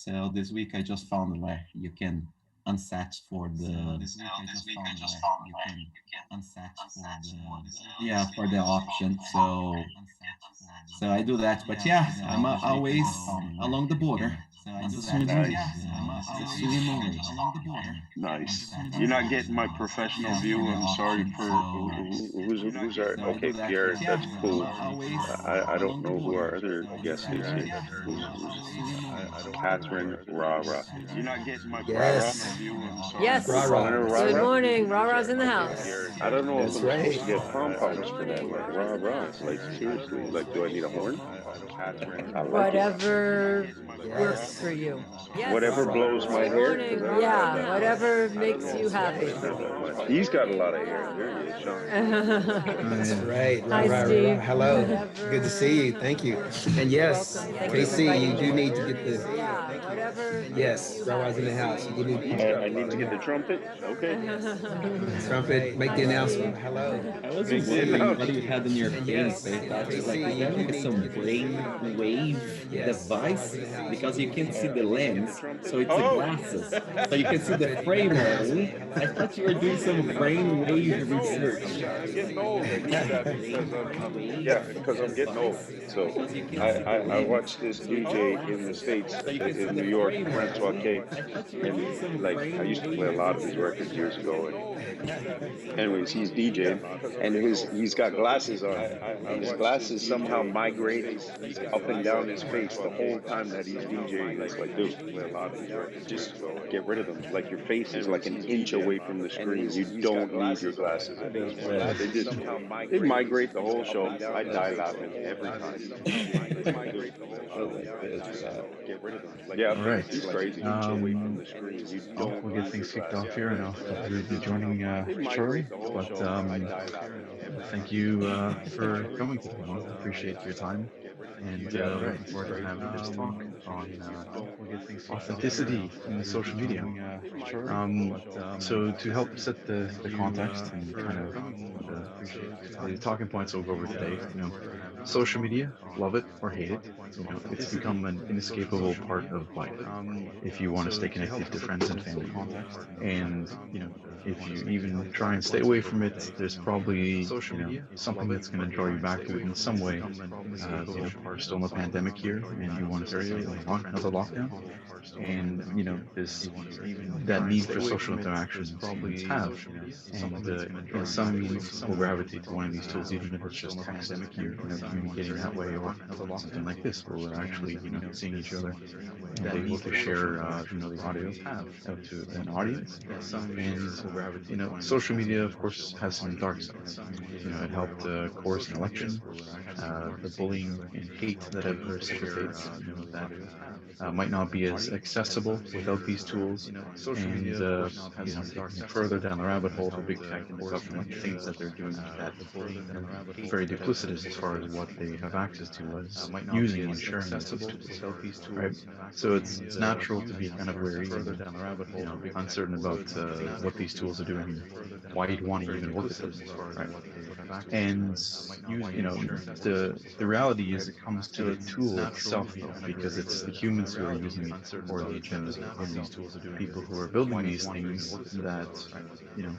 So this week I just found where you can unset for the yeah, for the option. So I do that. But yeah, I'm always along the border on the Nice, Suriname. nice. You're not getting my professional Yeah, for view. the I'm sorry option. for who's our. So I do Okay, that. But Pierre, yeah, that's I'm cool. always I don't along the know who border our other on the guest is here. Who's Catherine Rara? You're not getting my Rara Yes. view. I'm sorry for Yes. calling Rara, her that's Good right. Rara. morning. Rara's in the Okay, house. I don't know if That's I'm supposed right. to get pom Good poms for that. morning. Like Rara's rah in the rah. house. Like seriously. Like, do I need a horn? I like it. Whatever works Yes. for you. Whatever Yes. blows my Good hair, because morning. I've got Yeah. that much. Whatever makes you That's right. Doesn't happy. have that much. He's got a lot of hair. There he is, Sean. That's right. Rah, Hi, rah, rah, rah. Steve. Hello. Good to see you. Whatever. Thank you. And yes, Welcome. Thank you for KC, inviting you me. do Good need to get morning. the. Yeah. Whatever makes Yes, you Rah-Rah's in happy. the house. You do need I need to get the trumpet. Okay. the trumpet, make Hi, the announcement. Steve. Hello. I was Make just the wondering what you announcement. had in your And face. yes, I thought it's like, KC, is you there do like need to some get the. brainwave Yes, device? Rah-Rah's in the house. You Because do you need can to see get the the. lens, so it's a Oh, glasses. So you can see the Trumpet, make frame the only. announcement. I thought you were doing some I'm brainwave getting old. research. I'm getting old. I need that because I'm getting old. So I watched this DJ in the States, in New York, Francois K, and like I used to play a lot of his records years ago. And anyways, he's DJing, and he's got glasses on, and his glasses somehow migrate up and down his face the whole time that he's DJing. It's like, dude, just get rid of them. Like your face is like an inch away from the screen. You don't need your glasses at this point. They migrate the whole show. I die laughing every time. It's like, dude, Oh my goodness. yeah, All right. he's crazy. We'll get things kicked off here, and I'll probably be joining shortly. But thank you for coming today. I appreciate your time, and looking forward to having this talk on authenticity in social media. So to help set the context and kind of the talking points we'll go over today, social media, love it or hate it, it's become an inescapable part of life. If you want to stay connected to friends and family, and if you even try and stay away from it, there's probably something that's going to draw you back to it in some way. We're still in a pandemic here, and you want to stay in another lockdown, and this that need for social interaction humans have, and some humans will gravitate to one of these tools, even if it's just text and communicating that way, or something like this, where we're actually seeing each other and able to share the audio out to an audience. And social media, of course, has some dark sides. It helped course an election, the bullying and hate that it precipitates, that might not be as accessible without these tools. And taking it further down the rabbit hole for big tech and the government, things that they're doing that very duplicitous as far as what they have access to as using and sharing these tools, right? So it's natural to be kind of wary and uncertain about what these tools are doing and why you'd want to even work with them, right? And the reality is it comes to the tool itself, though, because it's the humans who are using it for the agenda. People who are building these things that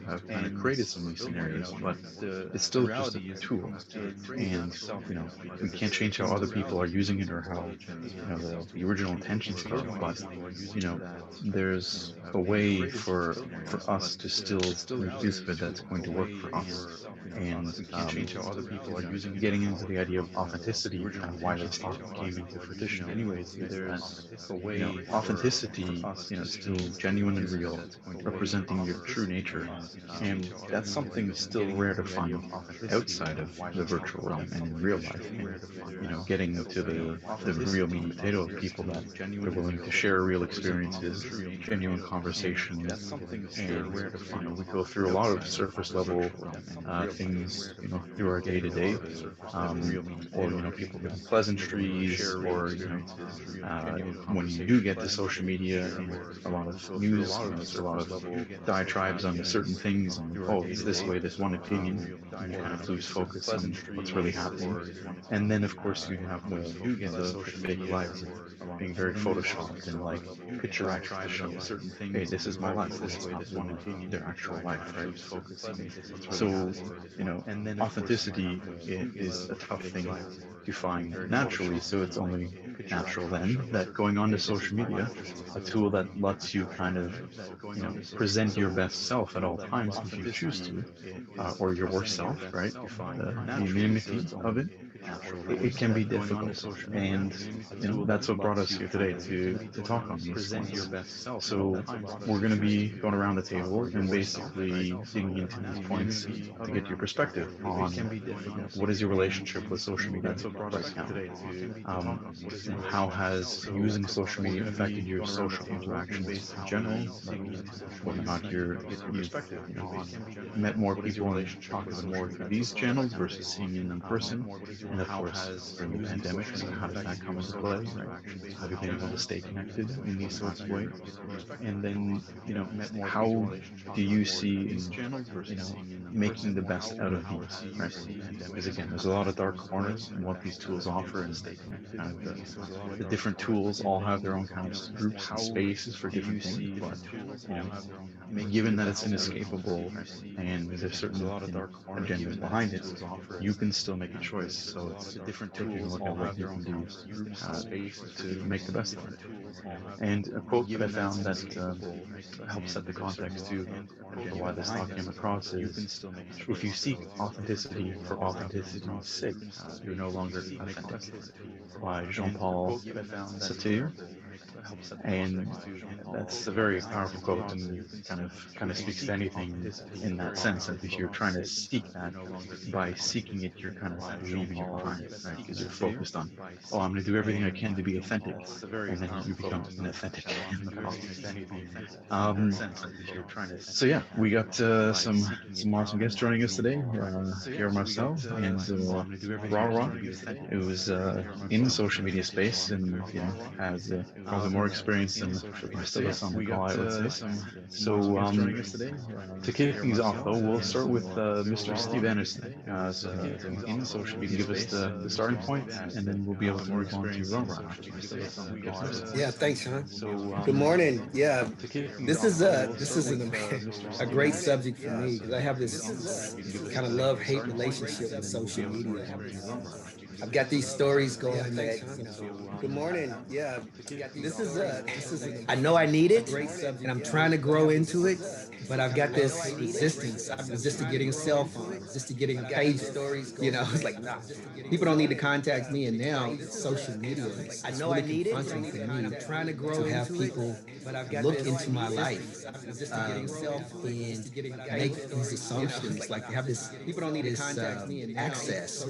have kind of created some of these scenarios, but it's still just a tool, and we can't change how other people are using it or how the original intentions are, but there's a way for us to still make use of it that's going to work for us. And getting into the idea of authenticity and kind of why this topic came into fruition anyways, there's a way authenticity is still genuine and real, representing your true nature, and that's something still rare to find outside of the virtual realm and in real life. And getting to the real meat and potato of people that are willing to share real experiences, genuine conversations, and we go through a lot of surface level things through our day to day, or people getting pleasantries, or when you do get to social media, a lot of news, there's a lot of diatribes on certain things, and oh, it's this way, this one opinion, and you kind of lose focus on what's really happening. And then, of course, you have the fake lives of being very photoshopped and like picturesque to show, hey, this is my life, when it's not really their actual life, right? So, authenticity is a tough thing to find naturally. So it's only natural then that going on to social media, a tool that lets you kind of, present your best self at all times if you choose to, or your worst self, right? The anonymity of it can be difficult, and that's what brought us here today to talk on these points. So we're going to be going around the table and basically digging into these points to get your perspective on what is your relationship with social media right now. How has using social media affected your social interactions in general? Whether or not you've met more people and talked to them more through these channels versus seeing them in person. And of course, during the pandemic, so how does that come into play, right? Have you been able to stay connected in these sorts of ways? And then, how do you see in, making the best out of these, right? Because again, there's a lot of dark corners in what these tools offer, and kind of the different tools all have their own kind of groups and spaces for different things. But given that it's inescapable and there's certain agendas behind it, you can still make a choice. So it's taking a look at what you can do uh, to make the best of it. And a quote that I found that helps set the context too for why this thought came across is, if you seek authenticity for authenticity's sake, you're no longer authentic, by Jean-Paul Sartre. And that's a very powerful quote, and kind of speaks to anything in that sense. That if you're trying to seek that, by seeking it, you're kind of leaving it behind, right? Because you're focused on, oh, I'm going to do everything I can to be authentic, and then you become inauthentic in the process. Um, so yeah, we got some awesome guests joining us today. Pierre Marcel and Ra. It was in social media space, and has probably more experience than the rest of us on the call, I would say. So to kick things off, though, we'll start with Mr. Steve Anderson. So in social media, give us the starting point, and then we'll be able to move on to Ron afterwards. Yeah, thanks, Sean. Good morning. Yeah, this is a great subject for me because I have this kind of love-hate relationship with social media. I've got these stories going that, good morning. Yeah, I know I need it, and I'm trying to grow into it, but I've got this resistance. I've resisted getting a cell phone, resisted getting a pager. It's like, nah, people don't need to contact me, and now social media is really confronting for me. I'm trying to grow to have people look into my life and make these assumptions. Like they have this access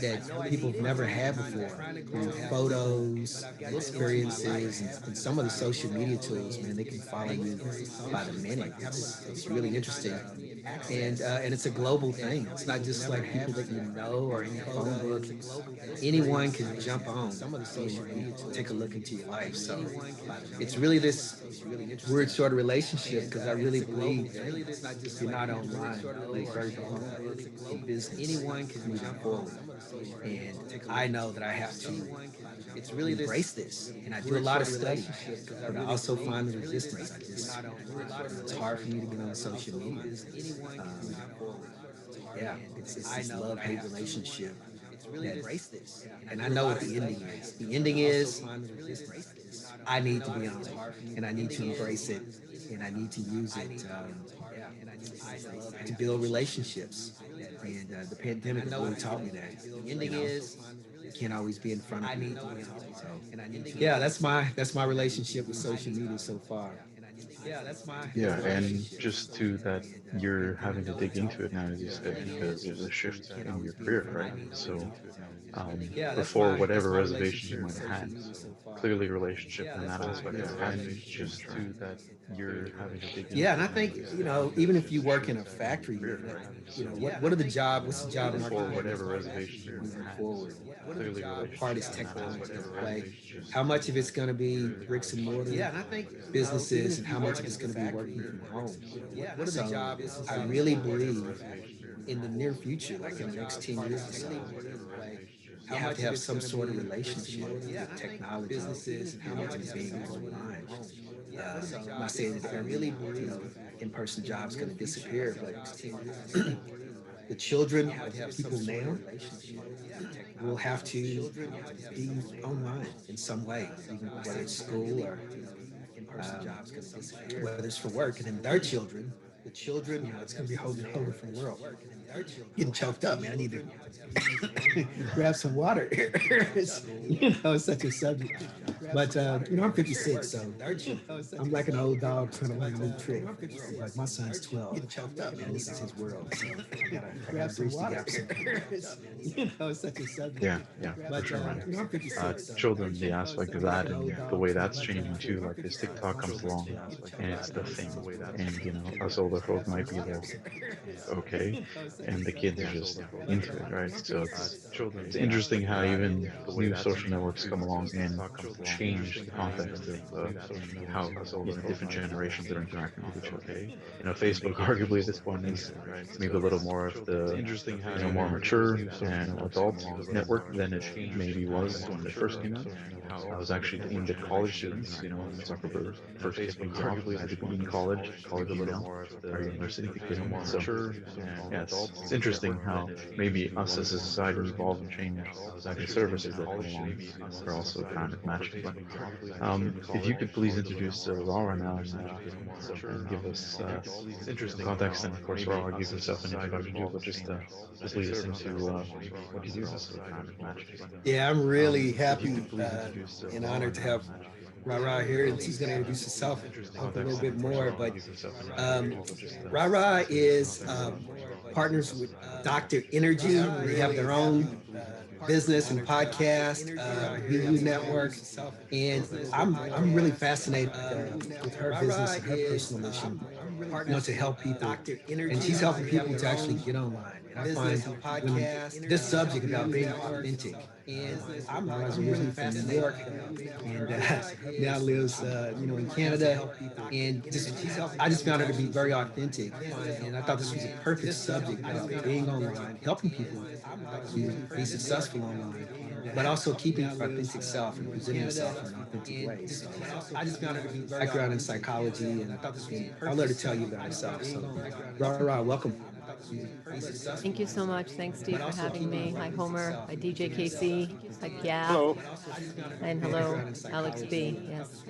that people have never had before through photos, experiences, and some of the social media tools. Man, they can follow you by the minute. It's really interesting, and it's a global thing. It's not just like people that you know or in your phone book. Anyone can jump on some of the social media to take a look into your life. So it's really this weird sort of relationship because I really believe that if you're not online, you're very vulnerable in business. Anyone can move forward, and I know that I have to embrace this. And I do a lot of study, but I also find the resistance. It's hard for me to get on social media. Yeah, it's this love-hate relationship and I know what the ending is. The ending is I need to be on it, and I need to embrace it, and I need to use it to build relationships. And the pandemic really taught me that. The ending is you can't always be in front of people. So, yeah, that's my relationship with social media so far. Yeah, and just to that, you're having to dig into it now, as you said, because there's a shift in your career, right? So before, whatever reservations you might have had, clearly relationship and that aspect has changed, you're having to dig Yeah, and I into think, and even if you work in a choose your factory, career, right? So what's the job market for like whatever reservation you might moving have, forward? clearly What part is relationships matter. technology going to play? Relationships How much of it's going to be bricks and mortar Yeah, and I think, businesses, and how much of it's going to be working from home? what are the So jobs? I really believe in the near future, like in the next 10 years or so, you have to have some sort of relationship with technology, businesses, and how much is being online. I'm not saying that every in-person job is going to disappear, but the children of people now will have to be online in some way, even whether it's school or in-person jobs going to disappear, whether it's for work, and then their children, it's going to be a whole different world. Getting choked up, man. I need to grab some water. It's such a subject. But I'm 56, so I'm like an old dog trying to learn a new trick. Like my son's 12. Getting choked up, man. This is his world. So I gotta bridge the gap somehow. It's such a subject. Yeah, yeah, for But sure, man. I'm 56, so Children, the aspect of that an old and the dog way trying to that's learn a new changing trick. too, like this TikTok comes along and it's the thing. And, us Yeah. older folk might be like, okay, and the kids are just into it, right? So it's interesting how even new social networks come along and change the context of how different generations are interacting with each other. Facebook arguably at this point is maybe a little more of the more mature and adult network than it maybe was when it first came out. I was actually aimed at college students, when Zuckerberg first kicked things off. I had to be in college email or university to get in. So yeah, it's interesting how maybe us as a society evolve and change, and the services that come along are also kind of matching. But if you could please introduce Rara now and give us some context, and of course, Rara, give yourself an introduction too, but just lead us into what you do. Yeah, I'm really happy and honored to have Rara here, and she's going to introduce herself a little bit more. But um, Rara is partners with Dr. Energy. They have their own business and podcast, VU Network, and I'm really fascinated with her business and her personal mission, to help people. And she's helping people to actually get online. And I find when this subject about being authentic, and I was originally from New York, and now lives, in Canada, and I just found her to be very authentic, and I thought this was a perfect subject about being online, helping people to be successful online, but also keeping your authentic self and presenting yourself in an authentic way. So I just found her to be very background in psychology, and I'll let her tell you about herself. So, Rara, welcome. Thank you so much. Thanks, Steve, for having me. Hi, Homer. Hi, DJ KC. Hi, Piaf. Hello. And hello, Alex B. Yes.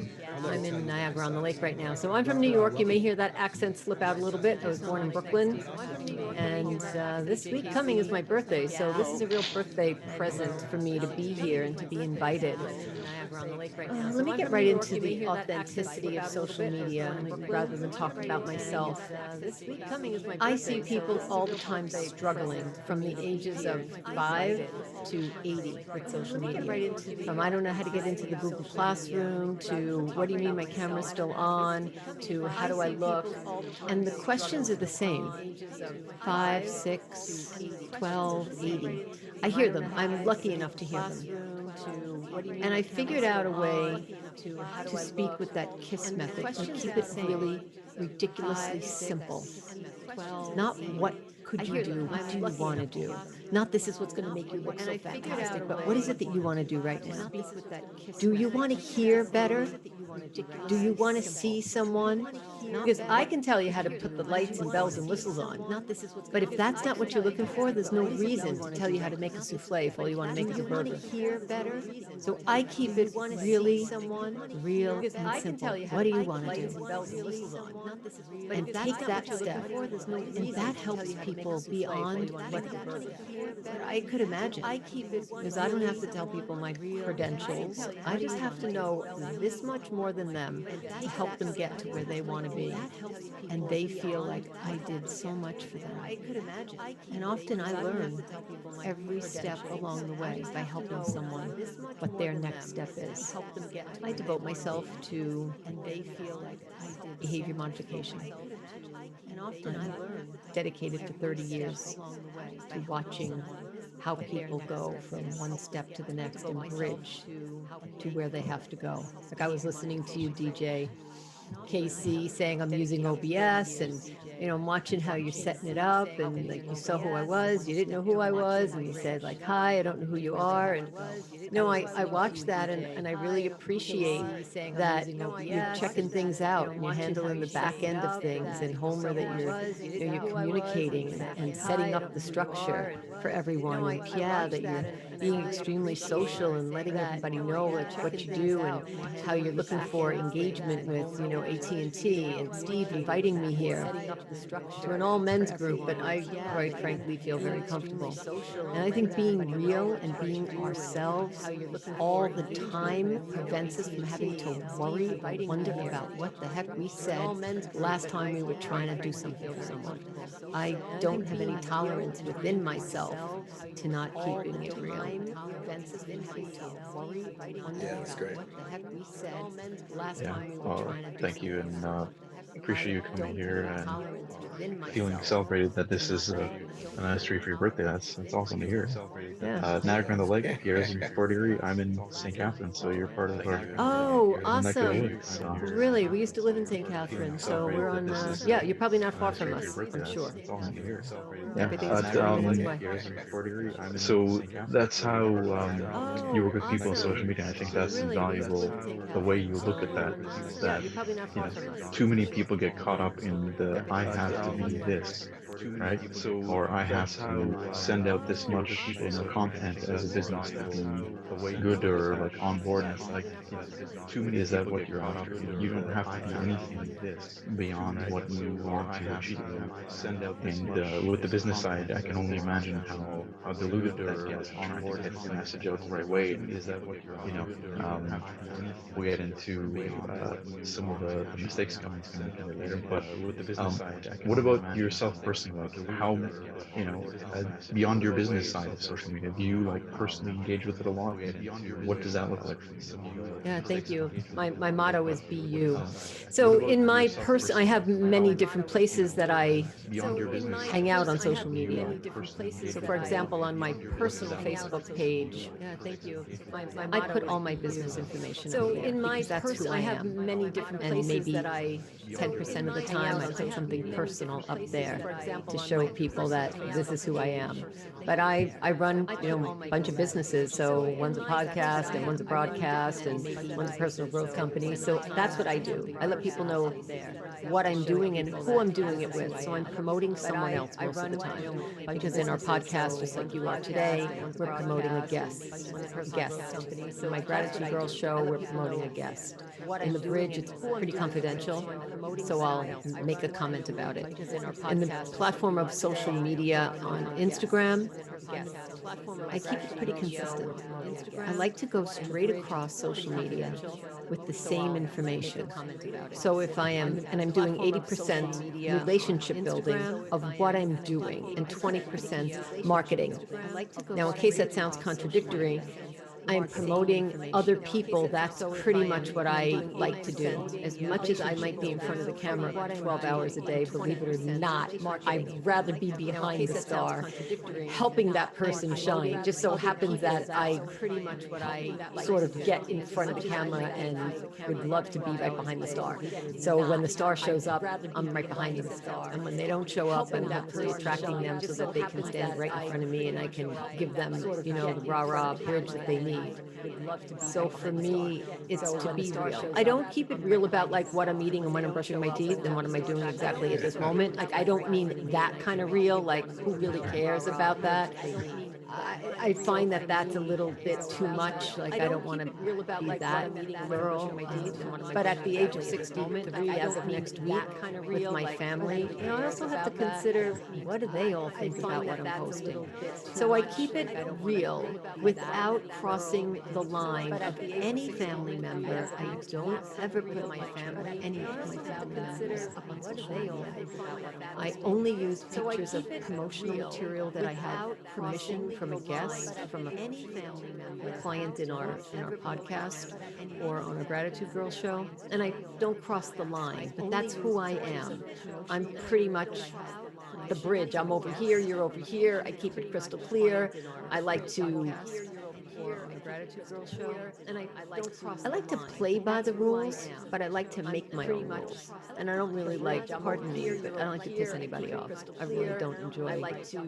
I'm in Niagara on the Lake right now. So I'm from New York. You may hear that accent slip out a little bit. I was born in Brooklyn. And this week coming is my birthday. So this is a real birthday present for me to be here and to be invited. Let me get right into the authenticity of social media rather than talk about myself. I see people all the time struggling from the ages of 5 to 80 with social media. From I don't know how to get into the Google Classroom to what do you mean my camera's still on to how do I look? And the questions are the same. 5, 6, 12, 80. I hear them. I'm lucky enough to hear them. And I figured out a way to speak with that KISS method and keep it really ridiculously simple. Not what could you do, what do you want to do? Not this is what's going to make you look so fantastic, but what is it that you want to do right now? Do you want to hear better? Do you want to see someone? Because I can tell you how to put the lights and bells and whistles on. But if that's not what you're looking for, there's no reason to tell you how to make a souffle if all you want to make is a burger. So I keep it really real and simple. What do you want to do? And take that step. And that helps people beyond what I could imagine. Because I don't have to tell people my credentials. I just have to know this much more than them to help them get to where they want to be. be, and they feel like I did so much for them. I could imagine. And often I learn every step along the way by helping someone what their next step is. I devote myself to behavior modification. And often I learn dedicated for 30 years to watching how people go from one step to the next and bridge to where they have to go. Like I was listening to you, DJ, Casey, saying I'm using OBS, and I'm watching how you're setting it up, and like you saw who I was, you didn't know who I was, and you said like, hi, I don't know who you are. And I watched that, and I really appreciate that you're checking things out and you're handling the back end of things, and Homer, that you're communicating and setting up the structure for everyone, and Pierre, that you're being extremely social and letting everybody know like what you do and how you're looking for engagement with AT&T, and Steve inviting me here to an all men's group, but I quite frankly feel very comfortable. And I think being real and being ourselves all the time prevents us from having to worry or wonder about what the heck we said last time we were trying to do something for someone. I don't have any tolerance within myself to not keeping it real. Yeah, that's great. What the heck we said last Yeah. time we were trying to do Thank you, something for and someone. appreciate you coming Don't here have any and tolerance within feeling myself celebrated that to this not is a nice treat for your birthday. That's awesome to hear. yeah. Niagara on the Lake, Pierre's in Fort Erie. I'm in St. Catharines, so you're part of Oh, our neck of the awesome. woods. So Really, we used to live in St. feeling Catharines, so celebrated we're that on, this is yeah, you're probably not a far nice from treat for your us, birthday. I'm sure. That's awesome to hear. Yeah. Everything's 30 minutes away. So that's how you Oh, work with people on social awesome. media. I think that's Really, we used to live invaluable. in St. The way you Catharines, look at so that, yeah, that you're probably not you far know, from us. too many people get caught up in the I have to be this, right? Or I have to send out this much, content as a business to be good or like on board. And it's like, is that what you're after? You don't have to be anything beyond what you want to achieve. And with the business side, I can only imagine how diluted that gets trying to get the message out the right way. And you know, um, we'll get into some of the mistakes coming up here later. But what about yourself personally? Like how, beyond your business side of social media, do you like personally engage with it a lot? And what does that look like for you? Yeah, thank you. My motto is be you. So in my person, I have many different places that I hang out on social media. So for example, on my personal Facebook page, yeah, thank you. I put all my business information up there because that's who I am. I have many different places, and maybe that I 10% of the time I put something personal up there to show people that this is who I am. But I run a bunch of businesses. So one's a podcast and one's a broadcast and one's a personal growth company. So that's what I do. I let people know what I'm doing and who I'm doing it with. So I'm promoting someone else most of the time. Because in our podcast, just like you are today, we're promoting a guest. In my Gratitude Girls show, we're promoting a guest. In the bridge, it's pretty confidential, so I'll make a comment about it. In the platform of social media on Instagram, I keep it pretty consistent. I like to go straight across social media with the same information. So if I am, and I'm doing 80% relationship building of what I'm doing and 20% marketing. Now, in case that sounds contradictory, I'm promoting other people. That's pretty much what I like to do. As much as I might be in front of the camera 12 hours a day, believe it or not, I'd rather be behind the star, helping that person shine. It just so happens that I sort of get in front of the camera and would love to be right behind the star. So when the star shows up, I'm right behind them. And when they don't show up, I'm hopefully attracting them so that they can stand right in front of me and I can give them, the rah-rah bridge that they need. So for me, it's to be real. I don't keep it real about like what I'm eating and when I'm brushing my teeth and what am I doing exactly at this moment. Like I don't mean that kind of real, like who really cares about that? I find that that's a little bit too much. Like, I don't want to be that girl. But at the age of 63, as of next week, with my family, I also have to consider, what do they all think about what I'm posting? So I keep it real without crossing the line of any family member. I don't ever put my family, any of my family members up on social media. I only use pictures of promotional material that I have permission from a guest, from a client in our podcast or on a Gratitude Girl show, and I don't cross the line. But that's who I am. I'm pretty much the bridge. I'm over here, you're over here. I keep it crystal clear. I like to or on the Gratitude Girl show. And I like to play by the rules, but I like to make my own rules. And I don't really like, pardon me, but I don't like to piss anybody off. I really don't enjoy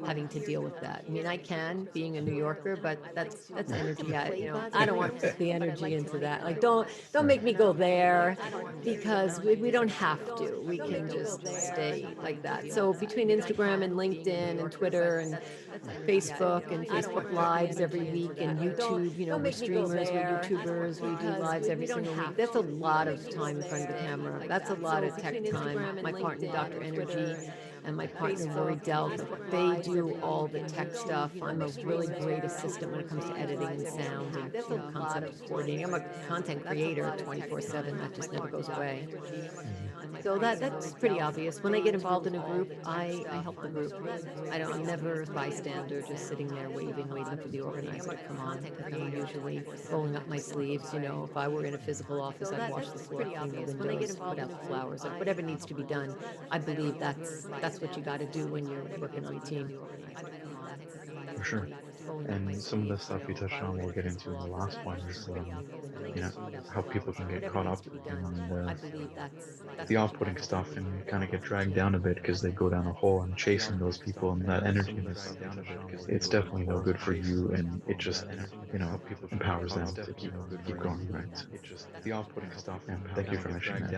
having to deal with that. I mean, I can, being a New Yorker, but that's energy. I don't want to put the energy into that. Like, don't make me go there, because we don't have to. We can just stay like that. So between Instagram and LinkedIn and Twitter and Facebook Lives every week, and YouTube, we're streamers, we're YouTubers, we do lives every single week. That's a lot of time in front of the camera. That's a lot of tech time. My partner, Dr. Energy, and my partner, Rory Delp, they do all the tech stuff. I'm a really great assistant when it comes to editing and sound and concept recording. I'm a content creator 24/7. That just never goes away. So that's pretty obvious. When I get involved in a group, I help the group. I'm never a bystander just sitting there waiting for the organizer to come on. I'm usually rolling up my sleeves. If I were in a physical office, I'd wash the floor, clean the windows, put out the flowers, like whatever needs to be done. I believe that's what you got to do when you're working on a team. For sure. And some of the stuff you touched on, we'll get into in the last one, is how people can get caught up in the off-putting stuff and kind of get dragged down a bit because they go down a hole and chasing those people and that energy and stuff. It's definitely no good for you, and it just empowers them to keep going, right? So, the off-putting stuff. And thank you for mentioning that.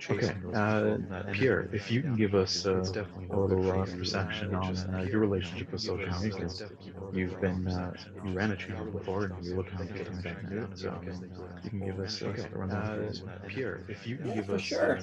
Okay, Pierre, if you can give us a little perception on your relationship with social media, because you ran a channel before and you're looking to continue to do it. So you can give us a rundown, please. Pierre, if you can Yeah, give for us sure.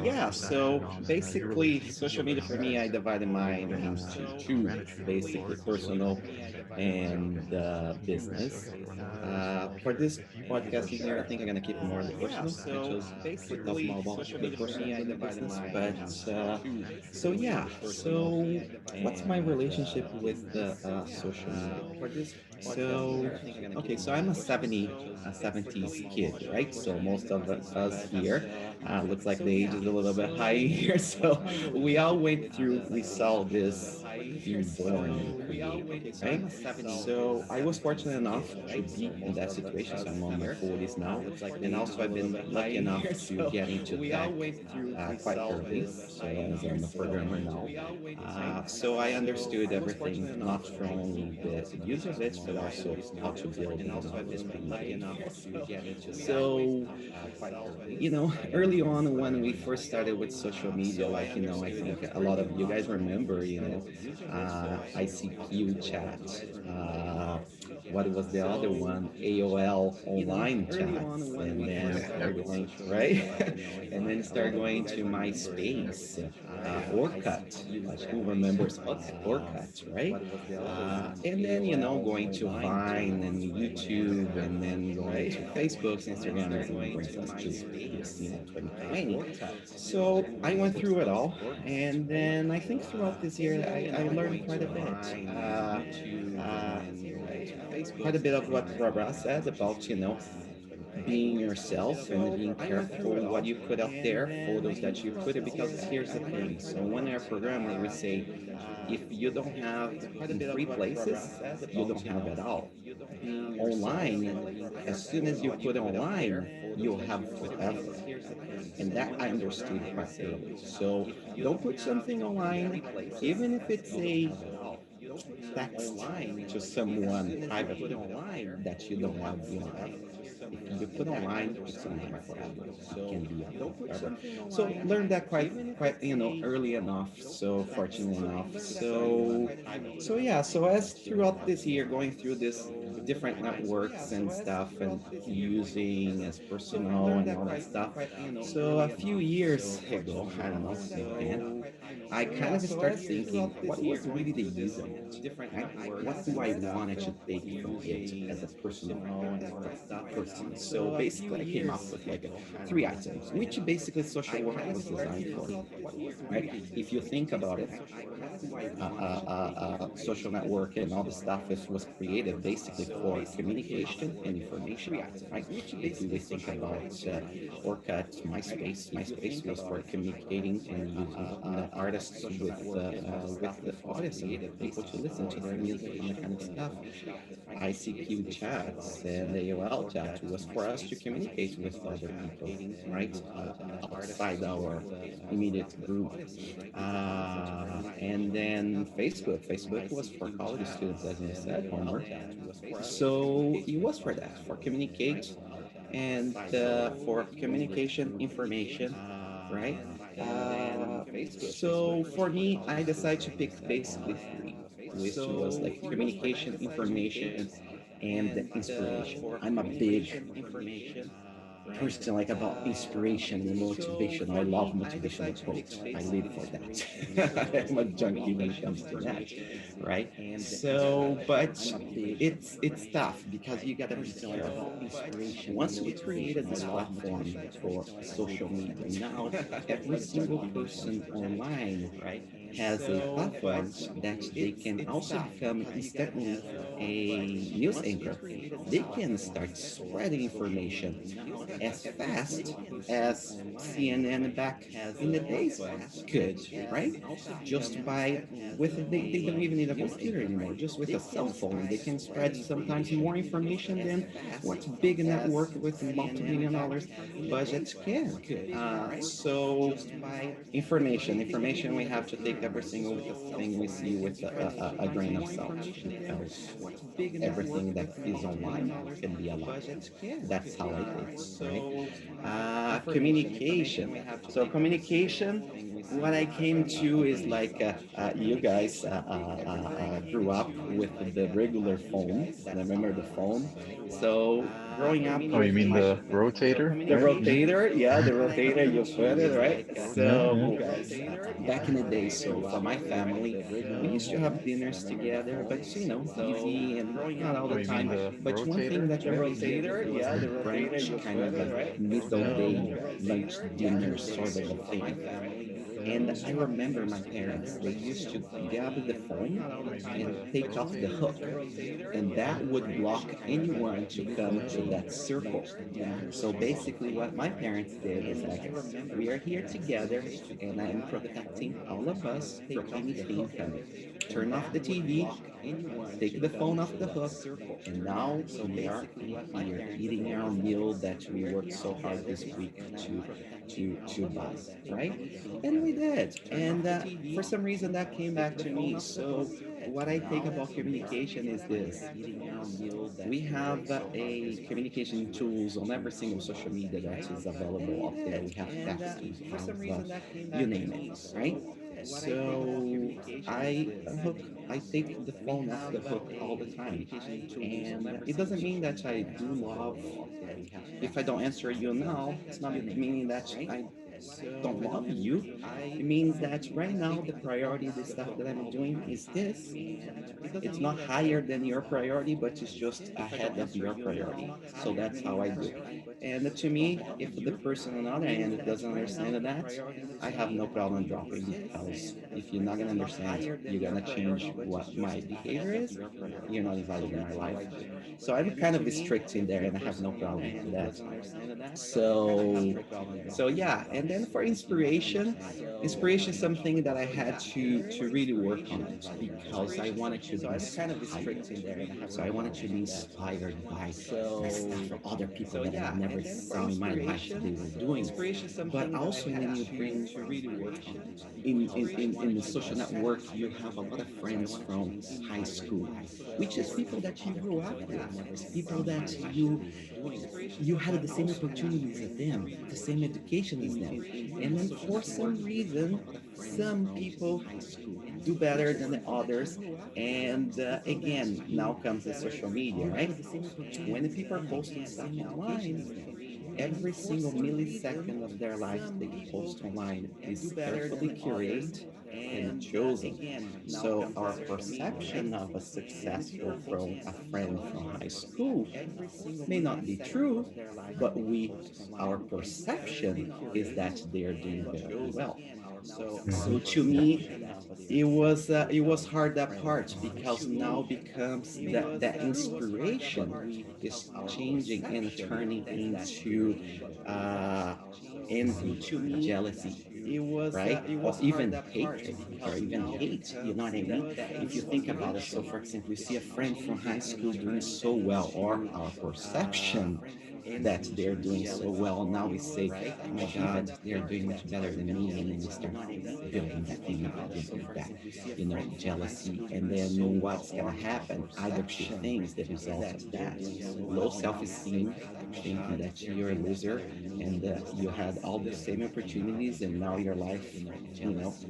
Yeah, so perception on your basically, relationship with social media social for media, me, I divided mine you've been into you two, ran a channel basically before and you're looking personal to continue to do it. So and you can give us business. a rundown, please. For Pierre, this if you can give podcasting us here, I think I'm gonna keep it more on the yeah, personal. I so chose to talk more basically, about social the media for personal me, I than the divided business. mine But into two, so yeah, personal so what's my and relationship with the social media? for this podcast So here, I think I'm gonna okay, keep it so more on I'm the a personal. 70s kid, right? So most of us But here looks like so the age yeah, is a little bit high so here. what's So my we all relationship went with through, we social saw media? Looks like this a high here. being born and So we all created, went so right? I'm a 70 So I was fortunate 70s enough kid, to right? be So in most that of situation. So us I'm on my here 40s now. looks like the And age is also a I've little been bit high lucky enough here. to So get into we all tech went through, we quite saw early. this So high as here. I'm a programmer So now. we all went right. So I So understood I was fortunate everything, not enough, right? from the use of it, but also how to build And also I've those been page lucky enough pages. to get into So, quite early. early on when we first started with social media, So I like, I understood think a everything, lot of you not guys from remember, the use of it, but also how to ICQ build chat, those uh, page what pages. was the other So, one? AOL online early on chats, when and we then first Yeah, started yeah. start with going, social right? media, like, And then a lot start of you going guys to remember, MySpace, Orkut, ICQ like chat, who remembers uh, Orkut, right? what was the other one? And then, AOL going to online Vine and chats, and YouTube, then, and then going right? to Facebook, And then Instagram, start and going brings to us to MySpace, this, 2020. Orkut, So I and went then through it all, and then I think throughout this and year, then I learned going quite to a bit. Vine and YouTube, and Uh, then going to Quite Facebook, a bit of what Instagram, Barbara said about, right? being yourself and So being I went through careful it what all, you put out and there, then I photos think that you throughout put it, this because year, here's the I learned thing. quite So a when bit. you're a programmer, we say if you don't have Quite a in bit of three what Barbara places, said you about, don't have at all. being yourself and Online, being as careful soon as you what you put put out there, online, photos you'll that you have put it, because forever. here's the thing. And So that when I you're a programmer, understood we quite say early. if So you don't don't put have something in three online, places, even if it's you don't a have it all. text Online, to as someone soon as you put it privately online, that you you'll don't have have, forever. if you put online, it's online forever. It can be forever. So learned that quite early enough. So fortunate enough. So yeah. So as throughout this year, going through this different networks and stuff, and using as personal and all that stuff. So a few years ago, I don't know, maybe 10, I kind of start thinking, what was really the use of it? Right? What do I wanted to take from it as a personal person? So basically, I came up with like three items, which basically social work was designed for. Right? If you think about it, social network and all the stuff was created basically for communication and information, right? If we think about Orkut, MySpace was for communicating and using artists with the audience and people to listen to their music and that kind of stuff. ICQ chats and AOL chat was for us to communicate with other people, right? Outside our immediate group. And then Facebook was for college students, as you said, Homer. So it was for that, for communicate and for communication information, right? So for me, I decided to pick basically three, which was like communication, information, and inspiration. I'm a big person like about inspiration and motivation. I love motivational quotes. I live for that. I'm a junkie when it comes to that, right? So, but it's tough because you gotta be careful. Once we created this platform for social media, now every single person online, right, has a platform that they can also become instantly a news anchor. They can start spreading information as fast as CNN back in the days could, right? Just by they don't even need a computer anymore. Just with a cell phone, they can spread sometimes more information than what big network with multi-million dollars budgets can. So information, we have to take every single thing we see with a grain of salt because everything that is online can be a lie. That's how I think, right? Communication. So communication, what I came to is like you guys grew up with the regular phone. Remember the phone? So growing up Oh, you with mean my the rotator, the right? rotator, yeah, the rotator, you put it right. Yeah, yeah. So back in the day, so for my family, we used to have dinners together, but easy and not all Oh, the you mean time. the But one thing rotator, that we right? really did was a brunch kind of a middle day lunch dinner sort of a thing. And I remember my parents, they used to grab the phone Oh, you mean and the take off the rotator? hook, and that would block anyone to come to that circle. So basically, what my parents did is like, we are here together, and I am protecting all of us from anything coming. Turn off the TV, take the phone off the hook, and now we are here eating our meal that we worked so hard this week to buy, right? And we did, and for some reason that came back to me. So what I think about communication is this: we have a communication tools on every single social media that is available out there. We have text, we have you name it, right? So I take the phone off the hook all the time, and it doesn't mean that I do love. If I don't answer you now, it's not meaning that I don't love you. It means that right now the priority, the stuff that I'm doing is this. It's not higher than your priority, but it's just ahead of your priority. So that's how I do. And to me, if the person on the other end doesn't understand that, I have no problem dropping, because if you're not gonna understand, you're gonna change what my behavior is. You're not invited in my life. So I'm kind of strict in there, and I have no problem with that. So yeah, and then for inspiration is something that I had to really work on it, because I wanted to be inspired. So I wanted to be inspired by stuff from other people that I never never saw in my life they were doing. But also when you bring in the social network, you have a lot of friends from high school, which is people that you grew up with. It's people that you had the same opportunities as them, the same education as them. And then for some reason, some people do better than the others. And again, now comes the social media, right? When the people are posting stuff online, every single millisecond of their life they post online is carefully curated and chosen. So our perception of a successful from a friend from high school may not be true, but our perception is that they are doing very well. So Hmm. to me, it was hard that part because now becomes that inspiration is changing and turning into uh, envy, jealousy, right? Or even hatred, or even hate. You know what I mean? If you think about it, so for example, you see a friend from high school doing so well, or our perception that they're doing so well. Now we say, oh my God, they're doing much better than me. And then we start building that envy and that, jealousy. And then what's going to happen? Either two things, the result of that: low self esteem, thinking that you're a loser and you had all the same opportunities and now your life,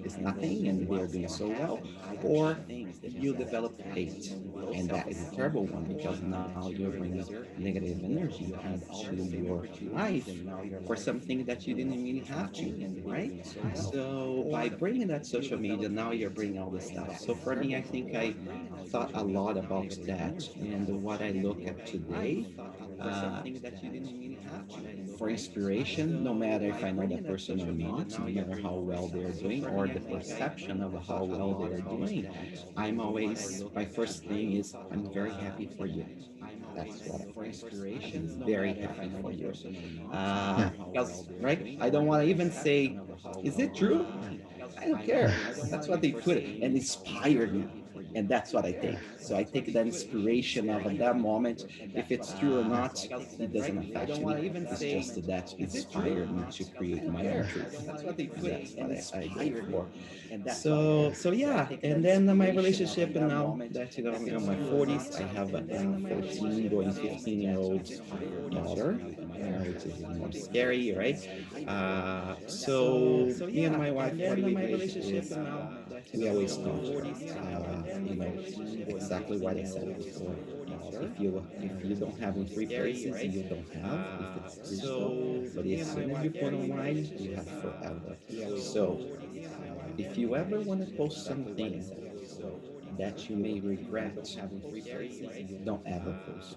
is nothing and they're doing so well. Or you develop hate. And that is a terrible one because now you're bringing negative energy to your life for something that you didn't really have to, right? Hmm. So by bringing that social media, now you're bringing all this stuff. So for me, I think I thought a lot about that and what I look at today. Uh, for inspiration, no matter if I know that person or not, no matter how well they're doing or the perception of how well they are doing, I'm always, my first thing is, I'm very happy for you. That's what for inspiration. I'm very happy for you. Yeah. Because, right? I don't want to even say, is it true? I don't care. That's what they put it and inspired me. And that's what I take. So I take that inspiration of at that moment. If it's true or not, it doesn't affect me. It's just that inspired me to create my own truth. And that's what I go for. So yeah. And then my relationship, and now that I'm in my 40s, I have a 14 going 15-year-old daughter, which is more scary, right? So me and my wife, what we did is we always talk. Exactly what I said before. If you don't have in three places, you don't have. If it's digital, but as soon as you put online, you have forever. So if you ever want to post something that you may regret, don't ever post.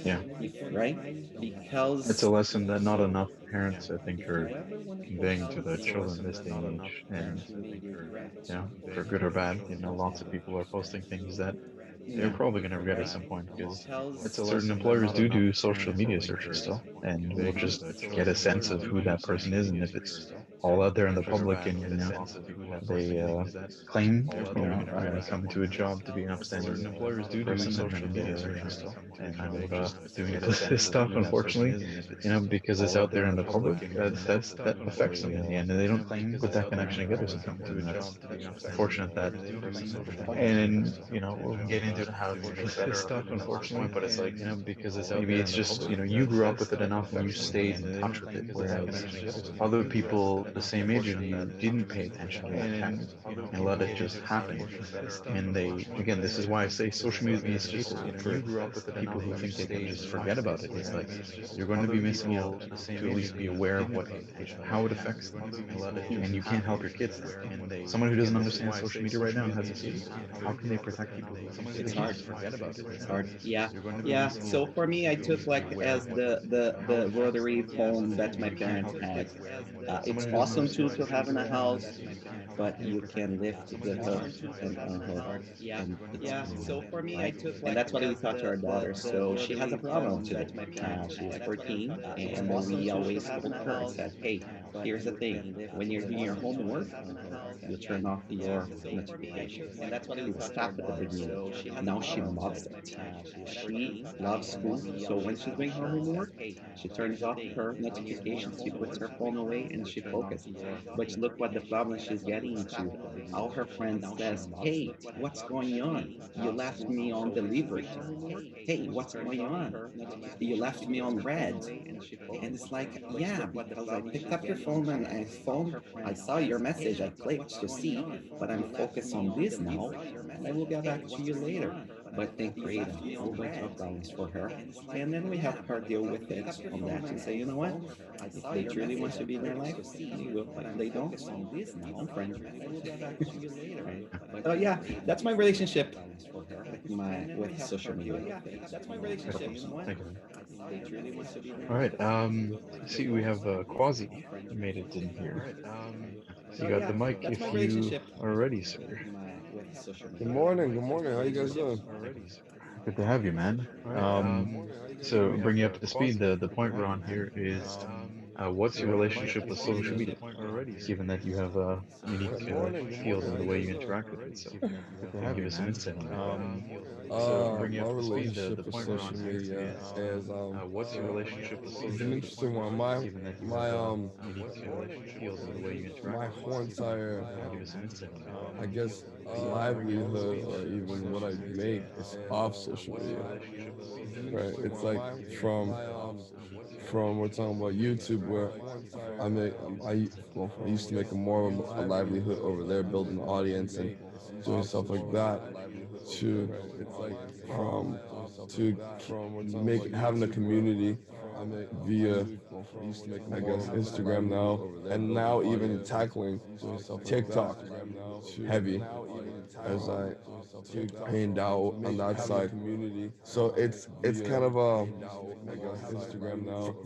Yeah. Right? It's a Because lesson that not enough parents, I think, are conveying to their children this day and age. And, for good or bad, lots of people are posting things that they're yeah, probably going to regret at some point because certain employers do social media searches still, and will just get a sense of who that person is. And if it's all out there in the public and, they claim, I'm going to come to a job to be an upstanding person, and then they're kind of doing this stuff, unfortunately, because it's out there in the public, that affects them in the end, and they don't put that connection together sometimes, and that's unfortunate that. And we'll get into how to make this stuff, unfortunately, but it's like, maybe it's just, you grew up with it enough and you stayed in touch with it, whereas other people the same age of you didn't pay attention to that fact and let it just happen. And they, again, this is why I say social media is the scapegoat for people who think they can just forget about it. It's like you're going to be missing out to at least be aware of how it affects them, and you can't help your kids then. Someone who doesn't understand social media right now and has a kid, how can they protect them? They it's can't hard. just forget about it. It's hard. Yeah, yeah. So for me, I took like as the rotary phone that my parents had. It's awesome tool to have in a house, but you can lift the hook and unhook, and it's gone, right? And that's what we taught to our daughter. So she has a problem today. She's 14, and we always told her, I said, hey, But here's the thing, when you're doing your homework, you turn off your notifications. And that's what it stopped at the beginning. Now she loves it. She loves school. So when she's doing her homework, she turns off her notifications, she puts her phone away, and she focuses. But look what the problem she's getting into. All her friends says, "Hey, what's going on? You left me on delivered. Hey, what's going on? You left me on red." And it's like, yeah, because I picked up your phone and I saw your message, I clicked to see, but I'm focused on this now, and I will get back to you later. But then create a whole bunch of problems for her. And then we help her deal with it on that and say, you know what? If they truly want to be in your life, they will. But if they don't, unfriend. Right? So yeah, that's my relationship with social media. Right, awesome. Thank you, man. All right. I see we have Quasi made it in here. You So got yeah, the mic that's my if you relationship are ready, sir. with social Good media. morning. Good morning. How you guys doing? Good to have you, man. So bring you up to speed. The point we're on here is, what's your relationship with social media? Given that you have a unique Good morning. Good field morning. in How the you way guys you doing? interact with it. So if you can give us some insight on that. So bring you My up to speed. The relationship with point we're on social here media is, is what's your relationship with it's social an media? interesting one. Given that you My have a unique field in the way you interact my with it. whole So entire if you can give us some insight on that. I guess livelihood or even what I make is off social media. Right. It's like from we're talking about YouTube where I make I used to make a more of a livelihood over there, building an audience and doing stuff like that. To from to make having a community via I guess Instagram now, and now even tackling TikTok heavy as I aimed out on that side. So it's kind of a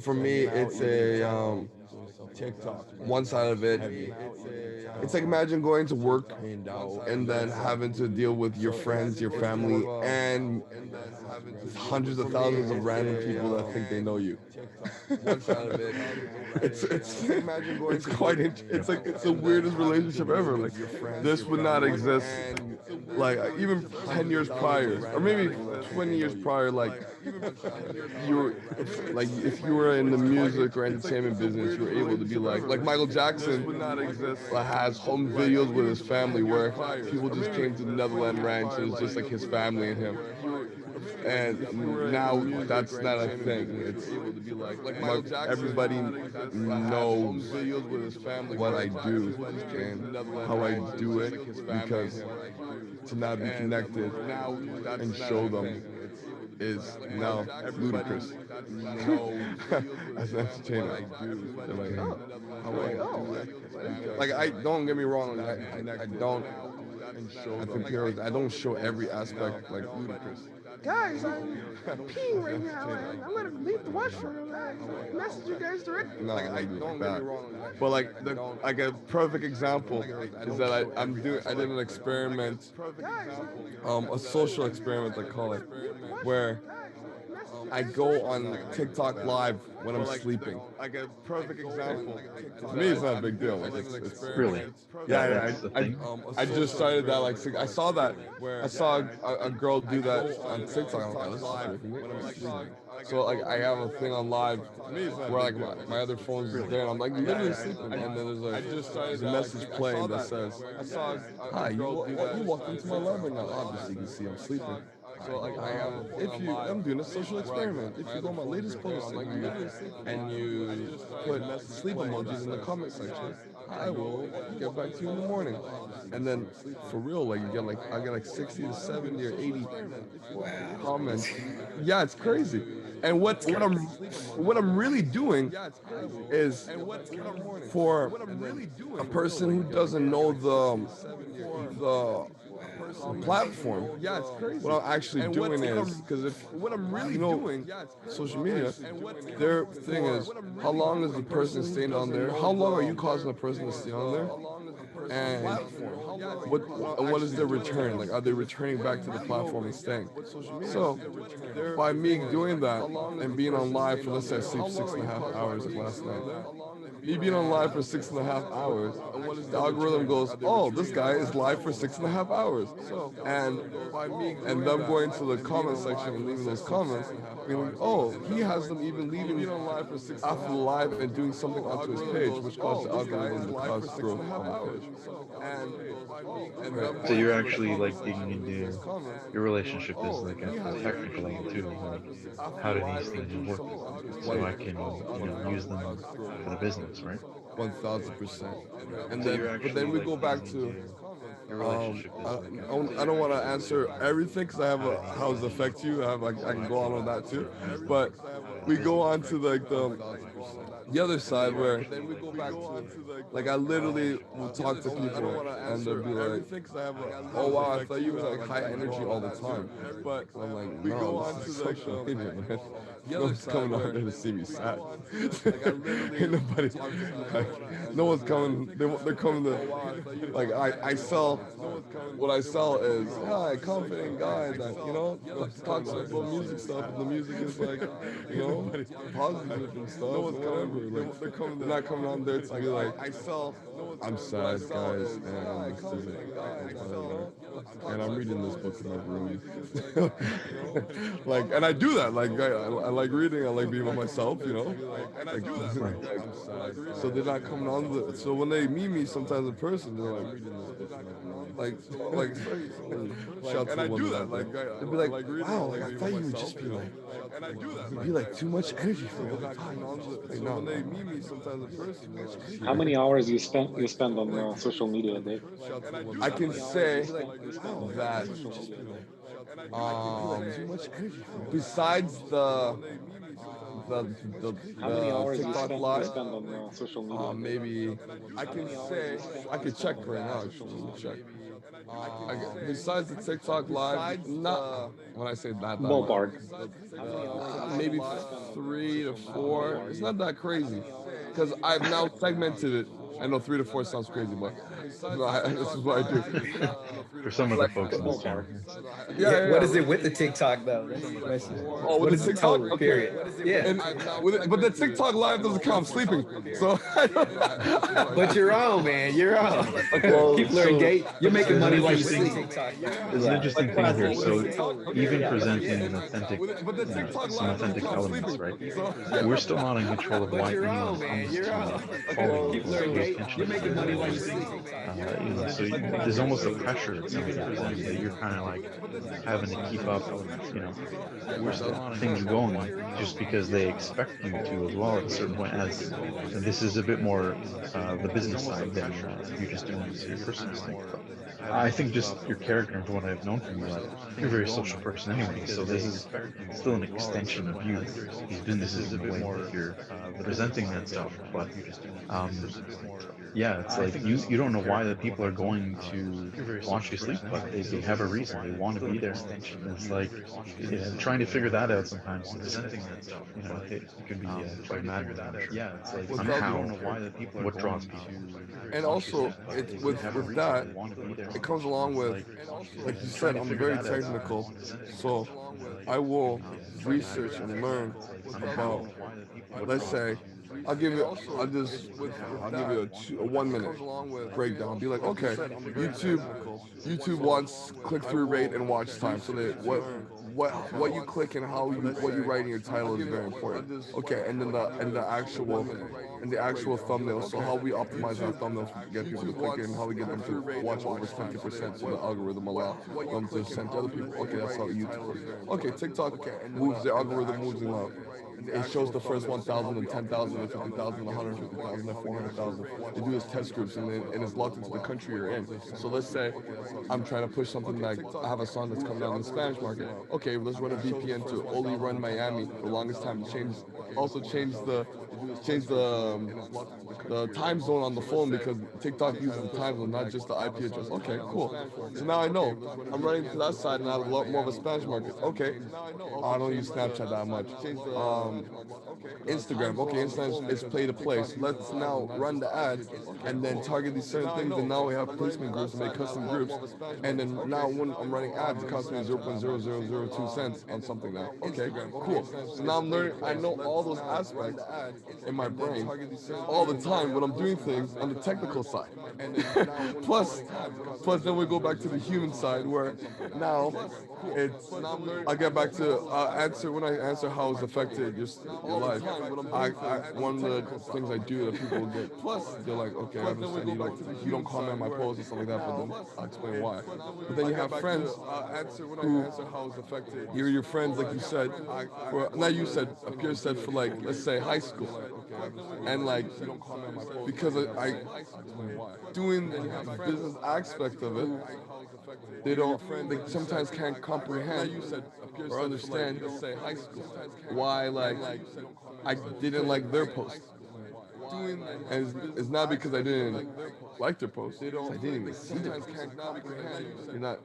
for me it's a TikTok. One side of it, it's like imagine going to work and then having to deal with your friends, your family, and hundreds of thousands of random people that think they know you. One side of it, it's quite Yep. it's like it's the weirdest relationship ever. Like this would not exist like even 10 years prior or maybe 20 years prior. Like you were if you were in the music or entertainment business, you were able to be like Michael Jackson has home videos with his family where people just came to the Netherland Ranch and it's just like his family and him. And now that's not a thing. It's everybody knows what I do and how I do it because to not be connected and show them is now ludicrous as an entertainer. They're like, Mhm. oh, I'm like, oh, like I don't get me wrong, like, I don't. I think I don't show every aspect like ludicrous. Guys, I'm peeing right now, and I'm gonna leave the washroom. I message you guys directly. No, I don't do like that. But like a perfect example is that I did an experiment, a social experiment I call it, where I go on TikTok live when I'm sleeping. Like a perfect example. To me, it's not a big deal. Like it's Really? yeah, That's the thing. I just started that like I saw that I saw a girl do that on TikTok. I'm like, oh, this is pretty interesting. So like I have a thing on live where like my other phone's Really? there and I'm like literally sleeping and then there's a message playing that says, "Hi, you walked into my live right now. Obviously, you can see I'm sleeping." So like I have if you I'm doing a social experiment. If you go on my latest post and you put sleep emojis in the comment section, I will get back to you in the morning. And then for real, like I get like 60 to 70 or 80 comments. Yeah, it's crazy. And what I'm really doing is for a person who doesn't know the platform. What I'm actually doing is because if what I'm really doing, social media, their thing is how long is the person staying on there? How long are you causing a person to stay on there? And what is their return? Like, are they returning back to the platform and staying? So, by me doing that and being on live for, let's say I sleep 6.5 hours like last night, me being on live for 6.5 hours, the algorithm goes, oh, this guy is live for 6.5 hours. And them going to the comment section and leaving those comments, being like, oh, he has them even leaving after the live and doing something onto his page, which caused the algorithm to cause growth on the page. Right. So you're actually like digging into your relationship is like at the technical level too. Like, how do these things work? So I can, use them for the business, right? 1,000%. And So then, you're but then actually we go like back digging to into your relationship is like at I don't want to answer everything because I have a how does it affect you. I can go on with that too, but we go on to like the other side where like I literally will talk to people and they'll be like, oh wow, I thought you were like high energy all the time, but I'm like, no, this is social media, man. No one's coming out there to see me sad. Ain't nobody, like, no one's coming. They're coming to, like, I sell. What I sell is, yeah, a confident guy that talks about music stuff, and the music is like, positive and stuff. No one's whatever. Like, they're not coming on there to be like, I'm sad, guys, and this is and I'm reading this book in my room. Like, and I do that. Like, I like reading. I like being by myself. Like, right. so they're not coming on so when they meet me sometimes in person, they're like, shout to one of them. They'd be like, wow, like I thought you would just be like too much energy for me all the time. Like, no, when they meet me sometimes in person, How many hours you spend on social media a day? I can say that besides the the, How many the hours you TikTok spend you live, spend on social media a day? maybe I can say I could check right now. Actually, let me check. Besides the TikTok live, not when I say not that much, Ballpark. How many hours you maybe spend on 3 to 4. ballpark? It's not that crazy because I've now segmented it. I know 3 to 4 sounds crazy, but this is what I do. For some of the folks in this channel. Ballpark. What is it with the TikTok though? That's the question. Oh, with What the is the TikTok? total Okay. period? Yeah. And but the TikTok live doesn't count. I'm sleeping, so. But you're on, man. You're on. Well, People are so engaged. You're there's making an money while you interesting sleep. there's an interesting thing here. So even Yeah. presenting an authentic, But the TikTok some live doesn't authentic count. I'm elements, sleeping, right? so. We're still not in control of But why you're anyone on, man. comes You're to on. follow you People or are pay engaged. attention You're to making your money while you videos. sleep. So there's almost a pressure, it sounds like, then, that you're kind of like having to keep up, things going just because they expect you to as well at a certain point. As this is a bit more the business side than you just doing this your personal thing. But I think just your character and from what I've known from you, that you're a very social person anyway. So this is still an extension of you. These businesses in a way that you're presenting that stuff, but um, yeah, it's like you don't know why the people are going to watch you sleep, but they have a reason. They want to be there. And it's like trying to figure that out sometimes. It could be quite maddening. I'm sure. On how what draws people. And also, with that, it comes along with, like you said, I'm very technical, so I will research and learn about. Let's say, I'll give you a 1 minute breakdown. Be like, okay, YouTube wants click-through rate and watch time. So that what you click and what you write in your title is very important. Okay, and then the actual thumbnail. So how we optimize our thumbnails to get people to click it and how we get them to watch over 20%, so the algorithm allow them to send to other people. Okay, that's how YouTube works. Okay, TikTok moves, the algorithm moves in love. It shows the first 1,000 and 10,000 and 50,000 and 150,000 and 400,000. They do this test groups and it's locked into the country you're in. So let's say I'm trying to push something like I have a song that's coming out in the Spanish market. Okay, let's run a VPN to only run Miami for the longest time. Also change change the time zone on the phone because TikTok uses the time zone, not just the IP address. Okay, cool. So now I know I'm running to that side and I have a lot more of a Spanish market. Okay, I don't use Snapchat that much. Instagram. Okay, Instagram is play to play. So let's now run the ad and then target these certain things. And now we have placement groups and make custom groups. And then now when I'm running ads, it costs me 0.0002 cents on something now. Okay, cool. So now I'm learning. I know all those aspects in my brain all the time when I'm doing things on the technical side. plus, plus then we go back to the human side where now it's I get back to answer when I answer how it's affected your life. One of the things I do that people get they're like, okay, I understand you don't comment on my posts and stuff like that, but then I'll explain why. But then you have friends who you're your friends like you said, for not you said, Pierre said for like let's say high school, and like because I doing the business aspect of it, they sometimes can't comprehend or understand why like I didn't like their post. And it's not because I didn't like their post. I didn't even see their post. You're not.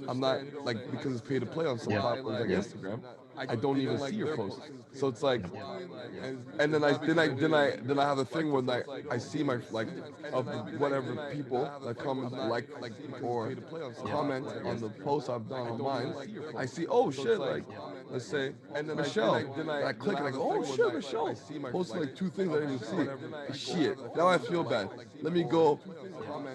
I'm not like because it's pay to play on some Yeah. platforms like Yeah. Instagram. I don't even see your post. So it's like, Yep. and then I have a thing when I see my like of the whatever people that comment like or Yeah. comment on the post I've done on mine. I see oh shit like let's say Michelle. Then I click and I go oh shit Michelle posted like two things I didn't even see. Shit. Now I feel bad. Let me go.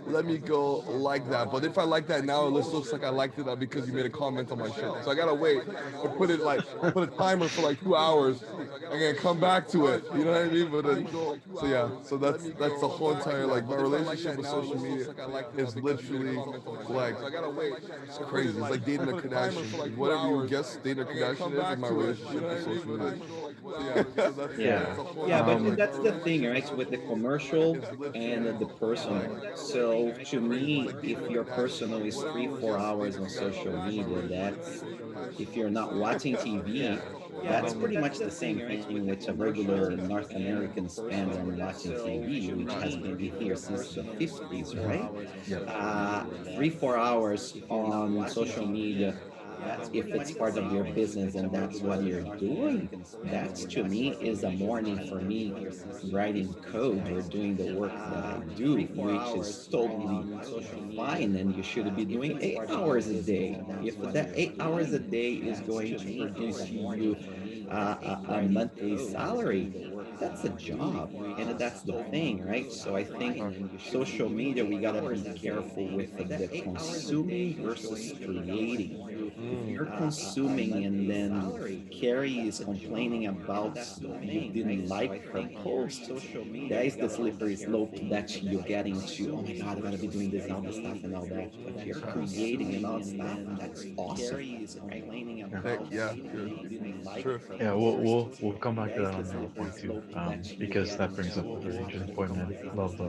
Let me go like that. But if I like that now, it looks like I liked it because you made a comment on my show. So I gotta wait and put a timer for like 2 hours and then come back to it. You know what I mean? But then, so yeah, so that's the whole entire like my relationship with social media is literally like it's crazy. It's like dating a Kardashian. Whatever you guess dating a Kardashian is my relationship with social media. Yeah. Yeah. Yeah, but that's the thing, right? With the commercial and the personal. So to me, if your personal is 3, 4 hours on social media, that's if you're not watching TV, that's pretty much the same thing which a regular North American spend on watching TV, which has been here since the 50s, right? Yep. 3, 4 hours on social media, if it's part of your business and that's what you're doing, that's to me is a morning for me writing code or doing the work that I do, which is totally fine. And you should be doing 8 hours a day. If that 8 hours a day is going to produce you a monthly salary, that's a job. And that's the thing, right? So I think social media, we got to be careful with the consuming versus creating. If you're consuming and then Carrie is complaining about you didn't like her post, that is the slippery slope that you get into. Oh my God, I gotta be doing this, all this stuff and all that. But if you're creating and all stuff, that's awesome, right? Yeah. Heck yeah, true. Yeah, we'll come back to that on another point too, because that brings up a very interesting point, man. Love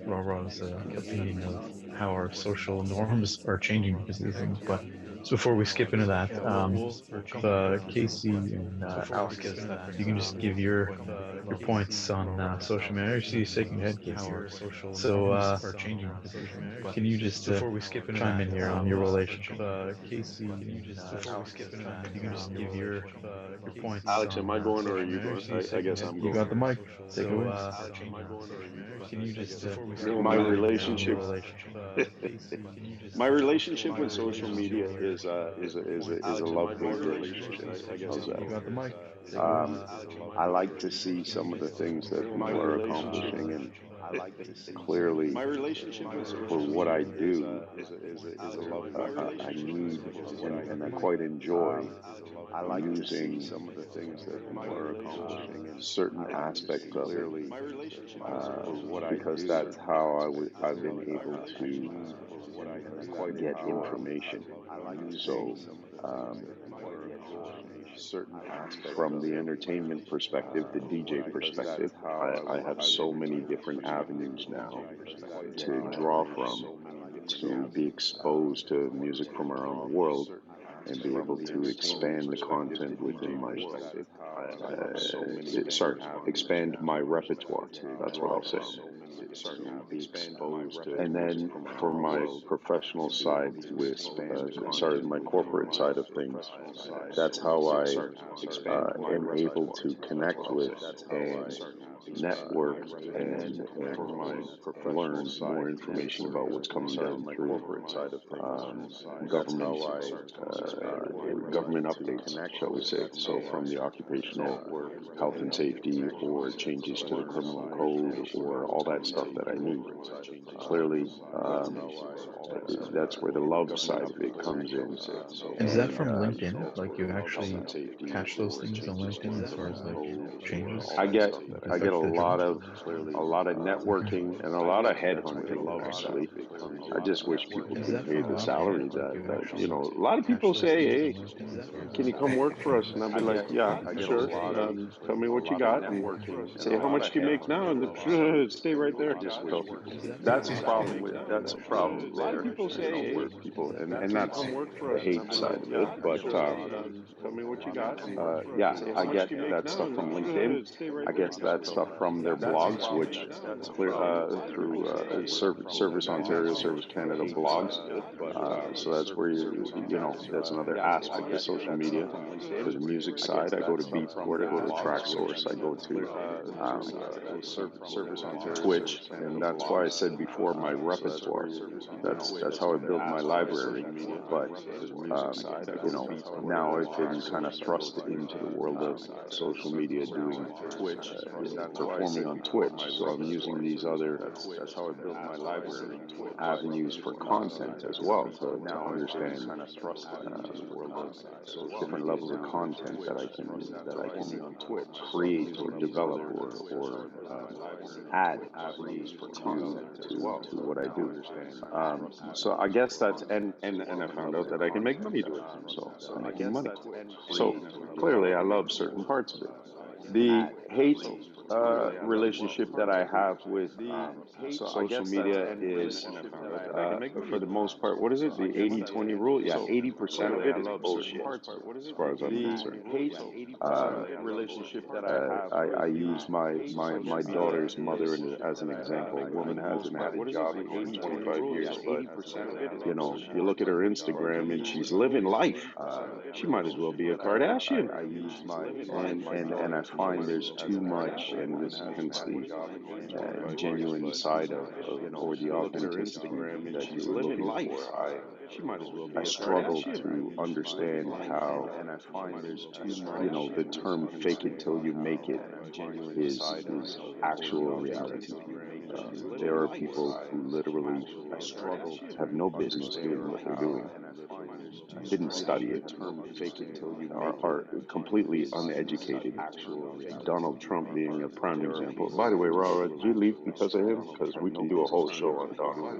Rara's opinion of how our social norms are changing because of these things. But so before we skip into that, Casey and Alex, you can just give your points on social media. I see you shaking your head, Casey. So can you just chime in here on your relationship, Casey and Alex? You can just give your points Alex, am on I going or are social you media. going? I guess I'm You going. got the mic. Take it away. Can you just My chime in here on your relationship, relationship? my relationship with social media is a love hate relationship. How's that? You got the mic. Take it away. Um, I like to see some of the things that people are accomplishing, and clearly, for what I do, I need and I quite enjoy using certain aspects of it because that's how I've been able to get information. So, um, from the entertainment perspective, the DJ perspective, I have so many different avenues now to draw from to be exposed to music from around the world. and be able to expand the content within my sorry, expand my repertoire. That's what I'll say. And then for my professional side with, sorry, my corporate side of things, that's how I am able to connect with and network and learn more information about what's coming down through government government updates, shall we say? So from the occupational health and safety, or changes to the criminal code, or all that stuff that I need. Clearly, that's where the love side of it comes in, And is that and from LinkedIn? Like you actually catch those things on LinkedIn as far as like changes I get that I get affect the job? a lot of Okay. networking and a lot of headhunting. Actually, I just wish people And is could that pay from the LinkedIn? salary Like you you actually know. A lot of catch people those say, things on "Hey, LinkedIn as far as can you like come work for us?" And I'll be changes like, "Yeah, that affect sure. the job? Tell me what you got," and say, "How much do you make now?" And stay right there. So Is that that's a from problem with that's a problem there, where people, and that's the hate side of it. But yeah, I get that stuff from LinkedIn. I guess that stuff from their blogs, which clear through Service Ontario, Service Canada blogs. So that's where that's another aspect of social media. For the music side, I go to Beatport, I go to Track Source, I go to Twitch, and that's why I said before my repertoire. That's how I built my library. But now I've been kind of thrust into the world of social media, doing performing on Twitch. So I'm using these other avenues for content as well, to understand different levels of content that I can create or develop, or add to what I do. So I guess that's, and I found out that I can make money doing it. So I'm making money. So clearly, I love certain parts of it. The hate relationship that I have with social media is, for the most part, what is it? The 80-20 rule? Yeah, 80% of it is bullshit, as far as I'm concerned. I use my daughter's mother as an example. A woman hasn't had a job in over 25 years, but you look at her Instagram and she's living life. She might as well be a Kardashian. And I find there's too much, and this hence the genuine side or the authenticity that you were looking for. I struggle to understand how, the term "fake it till you make it" is actual reality. There are people who literally have no business doing what they're doing, didn't study it, are completely uneducated. Donald Trump being a prime example. By the way, Rara, did you leave because of him? Because we can do a whole show on Donald.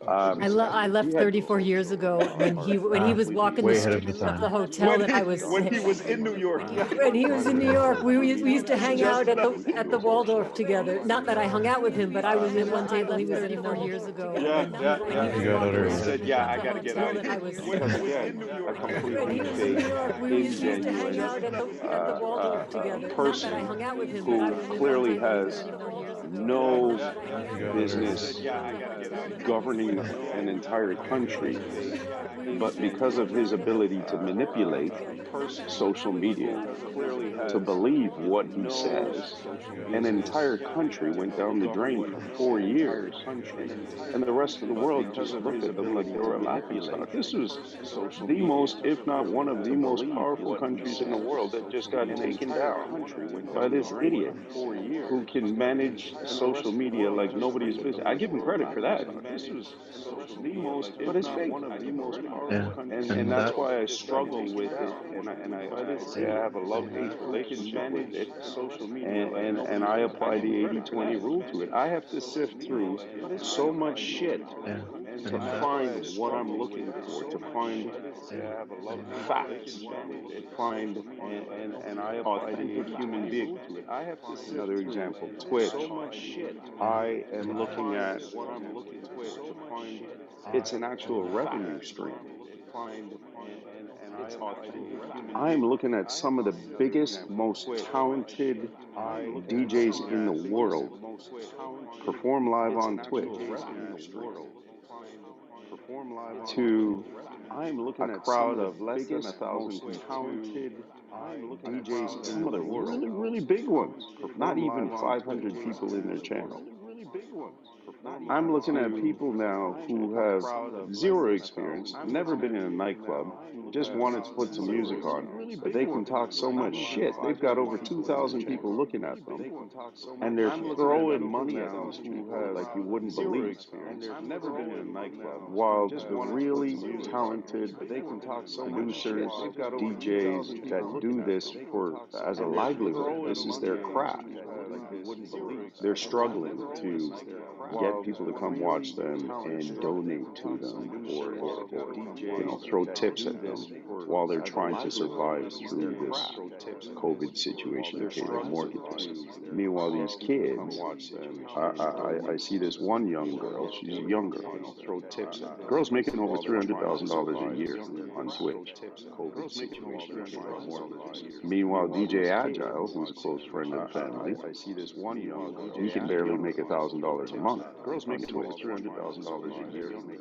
Um, I left he had 34 years ago when he Ah, was walking the way ahead of the streets of the time. hotel that I was when he was in New York. when he was in New York. We used to hang Just out at the Waldorf together. Not that I hung out with him, but I was at one table he was at another. Years ago yeah, yeah, when yeah. he You was got out walking He the early. said, streets "Yeah, of I the got to get out hotel of that I here," was because again, a when completely he was in fake, New York. We used to hang ingenuine out at the Waldorf together. Not that I person hung out with him, but I who was at one clearly table with has 34 years ago. no You got out early. business governing an entire country, but because of his ability to manipulate social media to believe what he says, an entire country went down the drain for 4 years, and the rest of the world just looked at them like they were a laughing stock. This was the most, if not one of the most powerful countries in the world, that just got taken down by this idiot who can manage social media like nobody's business. I give him credit for that, but it's fake. Yeah, And and that's that why I struggle with it, and I say I have a love-hate relationship with it, and I apply the 80-20 rule to it. I have to sift through so much shit yeah, to and that find what I'm looking for, to find facts, to find and authentic human beings. Another example, Twitch. I am looking at, it's an actual revenue stream. I'm looking at some of the biggest, most talented DJs in the world perform live on Twitch to a crowd of less than 1,000 people. Some of the really, really big ones, not even 500 people in their channel. I'm looking at people now who have zero experience, never been in a nightclub, just wanted to put some music on, but they can talk so much shit. They've got over 2,000 people looking at them, and they're throwing money at these people like you wouldn't believe. While the really talented producers, DJs that do this for as a livelihood, this is their craft. They're struggling to get people to come watch them and donate to them or throw tips at them while they're trying to survive through this COVID situation and pay their mortgages. Meanwhile, these kids, I see this one young girl, she's a young girl, girl's making over $300,000 a year on Twitch. Meanwhile, DJ Agile, who's a close friend of the family, he can barely make $1,000 a month on Twitch.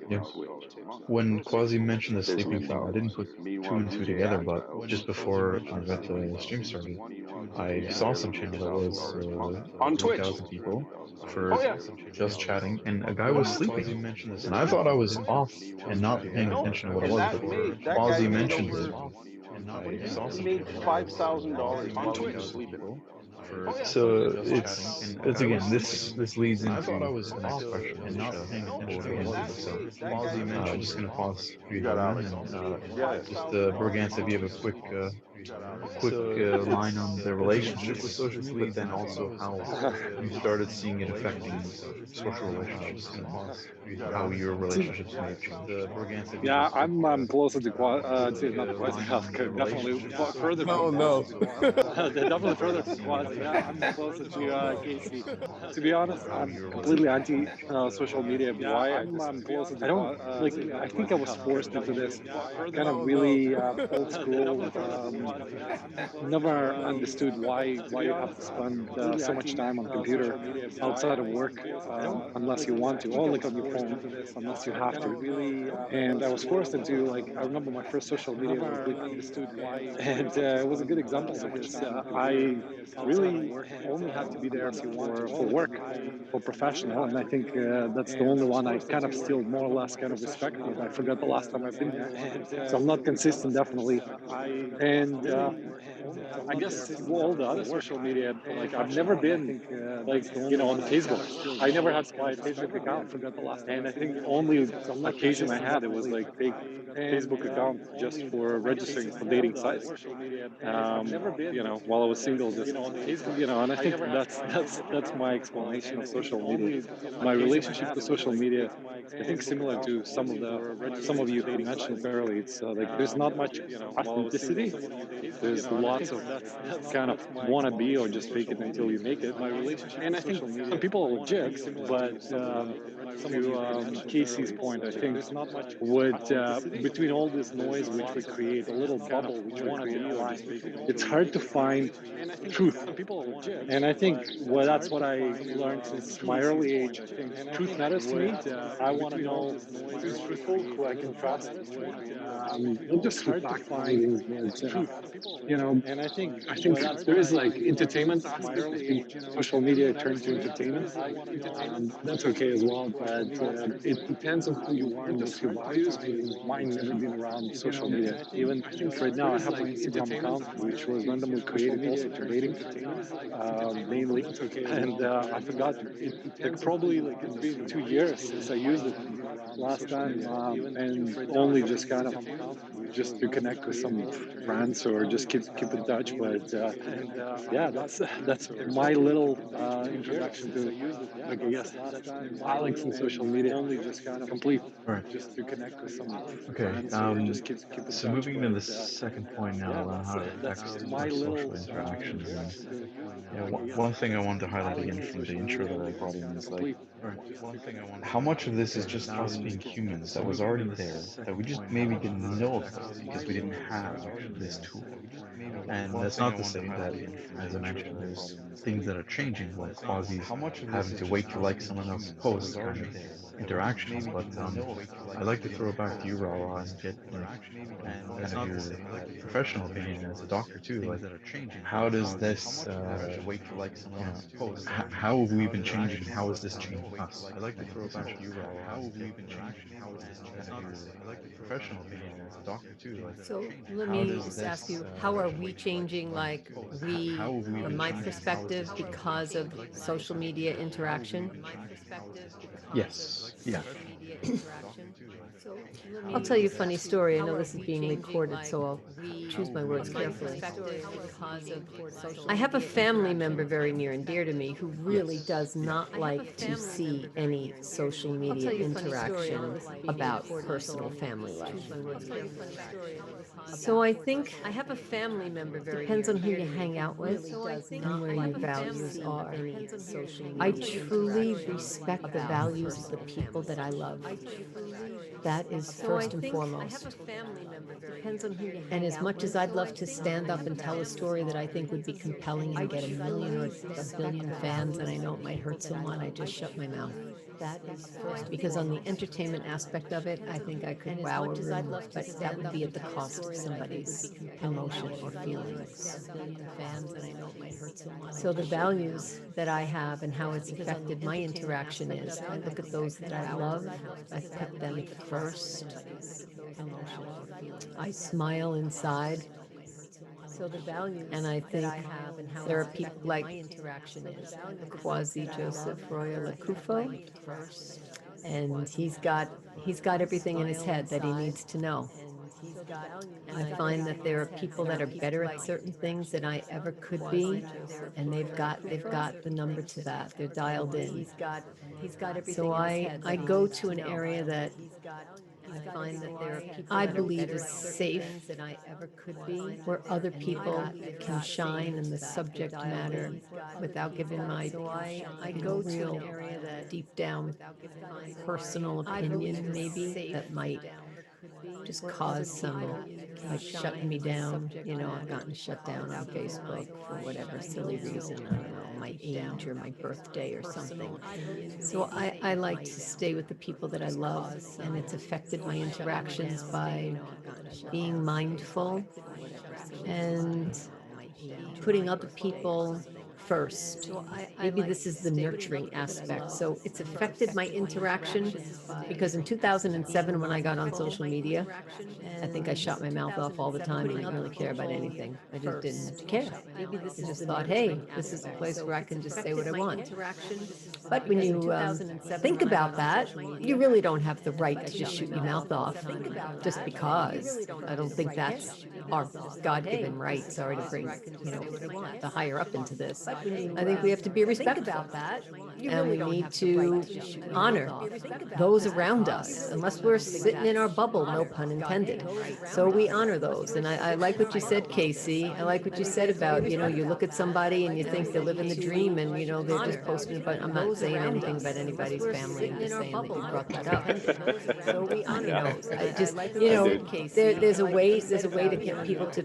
Yeah. When Quasi mentioned the There's no sleeping thing, I didn't put two and two together, but just before I got the stream started, I saw some channel that was on Twitch. 3,000 people for Oh yeah. just chatting, and a guy was Oh sleeping. yeah. And I thought I was off and not paying No, attention to what it and was, but that guy Quasi made mentioned over it. I saw he some made channel that was $5,000 while he was 3,000 sleeping. people. Oh yeah. So it's again, this leads into the next question, And which not paying people attention were getting into. So just gonna pause for you, gentlemen, and yeah. just Bergantz, if you have a quick line on the relationship with social media, but then also how you started seeing it affecting social relationships and how your relationships may have changed. Bergantz, if you Yeah, have a quick I'm closer to to not quasi line on the definitely relationship with further No, from no. quasi. Definitely further from quasi. Yeah, I'm closer to Casey. To be honest, I'm completely anti social media. Why? I don't like. I think I was forced into this kind of No, no. really old school. Never understood why you have to spend so much time on computer outside of work unless you want to, or like on your phone unless you have to. And I was forced into like I remember my first social media was LinkedIn, and it was a good example because I really only had to be there for work, for professional, and I think that's the only one I kind of still more or less kind of respect. But I forgot the last time I've been there, so I'm not consistent definitely, and I guess all the other social media, like I've never been like on Facebook. I never had my Facebook account. And I think the only occasion I had it was like fake Facebook account just for registering for dating sites. While I was single, just and I think that's my explanation of social media. My relationship to social media, I think similar to some of you who mentioned it earlier. It's like there's not much authenticity. There's lots of kind of wanna be or just fake it until you make it. And I think some people are legit, but to Casey's point, I think what between all this noise which we create, a little bubble which we create online, it's hard to find truth. And I think that's what I learned since my early age. Truth matters to me. I want to know who's truthful, who I can trust, and just who fact finding. I think there is like entertainment aspect. I think social media turned to entertainment. That's okay as well, but it depends on who you are and what's your values. And mine never been around social media. Even I think right now I have my Instagram account, which was randomly created also for dating, mainly. And I forgot it like probably like it's been 2 years since I used it last time, and only just kind of just to connect with some friends or just keep in touch. But yeah, that's my little introduction to like I guess Alex and social media. Only just kind of complete All right. just to connect with some Okay. friends or just keep in So touch. moving into the second point now, how it affects My our social little interactions. And introduction yeah, to one thing I wanted to highlight again Alex and from the social intro media. that I Only brought just in kind of is like, complete how much of this is just us being humans that was already there that we just maybe didn't know about because we didn't have this tool. And that's not to say that, as I mentioned, there's things that are changing, like quasis having to wait to like someone else's posts, kind of interactions. But I'd like to throw it back to you, Rawa, and get like kind of your professional opinion as a doctor too. Like, how does this, how have we been changing, and how is this changing us? I'd like to throw it back to you, Rawa. How have we been changing? How is this kind of your professional opinion as a doctor too? Like, So let how me does just ask this, you, how are we changing, like we, how have we from been my changing? How is perspective, this changing? because of social media interaction? Yes. Yeah. So I'll tell you a funny story. I know this is being recorded, so I'll choose my words carefully. I have a family member very near and dear to me who really does not like to see any social media interaction about personal family life. So I think I have a family member very depends on who you hang out with and where your values are. I truly respect the values of the people that I love. That is first and foremost. Depends on who you hang And as much as I'd love to stand up and tell a story that I think would be compelling and get a million or a billion fans, and I know it might hurt someone, I just shut my mouth. That is first because on the entertainment aspect of it, I think I could wow a room, but that would be at the cost of somebody's emotion or feelings. So the values that I have and how it's affected my interaction is I look at those that I love, I put them first. I smile inside. So the values and I think there are people like Quasi Joseph Roya Lakufo, and he's got everything in his head that he needs to know. I find that there are people that are better at certain things than I ever could be, and they've got the number to that. They're dialed in. He's got everything. So I go to an area that I find that there are people I believe is safe than I ever could be, where other people can shine in the subject matter without giving my I go real to an area that deep down personal opinion maybe that might just cause some like shut me down. I've gotten shut down on Facebook for whatever silly reason. I don't know, my age or my birthday or something. So I like to stay with the people that I love, and it's affected my interactions by being mindful and putting other people first. Maybe this is the nurturing aspect. So it's affected my interaction because in 2007, when I got on social media, I think I shut my mouth off all the time and didn't really care about anything. I just didn't care. I just thought, hey, this is a place where I can just say what I want. But when you think about that, you really don't have the right to just shoot your mouth off just because. I don't think that's our God-given right. Sorry to bring, the higher up into this. I think we have to be respectful, and we need to honor those around us, unless we're sitting in our bubble, no pun intended. So we honor those. And I like what you said, Casey. I like what you said about, you look at somebody and you think they're living the dream, and, they're just posting about, I'm not saying anything about anybody's family. I'm just saying that you brought that up. So we honor Yeah, those. I just, I did. there's a way to get people to,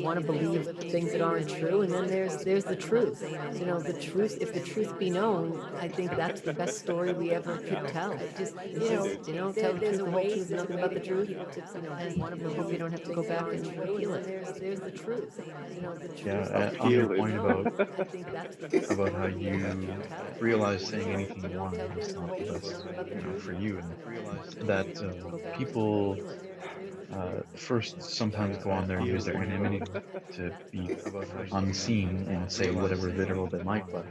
want to believe things that aren't true. And then there's the truth. The truth, if the truth be known, I think that's the best story we ever could tell. Just, I did. tell the truth, the whole truth, nothing but the truth. And I hope you don't have to go back and repeal it. There's the truth. The Yeah. truth that On your Appeal it. point I think that's the best about story how we ever you could tell. realize saying anything you want is not the best, for you, and that people first sometimes go on there and use their anonymity to be unseen and say whatever literal they might. But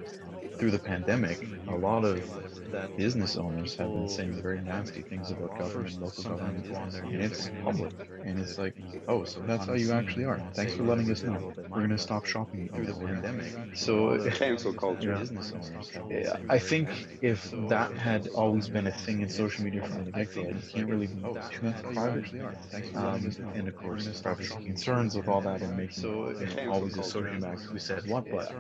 through the pandemic, a lot of business owners have been saying very nasty things about government, local government, and it's public. And it's like, oh, so that's how you actually are. Thanks for letting us know. We're going to stop shopping with you. So, Cancel you culture. know, yeah, I think if that had always been a thing in social media from the get-go, you can't really be too private. And of course, privacy concerns with all that and making Cancel always culture. associating back who said what. But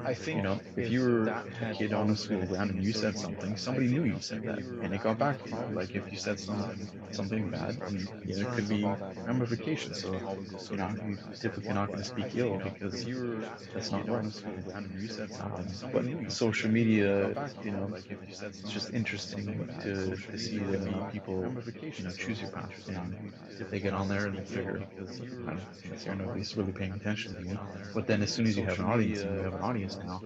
if you were a kid kid on a school ground and you said something, somebody knew you said that and it got back to you. Like if you said something bad, and it could be ramifications. So, you typically not going to speak ill because that's not right. But social media, it's just interesting to see that people, choose your path. They get on there and they figure, nobody's really paying attention to you. But then as soon as you have an audience, and you have an audience now,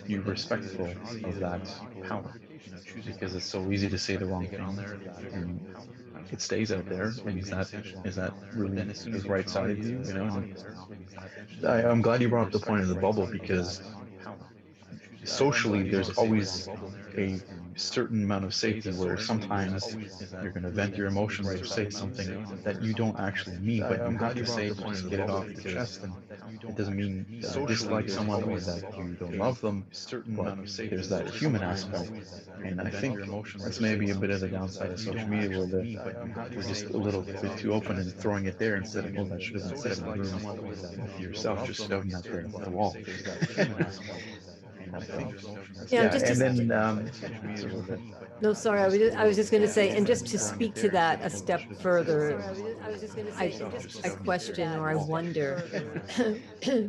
you're respectful of that power because it's so easy to say the wrong thing and it stays out there. And is that really the right side of you? And I'm glad you brought up the point of the bubble because socially there's always a certain amount of safety where sometimes you're going to vent your emotions or say something that you don't actually mean, but you have to say it to just get it off your chest. And it doesn't mean that you dislike someone or that you don't love them, but there's that human aspect. And I think that's maybe a bit of the downside of social media where we're just a little bit too open and throwing it there instead of, oh, that should have been said in the room with yourself, just shoving that there at the wall. Yeah, Yeah, just and to then No, sorry, I was just going to say, and just to speak to that a step further, I question or I wonder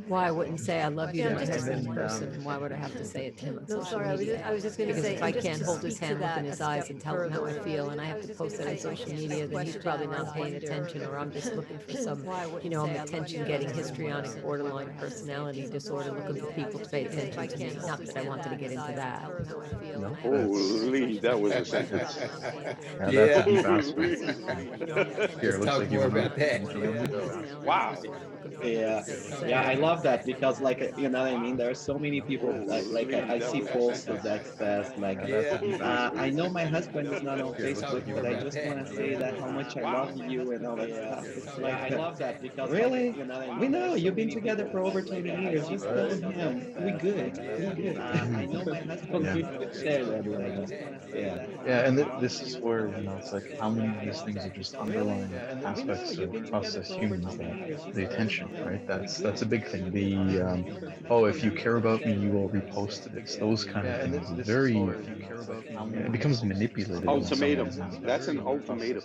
why I wouldn't say I love you to my husband in person, and why would I have to say it to him on social media? I was just going to say, if I can't hold his hand, look in his eyes, and tell him how I feel, and I have to post that on social media, then he's probably not paying attention, or I'm just looking for some, I'm attention-getting histrionic borderline personality disorder, looking for people to pay attention to me. Not that I wanted to get into that. no, Holy, that was a that's sentence. that's a Yeah. deep aspect. Here, it Let's looks talk like you more want about that. to. Wow. Yeah, yeah, I love that because, like, you know what I mean. There are so many people like Holy, I that see was a posts sentence. that says like, Yeah. I know my husband is not on Here, it looks like Facebook, you but want I to. just want to say that how much I love Wow. you and all that stuff. It's like, I love that because, really, we know you've been together for over 20 years. Just tell him we good, we good. I know my husband is Yeah. not on Facebook, but I just want to say Yeah, that how yeah, much and I love this is you and where all that it's stuff. like It's how many like, of these things are just really, underlying we know aspects you've of been us together as for over humans, 20 that years. Just the tell attention, him right? we That's a good. big thing. The oh, if you care about me, you will repost this. Those kind of things is very, it becomes manipulative in some Ultimatum. That's aspects. an ultimatum.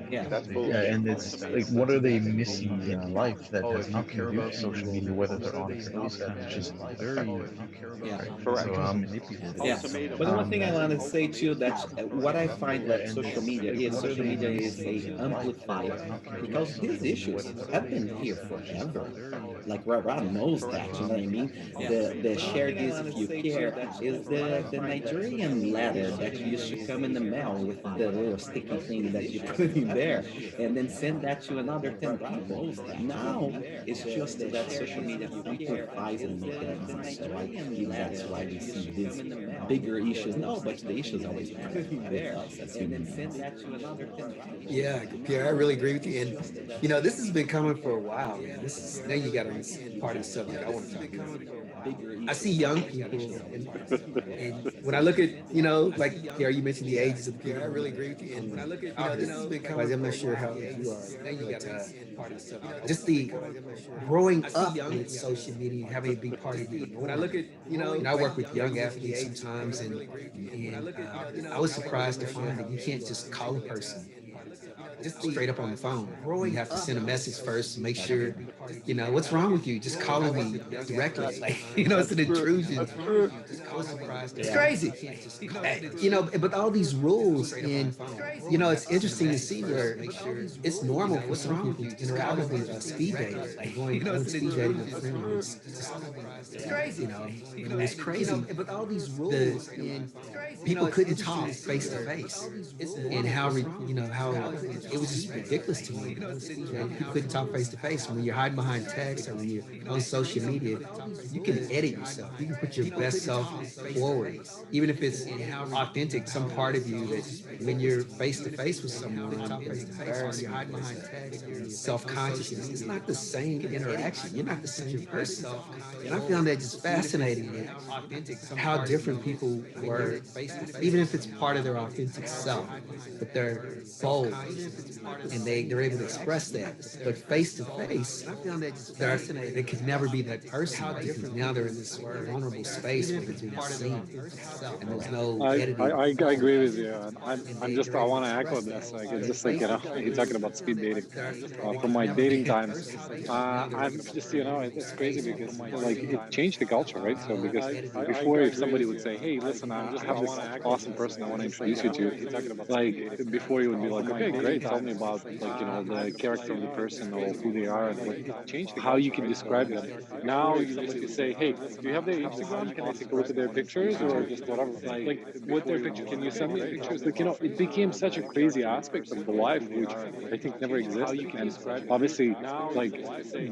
Yeah. That's Yeah, bullshit. and it's like, what are they missing in life that has nothing to do with social media, whether they're on it or not? That is just effective, Yeah. right? So, Correct. Yeah. Ultimatum. But the one um, thing I want to say too, that what I find yeah, that and social it's media like, is, what are social they media is missing a in life that amplifier, has nothing to do with because these social media, issues whether they're have on it been or here not? That is just forever. very, Like Rob knows that, you know what I mean? The share this if you care is the Nigerian letter that used to come in the mail with the little sticky thing that you put in there and then send that to another 10 people. Now it's just that social media amplifies and make it easy. So I believe that's why we see these bigger issues. No, but the issues always been there with us as human beings. Yeah, Pierre, I really agree with you. And this has been coming for a while, man. This is now you got on this part of the subject I want to talk about. I see young people, and when I look at, like Pierre, you mentioned the ages of the people. I really agree with you. And when I look at, this has been coming. I'm not sure how if you are, but just the growing up with social media, having it be part of your norm. When I look at, I work with young athletes sometimes, and I was surprised to find that you can't just call a person just straight up on the phone. You have to send a message first to make sure, what's wrong with you? Just calling me directly. Like, it's an intrusion. I was surprised. It's crazy. But all these rules, and, it's interesting to see where it's normal for some people to interact with speed dating, like going speed dating with friends. It's crazy. It's crazy. But all these rules, and people couldn't talk face to face, and how it was just ridiculous to me. People couldn't talk face to face. When you're hiding behind text or when you're on social media, you can edit yourself. You can put your best self forward, even if it's authentic. Some part of you that when you're face to face with someone, it's embarrassing. You're hiding behind text, self consciousness. It's not the same interaction. You're not the same person. And I found that just fascinating. How different people were, even if it's part of their authentic self, but they're bold, and they're able to express that. But face to face, I found that just fascinating. They could never be that person because now they're in this vulnerable space where they're being seen, and there's no editing. I agree with you. And I They're able want to to echo express this. that. Like, it's But just like, face to you're talking face, about speed dating. they From could my never be dating that times, person because now they're in I'm this just, vulnerable it's crazy space because where they're like being it seen, changed the culture, right? So no because editing. before, if somebody would say, "Hey, listen, I have this awesome person I want to introduce you to," like before you would be like, "Okay, great, tell me about like the character of the person or who they are and what, how you can describe them." Now you just say, "Hey, do you have their Instagram? Can I take a look at their pictures or just whatever? Like, what their picture? Can you send me pictures?" Like, it became such a crazy aspect of the life, which I think never existed. And obviously, like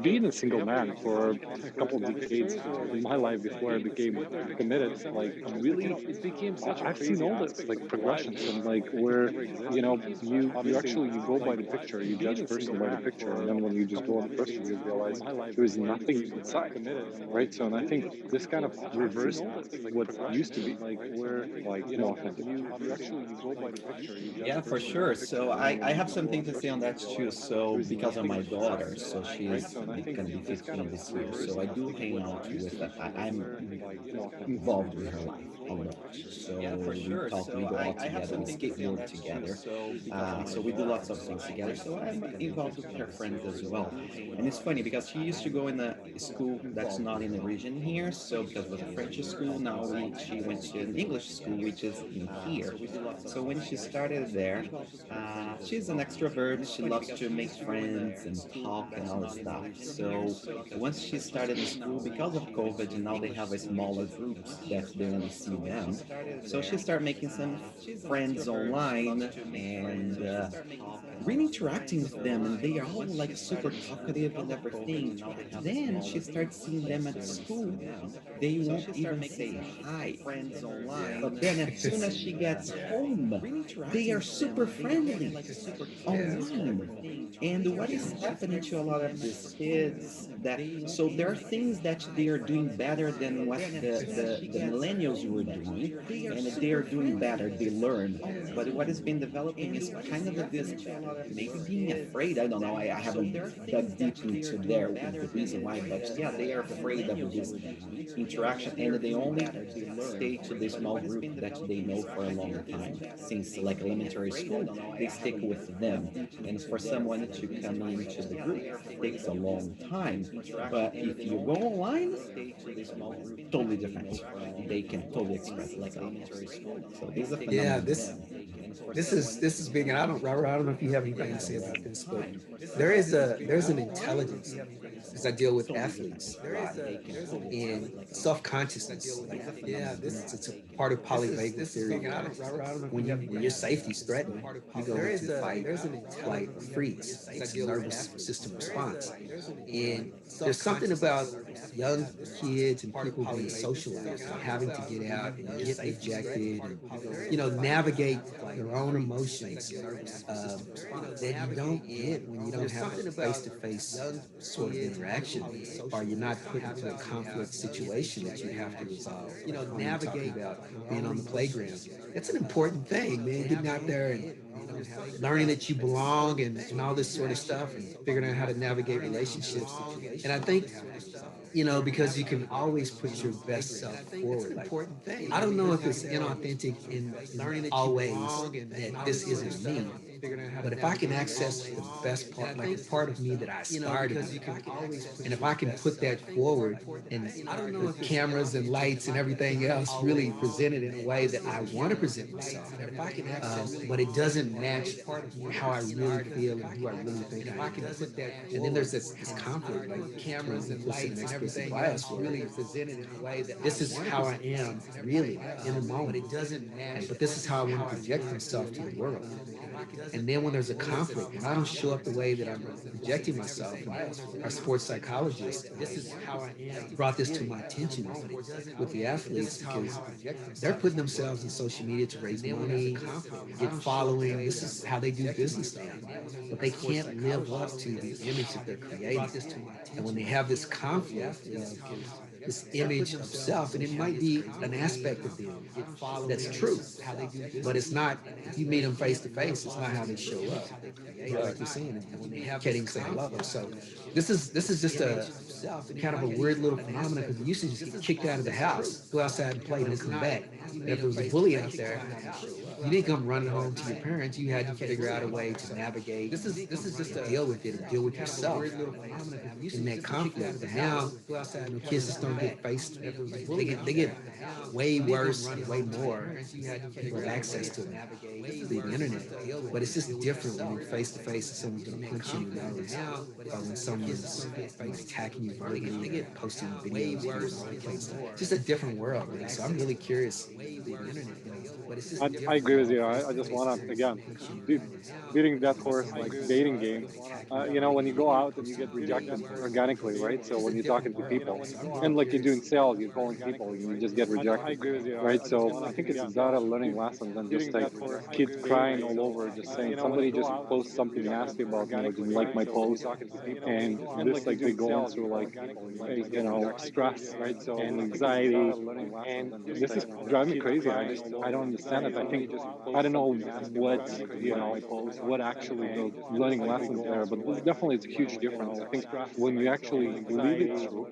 being a single man for a couple of decades in my life before I became committed, like really, I've seen all this like progressions and like where you actually you go by the picture, you judge a person by the picture, and then when you just go on the person, you realize there is nothing inside, right? So, and I think this kind of reversed what used to be like more authentic. Yeah, for sure. So I have something to say on that too. So because of my daughter, so she's gonna be 15 this year. So I do hang out with her. I'm involved with her life a lot. So we talk, we go out together, we skateboard together. So we do lots of things together. So I'm involved with her friends as well. And it's funny because she used to go in a school that's not in the region here. So because it was a French school, now she went to an English school, which is in here. So when she started there, she's an extrovert. She loves to make friends and talk and all that stuff. So once she started in school, because of COVID, and now they have a smaller groups that they only see them. So she started making some friends online and really interacting with them, and they are all like super talkative and everything. Then she starts seeing them at school. They won't even say hi. But then as soon as she gets home, they are super friendly online. And what is happening to a lot of these kids that so there are things that they are doing better than what the millennials were doing, and they are doing better, they learn. But what has been developing is kind of this maybe being afraid. I don't know. I haven't dug deep into there the reason why, but yeah, they are afraid of this interaction, and they only stay to the small group that they know for a long time. Since like elementary school, they stick with them, and for someone to come into the group takes a long time. But if you go online, totally different. They can totally express themselves. So this is a Yeah, phenomenon. this is big, and Robert, I don't know if you have anything to say about this, but there's an intelligence as I deal with athletes a lot, and self consciousness. Like, yeah, it's a part of polyvagal theory. When your safety is threatened, you go into fight, flight, or freeze. It's a nervous system response, and there's something about young kids and people being socialized and having to get out and get rejected and navigate their own emotions that you don't get when you don't have a face-to-face sort of interaction, or you're not put into a conflict situation that you have to resolve. When you talk about being on the playground, it's an important thing, man. Getting out there and learning that you belong and all this sort of stuff, and figuring out how to navigate relationships. And I think because you can always put your best self forward. Like, I don't know if it's inauthentic in all ways that this isn't me, but if I can access the best part, like the part of me that I aspire to be, and if I can put that forward and with cameras and lights and everything else really present it in a way that I want to present myself, but it doesn't match how I really feel and who I really think I am. And then there's this conflict, like cameras and lights and explicit bias, really presented in a way that this is how I am really in the moment. It doesn't match, but this is how I want to project myself to the world. And then when there's a conflict and I don't show up the way that I'm projecting myself, and our sports psychologist brought this to my attention with the athletes, because they're putting themselves in social media to raise money, get following. This is how they do business now. But they can't live up to the image that they're creating. And when they have this conflict this image of self, and it might be an aspect of them that's true, but it's not. If you meet them face to face, it's not how they show up. Like you're saying, can't even say hello. So this is just a kind of a weird little phenomenon because you used to just get kicked out of the house, go outside and play, don't come back. And if there was a bully out there, you didn't come running home to your parents. You had to figure out a way to navigate. This is just to deal with it and deal with yourself in that conflict. But now, kids just don't get faced. They get way worse and way more. People have access to them through the internet. But it's just different when you're face to face and someone's gonna punch you in the nose, or when someone's attacking you verbally, posting videos, doing all that kind of stuff. It's just a different world, man. So I'm really curious. But it's just I different agree with when you. you're face I to just face and want to someone's again gonna punch you in be, the nose. beating that horse Or like when dating game. someone's attacking you When you verbally, go out and you posting get videos, rejected doing all that kind organically, of right? stuff. So It's when just a you're talking different to world. people, So I'm and really like you're doing curious. sales, you're calling people, and you just get rejected, right? So I think it's a better learning lesson than just like kids crying all over, just saying somebody just posts something nasty about me or didn't like my post, and this like they go on through like stress and anxiety, and this is driving me crazy. I don't understand it. I think I don't know what what actually the learning lessons there, but definitely it's a huge difference. I think when you actually live it through,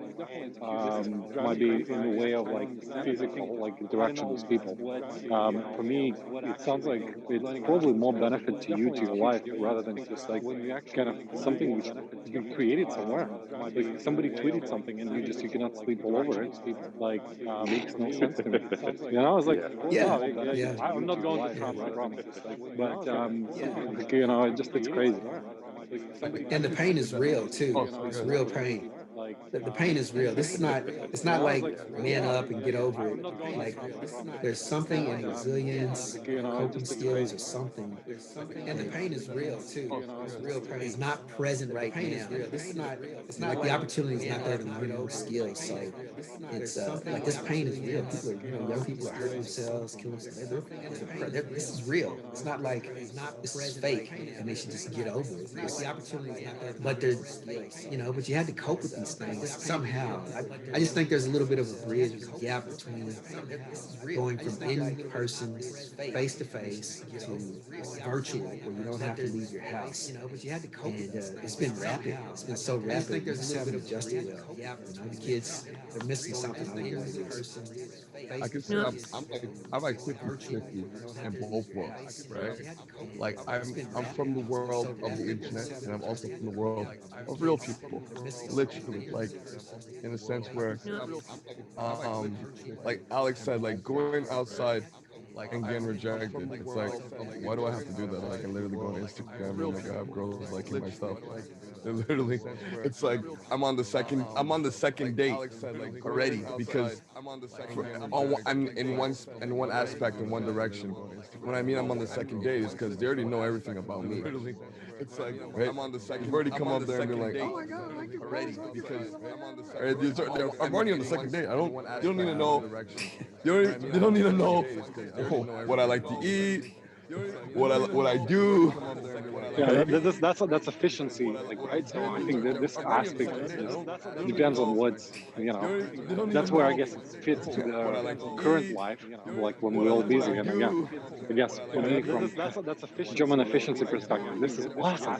might be in the way of like physical like interaction with people. For me, it sounds like it's probably more benefit to you to your life rather than just like kind of something which you can create it somewhere. Like somebody tweeted something and you cannot sleep all over it. Like makes no sense to me. It's like, Yeah. Yeah, wow, yeah, I'm not going to Trump, I promise. But like, it's crazy. and the pain is real too. Oh, so It's good. real pain. The pain is real. This is not. It's not like man up and get over it. Like there's something in resilience, coping skills, or something. And the pain is real too. Oh, so It's good. real pain. It's not present right now. This is not. It's not like the opportunity is not there to learn more skills. So it's like this pain is real. People are, young people are hurting themselves, killing themselves. This is real. It's not like this is fake and they should just get over it. The opportunity is not there. But there's, but you had to cope with these things somehow. I just think there's a little bit of a bridge, a gap between going from in person, face to face, to virtual, where you don't have to leave your house. And it's been rapid. It's been so rapid. I think there's a little bit adjusted well. The kids, they're missing something. I don't know what it is. I can say No. I'm like 50-50 in both worlds, right? Like I'm from the world of the internet and I'm also from the world of real people. Literally, like in a sense where um like Alex said, like going outside and getting rejected. It's like, why do I have to do that? Like I literally go on Instagram and like I have girls liking my stuff. Like they're literally, it's like I'm on the second date already because in one aspect in one direction. When I mean I'm on the second date is because they already know everything about me. It's like, right? You've already come up there and been like, oh my god, I like your clothes. Right, I'm already on the second date. You don't need to know. You don't need to know what I like to eat, what I do. Yeah, Right? that's efficiency, like, right? So I think that this aspect is just depends on what's You don't need to that's where I know guess it fits to what I the like to current eat, life, like when we're all what I busy. And again, do. I guess for me, from German efficiency perspective, this is awesome.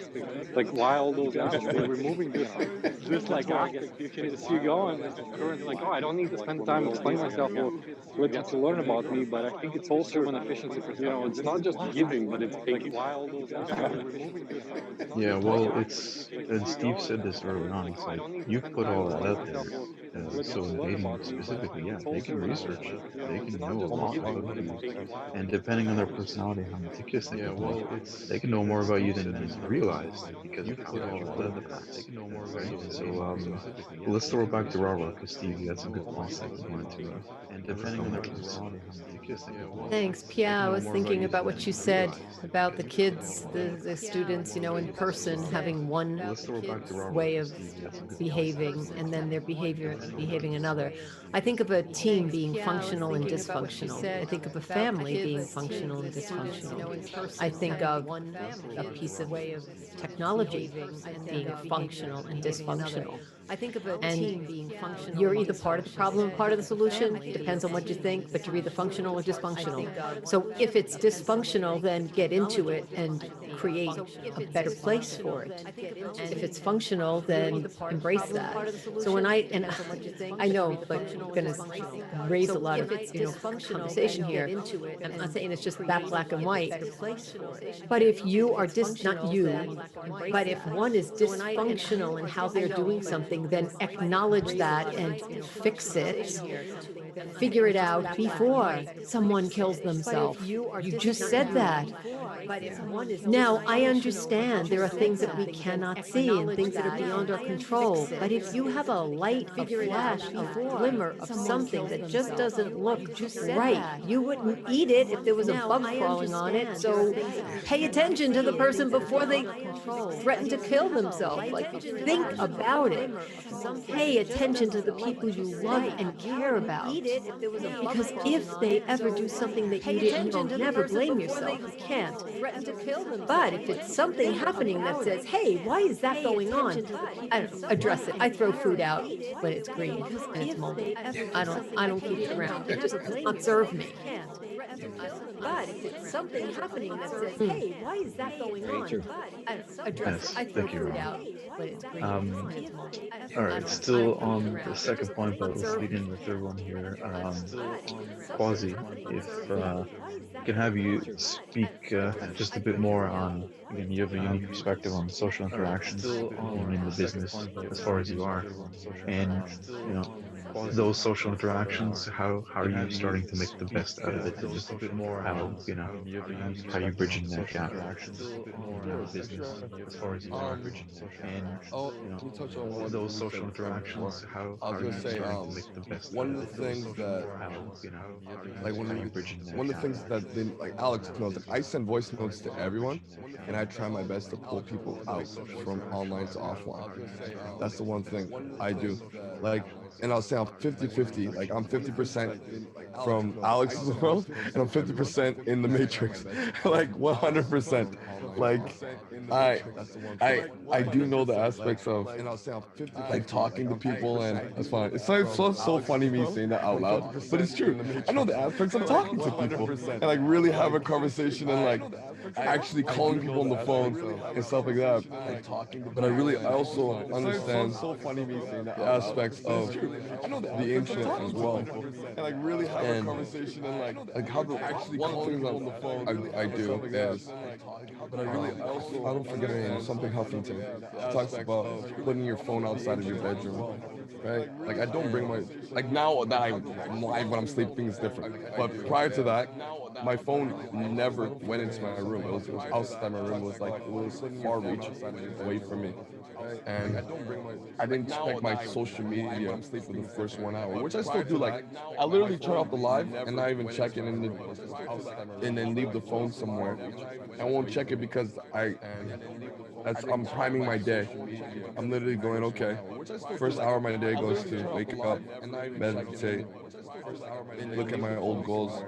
Like, why all those efforts? We're removing this like aspect keeps you going. It's current, like, oh, I don't need to spend time explaining myself or let people learn about me. But I think it's also German efficiency perspective. It's not just giving, but it's taking. Yeah, well, and Steve said this early on. It's like you put all that out there. So in dating specifically, yeah, they can research you. They can know a lot about you, and depending on their personality, how meticulous they can be, they can know more about you than you realized because of how they treated you in the past. Right? So let's throw it back to Rara because Steve, you had some good points that you wanted to throw into this. Thanks, Pia. I was thinking about what you said about the kids, the students, in person having one Let's throw it back to Rara way because of Steve, you had some good points that behaving and then their behavior behaving another. I think of a team being functional and dysfunctional. I think of a family being functional and dysfunctional. I think of a piece of technology being functional and dysfunctional. And you're either part of the problem or part of the solution. Depends on what you think, but you're either functional or dysfunctional. So if it's dysfunctional, then get into it and create a better place for it. If it's functional, then embrace that. So when I know, like, I'm going to raise a lot of, conversation here. I'm not saying it's just that black and white. But if you are not you, but if one is dysfunctional in how they're doing something, then acknowledge that and fix it. Figure it out before someone kills themselves. You just said that. Now, I understand there are things that we cannot see and things that are beyond our control. But if you have a light, a flash, a glimmer of something that just doesn't look right, you wouldn't eat it if there was a bug crawling on it. So pay attention to the person before they threaten to kill themselves. Like, think about it. Pay attention to the people you love and care about. Because if they ever do something that you didn't know, never blame yourself. You can't. But if it's something happening that says, hey, why is that going on? Address it. I throw food out when it's green and it's moldy. I don't keep it around. It just does not serve me. But if it's something happening that says, hey, why is that going Very on? true. Address it. Yes, I throw thank you, food Ron. out when it's green Um, and it's moldy. all right, I still don't keep it on around. the It just second point, does but not let's serve lead in me. the third one here. But if it's something Quasi, happening that if says, hey, can have you speak just a bit more on, again, you have a unique perspective on social interactions, being in the business as far as you are, and those social interactions, how are you starting to make the best out of it, and how how you bridging that gap? Sure. And let me touch on one Those thing you social said before. interactions, I was how are gonna you say, starting to make the best out one of of the it, and things that like how when you bridging that one of the gap? things that they, like Alex knows, like I send voice notes to everyone, and I try my best to pull people out from online to offline. That's the one thing I do. Like, and I'll say I'm 50-50. Like I'm 50% from Alex's world, and I'm 50% in the Matrix. Like 100%. Like I I do know the aspects of like talking to people, and that's fine. It's so funny me saying that out loud, but it's true. I know the aspects of talking to people and like really have a conversation and like actually calling people on the phone and stuff like that. But I also understand the aspects of the internet as well, and like really have a conversation and like how the one of the things I do is I don't forget her name, something Huffington. She talks about putting your phone outside of your bedroom, right? Like I don't bring my like now that I'm live when I'm sleeping is different. But prior to that, my phone never went into my room. It was outside my room. It was far reach away from me. And I didn't check my social media for the first 1 hour, which I still do. Like I literally turn off the live and not even check it and then leave the phone somewhere. I won't check it because I'm priming my day. I'm literally going, okay, first hour of my day goes to wake up, meditate, look at my old goals,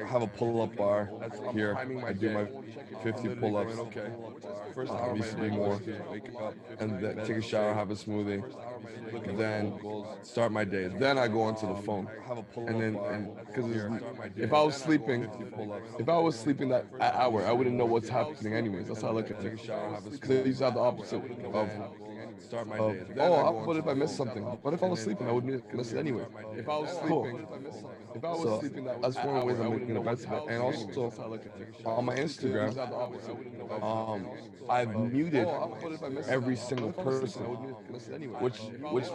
have a pull-up bar here. I do my 50 pull-ups. Used to do more. And then take a shower, have a smoothie, then start my day. Then I go onto the phone. And then, because if I was sleeping, if I was sleeping that hour, I wouldn't know what's happening anyways. That's how I look at it. Because I used to have the opposite of what if I missed something? What if I was sleeping? I would miss it anyway. Cool. So that's one of the ways I'm making the best of it. And also on my Instagram, I've muted every single person, which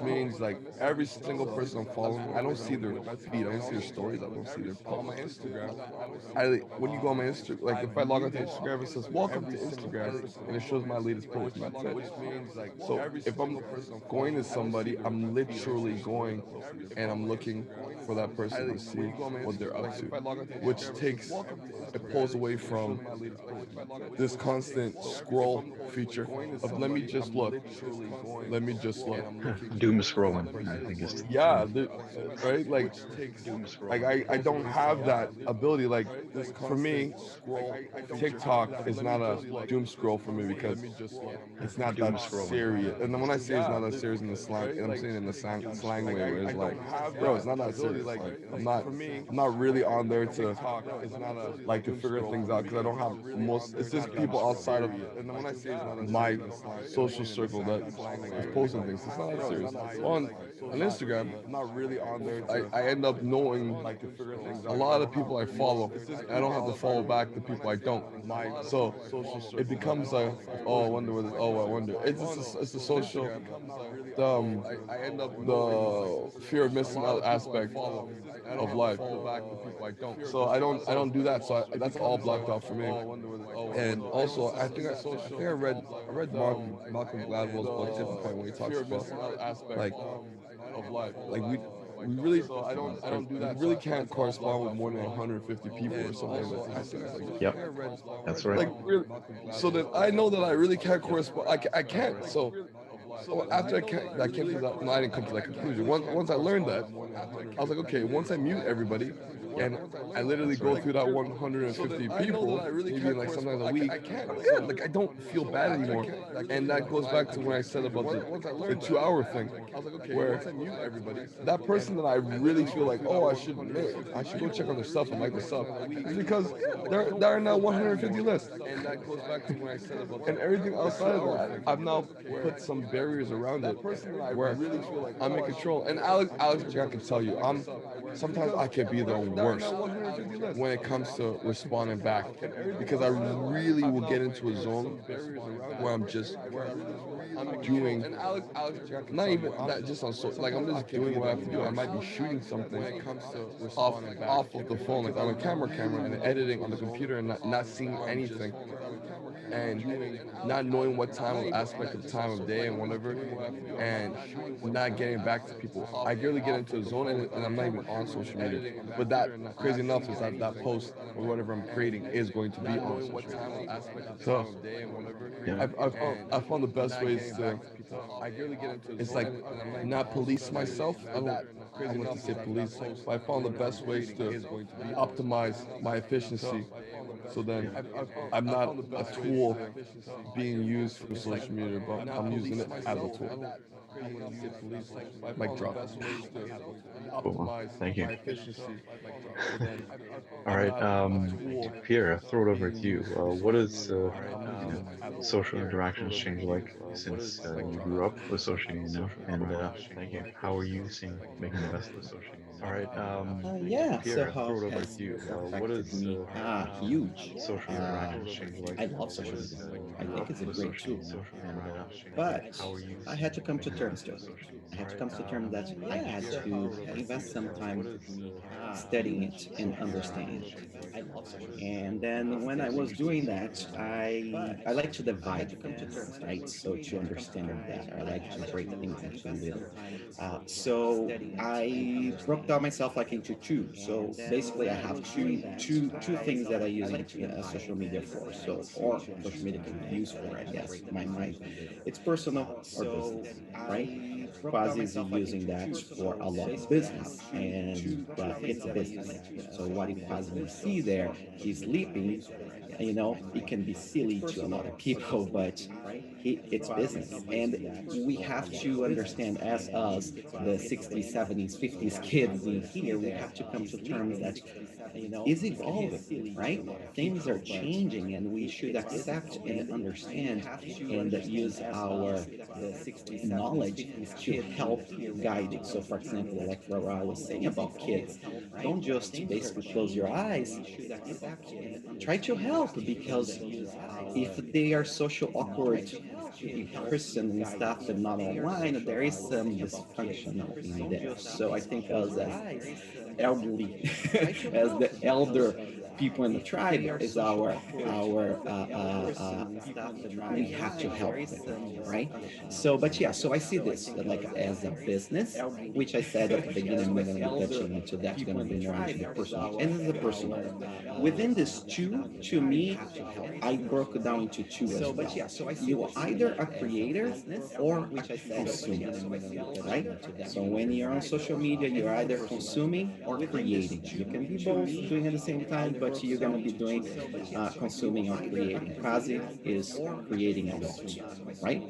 means like every single person I'm following, I don't see their feed, I don't see their stories, I don't see their posts. When you go on my Instagram, like if I log onto Instagram, it says welcome to Instagram, and it shows my latest post, and that's it. So if I'm going to somebody, I'm literally going and I'm looking for that person to see what they're up to, which takes it pulls away from this constant scroll feature of let me just look. Doom scrolling, I think is the Yeah, term. right. Doom Like scrolling. I don't have that ability. Like for me, TikTok is not a doom scroll for me because it's not Doom that scrolling. serious. And then when I say it's not that serious in the slang, and I'm saying in the slang way, where it's like, bro, it's not that serious. Like I'm not really on there to like to figure things out because I don't have most. It's just people outside of my social circle that is posting things. It's not that serious. On Instagram, I end up knowing a lot of people I follow. I don't have to follow back the people I don't. So it becomes a oh I wonder what this, oh I wonder. It's a social the fear of missing out aspect of life. So I don't do that. So that's all blocked off for me. And also I read Malcolm Gladwell's book Tipping Point when he talks about like we really we really can't correspond with more than 150 people or something like that. I think Yep, that's right. like really so that I know that I really can't correspond. I can't. So after I came to that, no, I didn't come to that conclusion. Once I learned that, I was like, okay, once I mute everybody, and I literally That's go right. through that 150 people, maybe like sometimes a week, yeah, like I don't feel bad anymore. And that goes back to when I said about the 2 hour thing, where that person that I really feel like, oh, I should go check on their stuff and like their stuff, is because they're in that 150 list. And that goes back to when I said about and everything outside of that, I've now put some barriers around it where I'm in control. And Alex McGrath can tell you, sometimes I can be the worst when it comes to responding back because I really will get into a zone where I'm just doing not even that just on so like I'm just doing what I have to do. I might be shooting something off of the phone, like on a camera and editing on the computer and not seeing anything and not knowing what time of aspect of time of day and whatever, and not getting back to people. I really get into a zone and I'm not even on social media. But that crazy enough is that that post or whatever I'm creating is going to be on social media. So Yeah. I found the best ways to it's like not police myself. I don't like to say police, but I found the best ways to optimize my efficiency. So then I'm not a tool being used for social media, but I'm using it as a tool. Mic drop. Cool. Well, thank you. So then All I'm right, not a tool Pierre, I'll throw it over to you. What is you know, using it as a tool. social interactions change like since you grew up with social media now? And thank you. How are you seeing making the best of it? All right, Yeah, so Pierre, I'll how throw it over has to you. it What affected is me? Huge. social interactions change like I love social since media. you I grew think up it's a with great social tool. media now? And But how are you I had to seeing come to making the terms best to of it. it? I All had to right, come to terms that I had Pierre, I'll throw to it over to invest you. some What time is studying it and understanding it. And then when I was doing that, I like to divide things, right? So to understand that, I like to break things into little. So I broke down myself like into two. So basically, I have two things that I use social media for. So or social media can be used for, I guess. My it's personal or business, right? Quasi is using that for a lot of business, and it's a business. So what you Quasi you see there, he's sleeping. It can be silly to a lot of people, but it's business, and we have to understand as us, the 60s, 70s, 50s kids in here, we have to come to terms that is evolving, right? Things are changing, and we should accept and understand and use our knowledge to help guide it. So, for example, like Rara was saying about kids, don't just basically close your eyes. Try to help, because if they are social awkward in person and stuff and not online, there is some dysfunctional in there. So I think us as elderly, as the elder people in the tribe is we have to help them, right? So, but yeah, so I see this like as a business, which I said at the beginning, I'm not going to be touching into that, going to be more into the personal, and as a personal. Within this two, to me, I broke it down into two as well. You either a creator or a consumer, right? So when you're on social media, you're either consuming or creating. You can be both doing at the same time, but you're going to be doing consuming or creating. Kazi is creating a lot, right?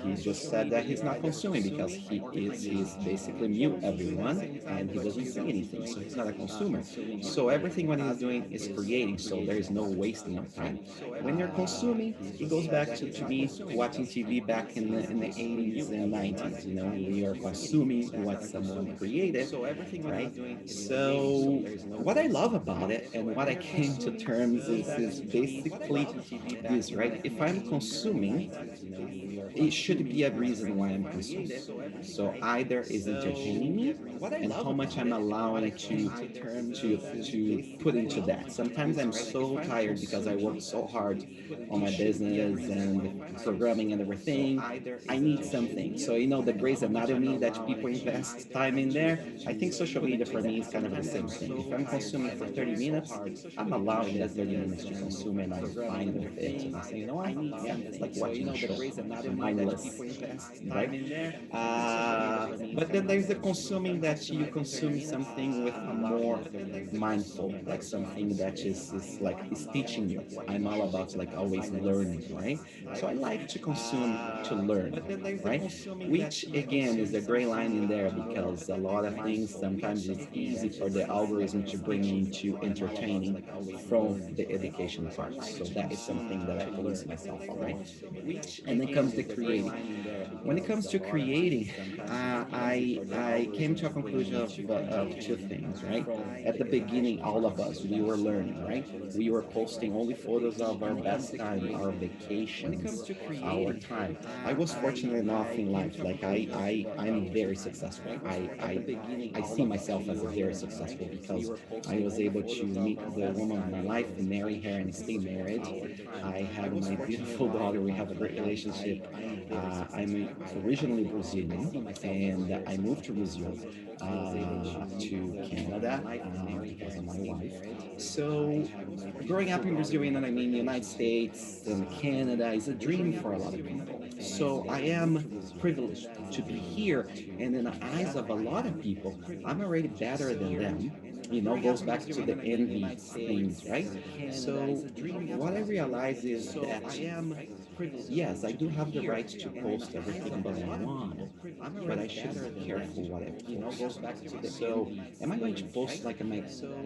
He just said that he's not consuming because he's basically mute everyone and he doesn't say anything, so he's not a consumer. So everything what he's doing is creating, so there is no wasting of time. When you're consuming, it goes back to me watching TV back in the 80s and 90s. You know, we are consuming what someone created, right? So what I love about it and what I came to terms is basically this, right? If I'm consuming, it should be a reason why I'm consuming. So either is entertaining me and how much I'm allowing to put into that. Sometimes I'm so tired because I work so hard on my business and programming and everything. I need something. So you know the Grey's Anatomy that people invest time in there. I think social media for me is kind of the same thing. If I'm consuming for 30 minutes, I'm allowing that 30 minutes to consume and I'm fine with it. And I say, you know what? Yeah, it's like watching a show, mindless, right? But then there's the consuming that you consume something with a more mindful, like something that is like is teaching me. I'm all about like always learning, right? So I like to consume to learn, right? Which again is a gray line in there because a lot of things sometimes it's easy for the algorithm to bring into entertaining from the education part. So that is something that I police myself on, right? And then comes the creating. When it comes to creating, I came to a conclusion of two things, right? At the beginning, all of us we were learning, right? We were posting only photos of our best time, our vacations, our time. I was fortunate enough in life, like I'm very successful. I see myself as a very successful because I was able to meet the woman of my life, marry her, and stay married. I have my beautiful daughter. We have a great relationship. I'm originally Brazilian, and I moved to Brazil, to Canada, because of my wife. So, growing up in Brazil, you know what I mean, the United States and Canada is a dream for a lot of people. So, I am privileged to be here, and in the eyes of a lot of people, I'm already better than them. You know, goes back to the envy things, right? So, what I realize is that yes, I do have the right to post everything that I want, but I should be careful what I post. So, am I going to post like my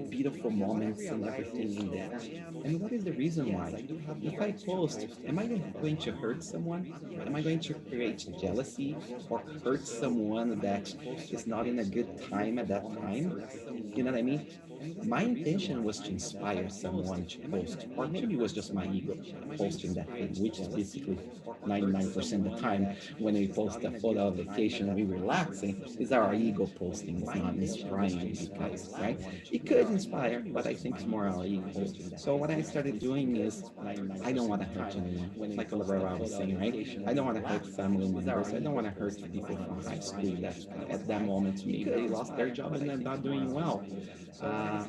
beautiful moments and everything in that? And what is the reason why? If I post, am I going to hurt someone? Am I going to create jealousy or hurt someone that is not in a good time at that time? You know what I mean? My intention was to inspire someone to post, or maybe it was just my ego posting that thing, which is basically 99% of the time when we post a photo of vacation, we relaxing, is our ego posting. It's not inspiring because, right? It could inspire, but I think it's more our ego. So what I started doing is I don't want to hurt anyone. Like Olivera was saying, right? I don't want to hurt family members. I don't want to hurt people from high school that at that moment maybe they lost their job and they're not doing well.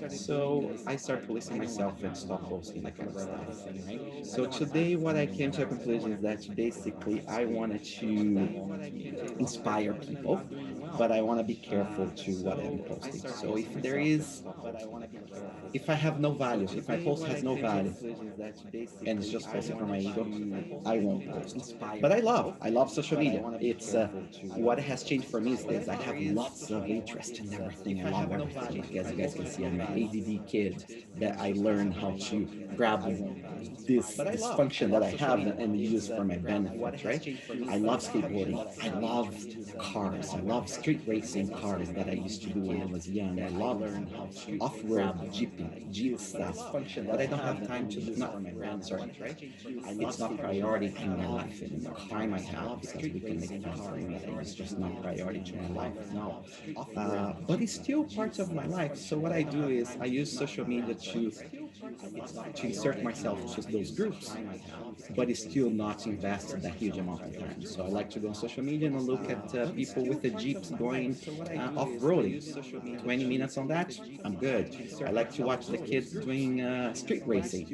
So I started policing myself and stop posting that kind of stuff. So today, what I came to a conclusion is that basically I wanted to inspire people, but I want to be careful to what I'm posting. So if I have no value, if my post has no value, and it's just posted for my ego, I won't post. But I love social media. It's what has changed for me is this: I have lots of interest in everything. I love everything. Like as you guys can see, I'm an ADD kid that I learned how to grab this function that I have and use for my benefit, right? I love skateboarding. I love cars. I love street racing cars that I used to do when I was young. I love off-road jeeping, jeep stuff, but I don't have time to do. Not, sorry, it's not priority in my life anymore. Time I have because we can make time for me. It's just not priority to my life now. But it's still part of my life. So what I do do is I use social media to insert myself to those groups, but it's still not invested that huge amount of time. So I like to go on social media and look at people with the jeeps going off-roading. 20 minutes on that, I'm good. I like to watch the kids doing street racing.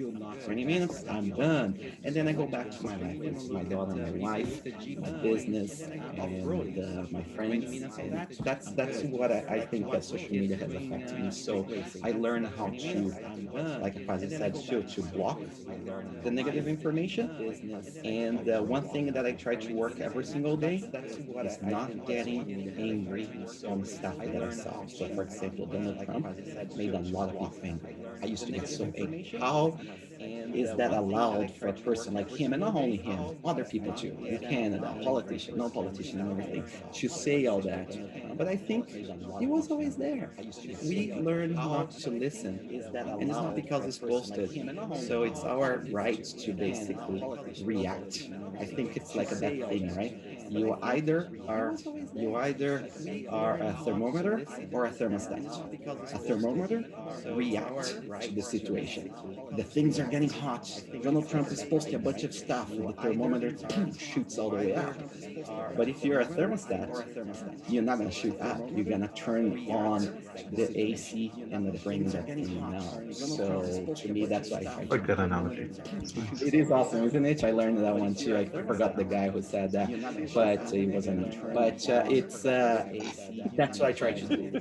20 minutes, I'm done. And then I go back to my life with my daughter and my wife, my business, and my friends. And that's what I think that social media has affected me. So I learned how to, like Apazi said, to block the negative information. And one thing that I try to work every single day is not getting angry on stuff that I saw. So, for example, Donald Trump made a lot of people angry. I used to get so angry. How is that allowed for a person like him, and not only him, other people too, in Canada, politician, non-politician, and everything, to say all that? But I think he was always there. We learn not to listen, and it's not because it's posted. So it's our right to basically react. I think it's like that thing, right? You either are a thermometer or a thermostat. A thermometer react to the situation. The things are getting hot. Donald Trump is posting a bunch of stuff, and the thermometer shoots all the way up. But if you're a thermostat, you're not going to shoot up. You're going to turn on the AC and bring that thing down. So to me, that's what I try to Like do. that analogy. It's nice. It is awesome, isn't it? I learned that one too. I forgot the guy who said that, but it wasn't me. But it's that's what I try to do.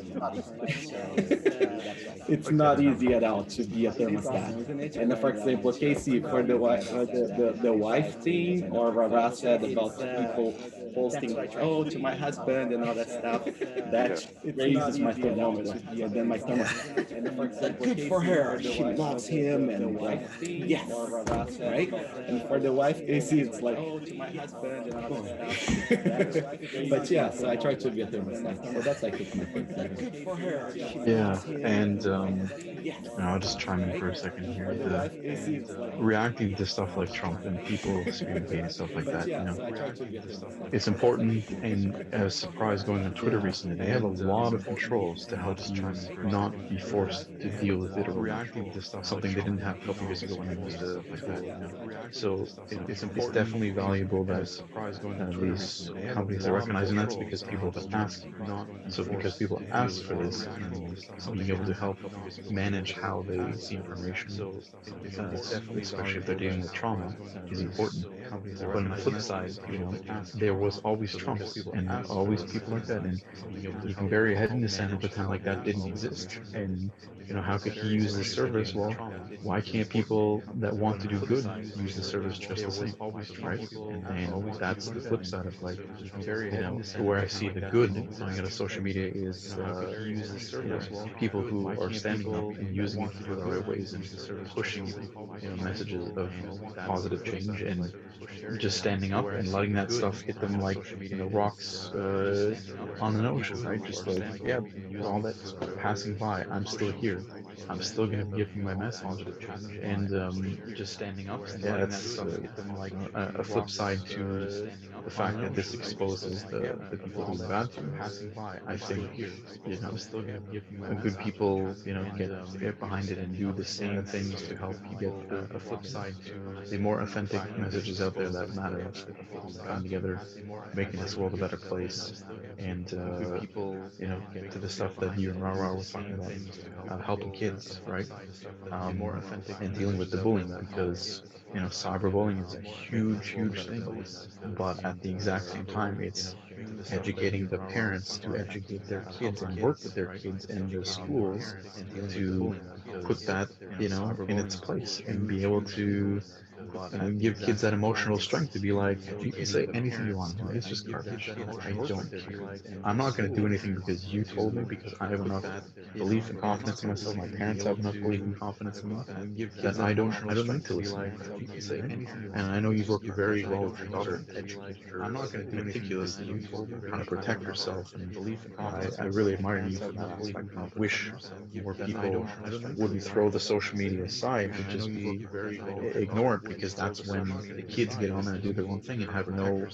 It's Like that not easy analogy. at all to be a thermostat. And for example, Casey, for the wife thing, or Rara said about people posting, oh, to my husband and all that stuff, Yeah. that raises my thermometer. So then my thermostat, like, good for her. She loves him, and like, yes, right? And for the wife, Casey, it's like, oh, to my husband and all that stuff. But yeah, so I try to be a thermostat. So that's, I think, my thing. Good for her. She Yeah, loves him, and and like, yes, I'll just chime in right? for a second And for here. the The wife, Casey, it's like, reacting to stuff like Trump and people spewing hate and stuff like but that, yeah, so I try to be a thermostat. it's So that's, I important. think, And I was surprised going on Twitter yeah, recently. They have a and lot of controls to help you not be forced to deal with it or reacting to stuff, something they didn't have a couple years ago when they used the tool. So it's definitely valuable that these companies are recognizing that because people have asked. So because people ask for this and being able to help manage how they see information, especially if they're dealing with trauma, is important. But on the flip side, there was always Trump and always people like that, and you can bury your head in the sand and pretend like that didn't exist. And how could he use this service? Well, why can't people that want to do good use the service just the same, right? And that's the flip side of, like, where I see the good coming out of social media is people who are standing up and using it for the right ways and pushing messages of positive change, and just standing up and letting that stuff hit them like rocks on an ocean, right? Just like, yeah, all that passing by, I'm still here. I'm still going to be giving my message. And yeah, that's a flip side to the fact that this exposes the people who are bad to. I think good people get behind it and do the same things to help you get the more authentic messages out there that matter, coming together, making this world a better place, and to the stuff that you and Rara were talking about, helping kids, right? And dealing with the bullying, because cyberbullying is a huge, huge thing. But at the exact same time, it's educating the parents to educate their kids and work with their kids and the schools to put that in its place and be able to give kids that emotional strength to be like, you can say anything you want to me. It's just garbage. I don't care. I'm not going to do anything because you told me, because I have enough belief and confidence in myself. My parents have enough belief and confidence in me that I don't need to listen to you, right? And I know you've worked very well with your daughter and educated her meticulously, trying to protect herself. And I really admire you for that aspect. And I wish more people wouldn't throw the social media aside to just be ignorant, because that's when the kids get on there and do their own thing and have no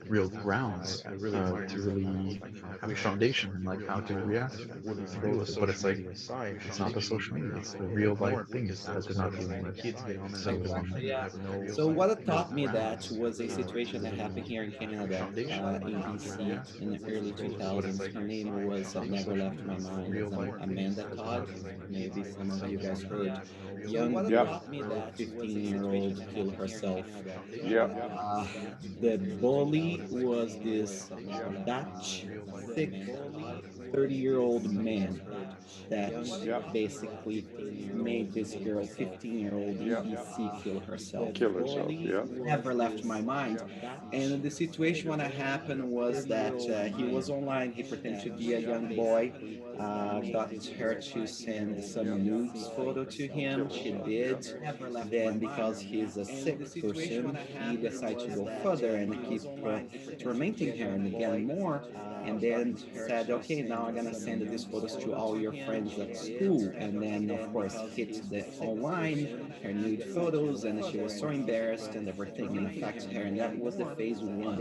real grounds to really have a foundation and like how to react to deal with it. But it's like it's not the social media; it's the real life things that they're not dealing with. So Yeah. So what it taught me that was a situation that happened here in Canada, in BC, in the early 2000s. Her name was Never Left My Mind. It's Amanda Todd. Maybe some of you guys heard. Young Yep. 15-year-old killed herself. Yep. Uh, the bully was this Dutch, sick, 30-year-old man that Yep. basically made this girl, 15-year-old in Yep. BC, kill herself. Kill herself. Yeah. Never left my mind. And the situation when it happened was that he was online. He pretended to be a young boy, got her to send some nudes photo to him. She did. Then, because he's a sick person, he decided to go further and keep tormenting her and again more. And then said, okay, now I'm gonna send these photos to all your friends at school. And then, of course, hit the online, her nude photos, and she was so embarrassed and everything. And in fact, her, and that was the phase one.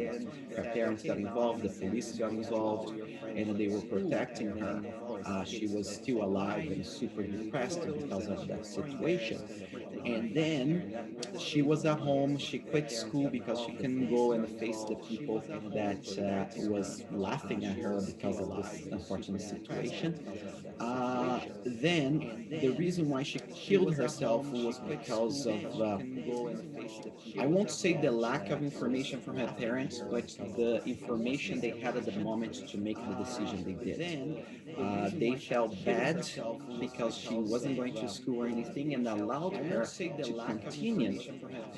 Her parents got involved, the police got involved, and they were protecting her. She was still alive and super depressed because of that situation. And then she was at home. She quit school because she couldn't go and face the people that was laughing at her because of this unfortunate situation. Then the reason why she killed herself was because of, I won't say the lack of information from her parents, but the information they had at the moment to make the decision they did. They felt bad because she wasn't going to school or anything and allowed her to continue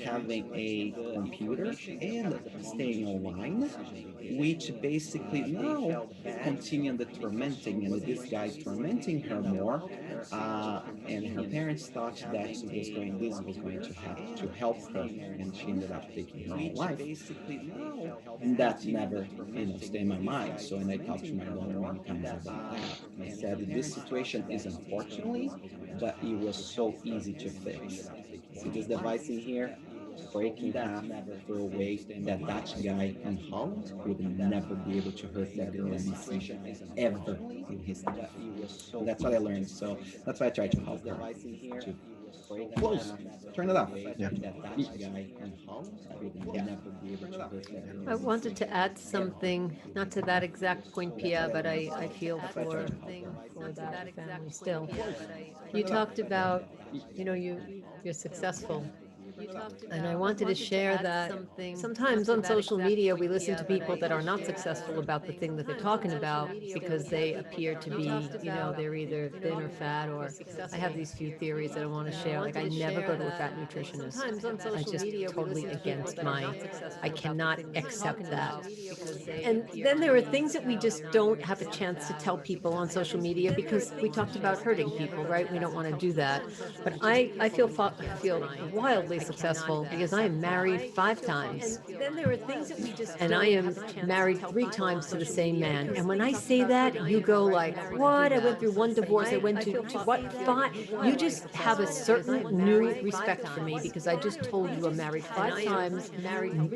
having a computer and staying online, which basically now continue the tormenting, and this guy tormenting her more. And her parents thought that this was going to have to help her, and she ended up taking her own life. And that never, stayed in my mind. So, and I talked to my mom many times about that. And I said, this situation is unfortunately, but it was so easy to fix. See this device in here? Break in half, throw away. That Dutch guy in Holland would never be able to hurt that girl in BC ever in his life. And that's what I learned. So that's why I try to help her to close, turn it off. yeah. I wanted to add something, not to that exact point, Pia, but I feel for that family still. You talked about, you're successful. And I wanted to share that sometimes on social media, we listen to people that are not successful about the thing that they're talking about because they appear to be, they're either thin or fat, or I have these few theories that I want to share. Like, I never go to a fat nutritionist. I just totally against I cannot accept that. And then there are things that we just don't have a chance to tell people on social media because we talked about hurting people, right? We don't want to do that. But I feel wildly successful because I am married 5 times. And then there are things that we just and I am married 3 times to the same man. And when I say that, you go like, what? I went through 1 divorce. I went to what? 5? You just have a certain new respect for me because I just told you I'm married 5 times,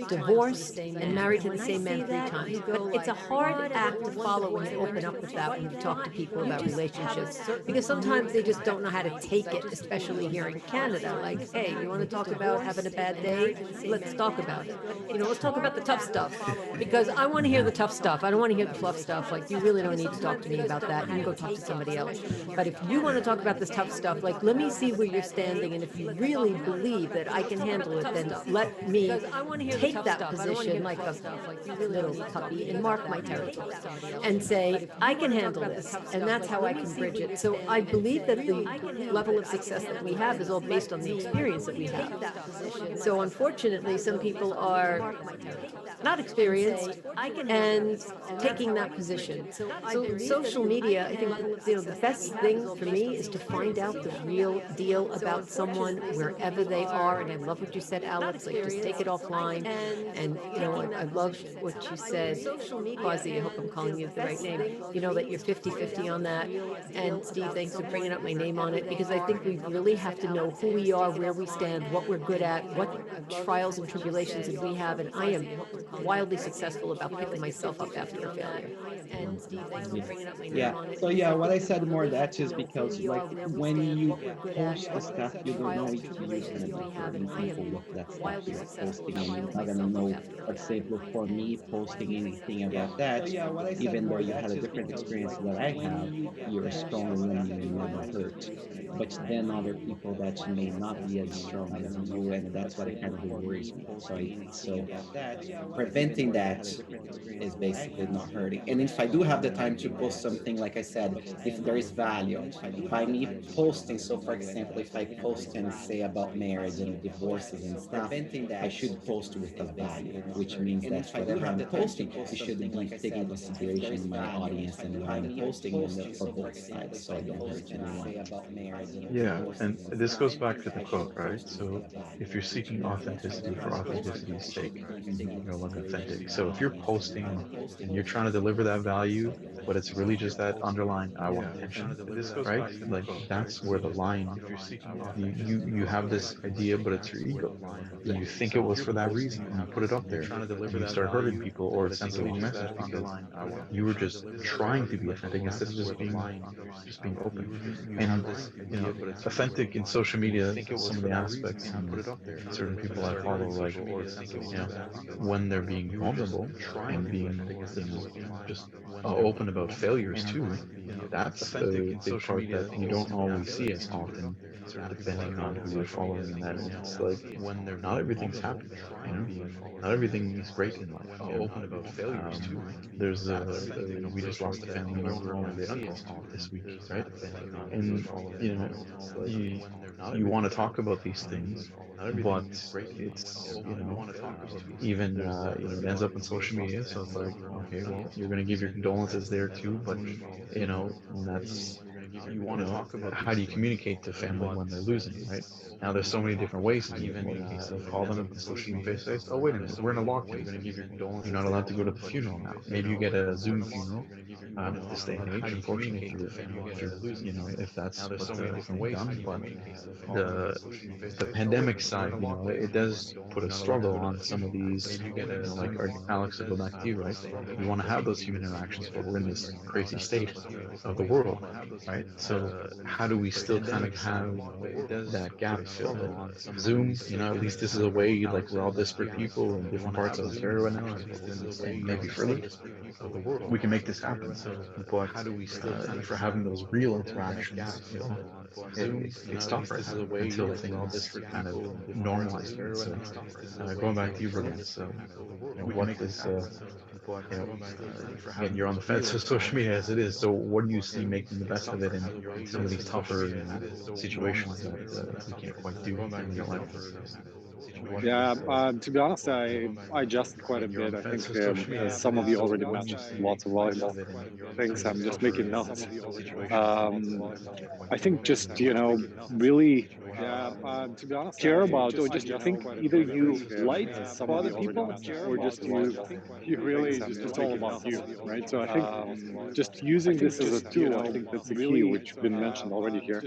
divorced, and married to the same man 3 times. But it's a hard act to follow when you open up with that when you talk to people about relationships because sometimes they just don't know how to take it, especially here in Canada. Like, hey, you want to talk about having a bad day? Let's talk about it. Let's talk about the tough stuff because I want to hear the tough stuff. I don't want to hear the fluff stuff. Like, you really don't need to talk to me about that. You can go talk to somebody else. But if you want to talk about this tough stuff, like, let me see where you're standing. And if you really believe that I can handle it, then let me take that position like a little puppy and mark my territory and say, I can handle this. And that's how I can bridge it. So I believe that the level of success that we have is all based on the experience that we have. So unfortunately, some people are not experienced, and taking that position. So social media, I think, the best thing for me is to find out the real deal about someone wherever they are. And I love what you said, Alex, like just take it offline. And, I love what you said, Quasi, I hope I'm calling you the right name, that you're 50-50 on that. And Steve, thanks for bringing up my name on it, because I think we really have to know who we are, where we stand, what we're good at, what trials and tribulations that we have. And I am wildly successful about picking myself up after a failure. And Steve, thanks for bringing up my name Yeah. on it. So Because yeah, I what think I we said more really that have to is know who because we like are, where we when stand, you what we're good at, post the what stuff you don't know trials and if you're tribulations gonna that be we have. hurting And I people am with that stuff wildly you're successful posting, about and you're picking not gonna myself up know. after a For failure. example, for me, posting anything about that, So yeah, what I said even though more you that had a is different because experience like that I when have, you you're a strong woman, you never hurt. But then other people that may not be as strong as you, and that's what it kind of worries me. So preventing that is basically not hurting. And if I do have the time to post something, like I said, if there is value by me posting, so for example, if I post and say about marriage and divorces and stuff, I should post with a value, which means that whatever I'm posting, it should be taking into consideration my audience and what I'm posting on for both sides, so I don't hurt anyone. Yeah, and this goes back to the quote, right? So if you're seeking authenticity for authenticity's sake, you're no longer authentic. So if you're posting and you're trying to deliver that value, but it's really just that underlying I want attention, right? Like that's where the line, you have this idea, but it's your ego. And you think it was for that reason, and you put it up there, and you start hurting people, or it sends the wrong message because you were just trying to be authentic instead of just being open. And authentic in social media, some of the aspects and certain people I follow, like when they're being vulnerable and being just open about failures too, that's a big part that you don't always see as often, depending on who you're following in that. And it's like not everything's happy, you know, not everything is great in life. There's we just lost a family member and an uncle this week, right? And you you want to talk about these things, but it's even it ends up on social media, so it's like, okay, well, you're going to give your condolences there too, but that's how do you communicate to family when they're losing, right? Now there's so many different ways to do it. Call them at the social media face to face. Oh, wait a minute, we're in a lockdown. You're not allowed to go to the funeral now. Maybe you get a Zoom funeral. This day and age, unfortunately, if that's what's being done. But the the pandemic side, it does put a struggle on some of these, like Alex, to go back to you, right? We want to have those human interactions, but we're in this crazy state of the world, right? So how do we still kind of have that gap filled? And Zoom, at least this is a way, like we're all disparate people in different parts of Ontario right now, and maybe further, we can make this happen. But if we're having those real interactions, it's tough right now until things kind of normalize again. So going back to you, Brigham. So what is again, you're on the fence of social media as it is. So what do you see making the best of it in some of these tougher situations that we can't quite do in real life? Yeah, to be honest, I adjusted quite a bit. I think some of you already mentioned lots of valuable things. I'm just making notes. I think just really to be honest, care about, or just think either you light for other people, or just you really just it's all about you, right? So I think just using this as a tool, I think that's the key, which been mentioned already here.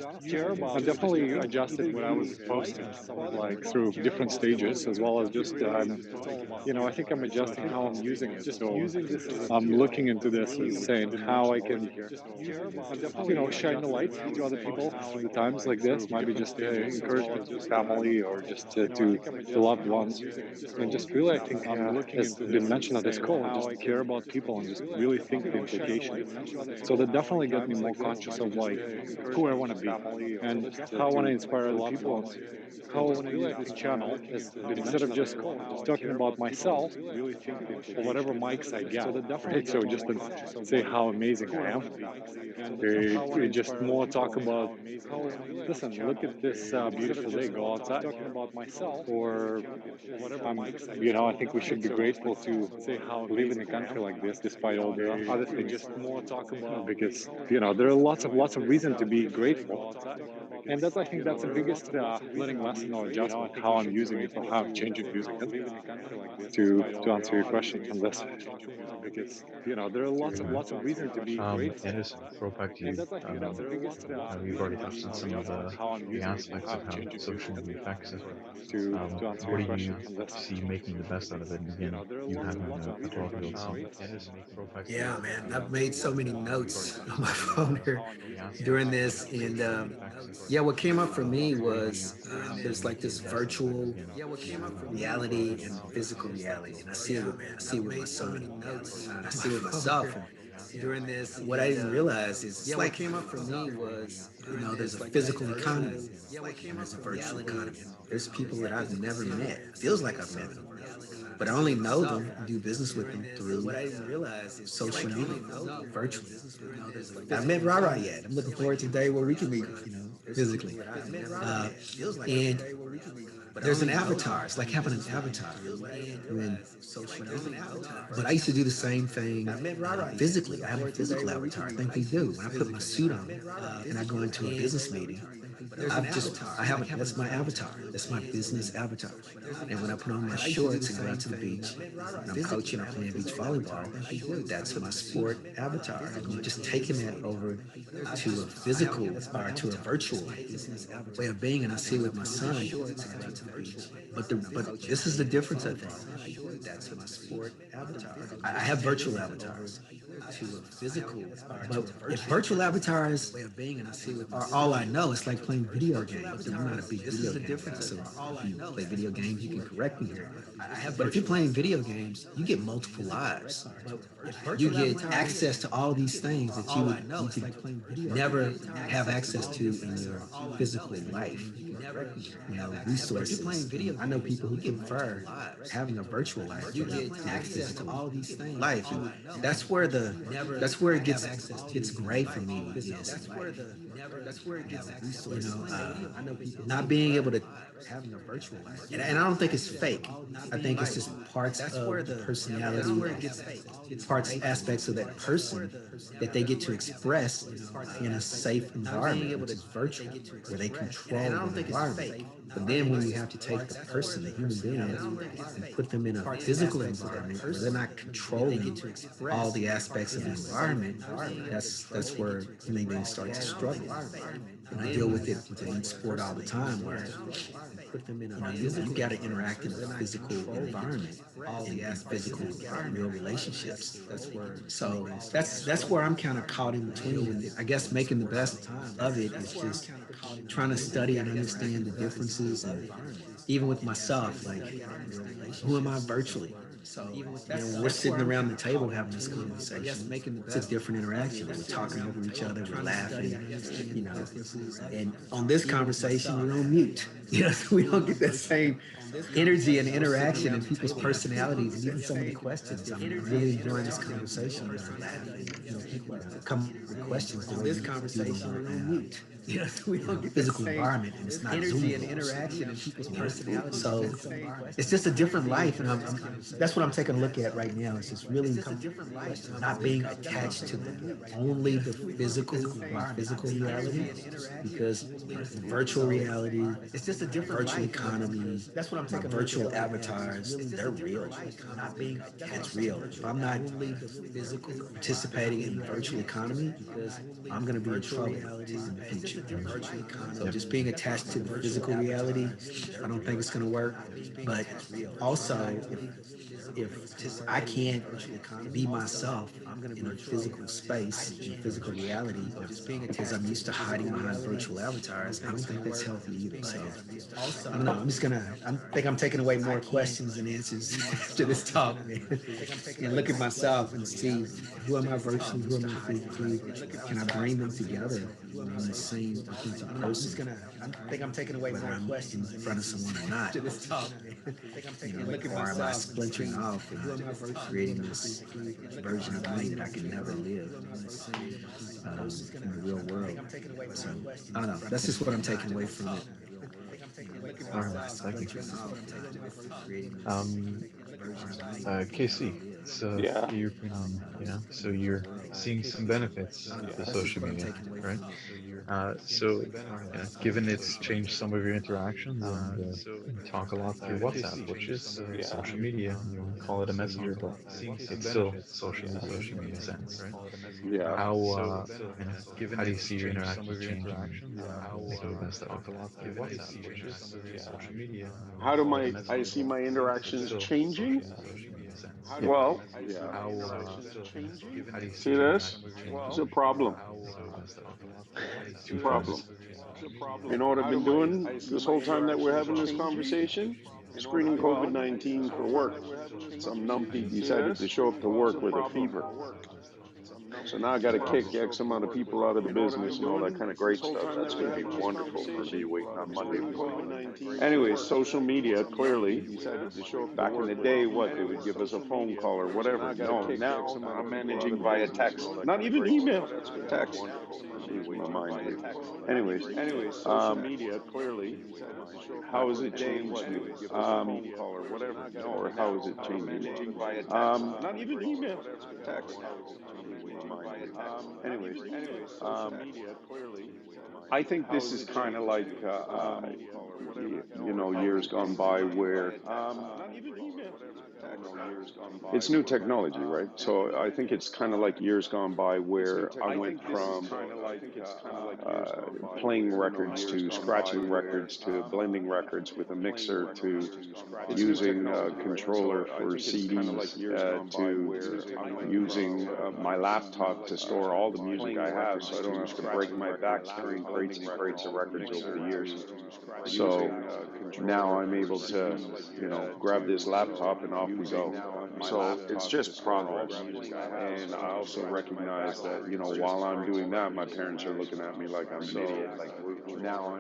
I've definitely adjusted what I was posting, like through different stages, as well as just I think I'm adjusting how I'm using it. So I'm looking into this and saying how I can shine the light to other people through the times like this. Maybe just encouragement to family, or just to the loved ones, and just really, I think, as been mentioned at this call, just care about people and just really think the implication. So that definitely got me more conscious of like who I want to be and how I want to inspire other people, and how I want to use this channel But instead of just talking about myself or whatever mics I get, right? So just to say how amazing I am, we just more talk about, listen, look at this beautiful day, go outside. Or I think we should be grateful to live in a country like this, despite all the other things. Just more talk about because there are lots of reason to be grateful, and I think that's the biggest learning lesson or adjustment, how I'm using it or how I'm changing using it. To answer your question on this, because there are lots of reason to be Yeah, grateful, just throw it back to and you. I think that's the biggest We've already learning touched on lesson or some of adjustment, how I'm the using it or aspects how of I'm how changing social using it. media affects it. To answer your What do question you on this, see making the best out of it? And again, you having a 12-year-old son. Yeah, just throw it back to you. Yeah, man. I've made so many notes on my phone here The aspects during of how this. And social media affects it. yeah, what came up for me What do you was see there's like making this the best out of it? And virtual again, you having reality and physical reality. And I see it with my son. And I see it with myself. And during this, what I didn't realize is it's like came up for me was, there's a physical economy and there's a virtual economy. There's people that I've never met. Feels like I've met them, but I only know them, do business with them through what I didn't realize is social media, virtually. I've met Rara yet. I'm looking forward to the day where we can meet, physically. And there's an avatar. It's like having an avatar. When, but I used to do the same thing physically. I have a physical avatar. I think we do. When I put my suit on and I go into a business meeting, I have that's my avatar. That's my business avatar. And when I put on my shorts and go out to the beach, and I'm coaching or playing beach volleyball, that's my sport avatar. I'm just taking that over to a physical or to a virtual way of being, and I see it with my son. But this is the difference, I think. That's my sport avatar. I have virtual avatars to a physical, but if virtual avatars are all I know, it's like playing video games. And I'm not a big video game guy, so if you play video games, you can correct me here. But if you're playing video games, you get multiple lives. You get access to all these things that you could never have access to in your physical life. Resources. I know people who prefer having a virtual life. You get access to all these things. Life. That's where it gets gray for me. Not being able to having a virtual life. And I don't think it's fake. I think it's just parts of the personality, parts, aspects of that person that they get to express in a safe environment, which is virtual, where they control the environment. But then when you have to take the person, the human being, and put them in a physical environment where they're not controlling all the aspects of the environment, that's where human beings start to struggle. And I deal with it with elite sport all the time, where you got to interact in a physical environment, in physical, real relationships. That's where I'm kind of caught in between. And I guess making the best of it is just trying to study and understand the differences, and even with myself, like who am I virtually? When we're sitting around the table having this conversation, it's a different interaction. We're talking over each other, we're laughing, and on this conversation, we're on mute. So we don't get that same energy and interaction and people's personalities and even some of the questions. I'm really enjoying this conversation. We're laughing. People come with questions on this conversation, we're on mute. So we don't get physical environment, and it's not energy and interaction and people's personalities. So it's just a different life, and that's what I'm taking a look at right now. It's just really not being attached to only the physical reality, because virtual reality, it's just a different virtual economy. That's what I'm taking. Virtual avatars, they're real. Not being attached, it's real. If I'm not participating in the virtual economy, I'm going to be in trouble in the future. So just being attached to the physical reality, I don't think it's going to work. But also, if I can't be myself in a physical space, in physical reality, because I'm used to hiding behind virtual avatars, I don't think that's healthy either. So I don't know. I think I'm taking away more questions than answers after this talk, man. And look at myself and see who am I virtually, who am I physically? Can I bring them together in the same authentic person? I think I'm taking away more questions in front of someone or not. To this talk, or am I splintering off and creating this version of me that I can never live in the real world? So I don't know. That's just what I'm taking away from it. All right, thank you. Creating this Um, version of me KC, so Yeah, you're so you're seeing some benefits to that's just social what I'm media, taking away right? from it. So given it's changed some of your interactions and you talk a lot through WhatsApp, which is yeah. social media. You want to call it a messenger, but it's still social media in a sense. Yeah. How how do you see your interactions changing, making the best of it? How do I see my interactions changing? Yeah. Well, yeah. See this? It's a problem. It's a Two problem. points. You know what I've been doing this whole time that we're having this conversation? Screening COVID-19 for work. Some numpty decided to show up to work with a fever. So now I got to kick X amount of people out of the business and all that kind of great stuff. That's going to be wonderful for me waiting on Monday morning. Anyways, social media, clearly, back in the day, what, they would give us a phone call or whatever. No, now I'm managing via text. Not even email, text. I'm losing my mind here. Anyways, um, how has it changed me? Or how is it changing me? Not even email, text. I'm losing my mind here. Anyways, um, I think this is kind of like, years gone by where it's new technology, right? So I think it's kind of like years gone by where I went from playing records to scratching records to blending records with a mixer to using a controller for CDs to using my laptop to store all the music I have so I don't have to break my back carrying crates and crates of records over the years. So now I'm able to, grab this laptop and off we go. So it's just progress. And I also recognize that, while I'm doing that, my parents are looking at me like I'm an idiot. Like,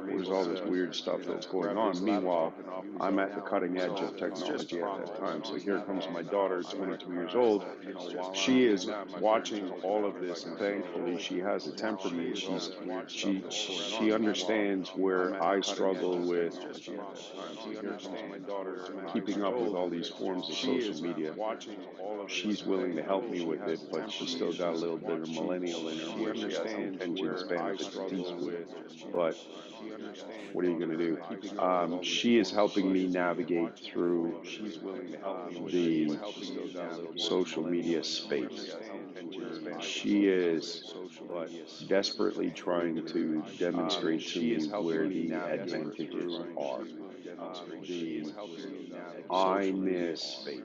where's all this weird stuff that's going on? Meanwhile, I'm at the cutting edge of technology at that time. So here comes my daughter, 22 years old. She is watching all of this, and thankfully, she has a temperament. She understands where I struggle with keeping up with all these forms of social media. She's willing to help me with it, but she's still got a little bit of millennial in her where she has the attention span of a teaspoon. But what are you going to do? She is helping me navigate through the social media space. She is desperately trying to demonstrate to me where the advantages are. The I miss the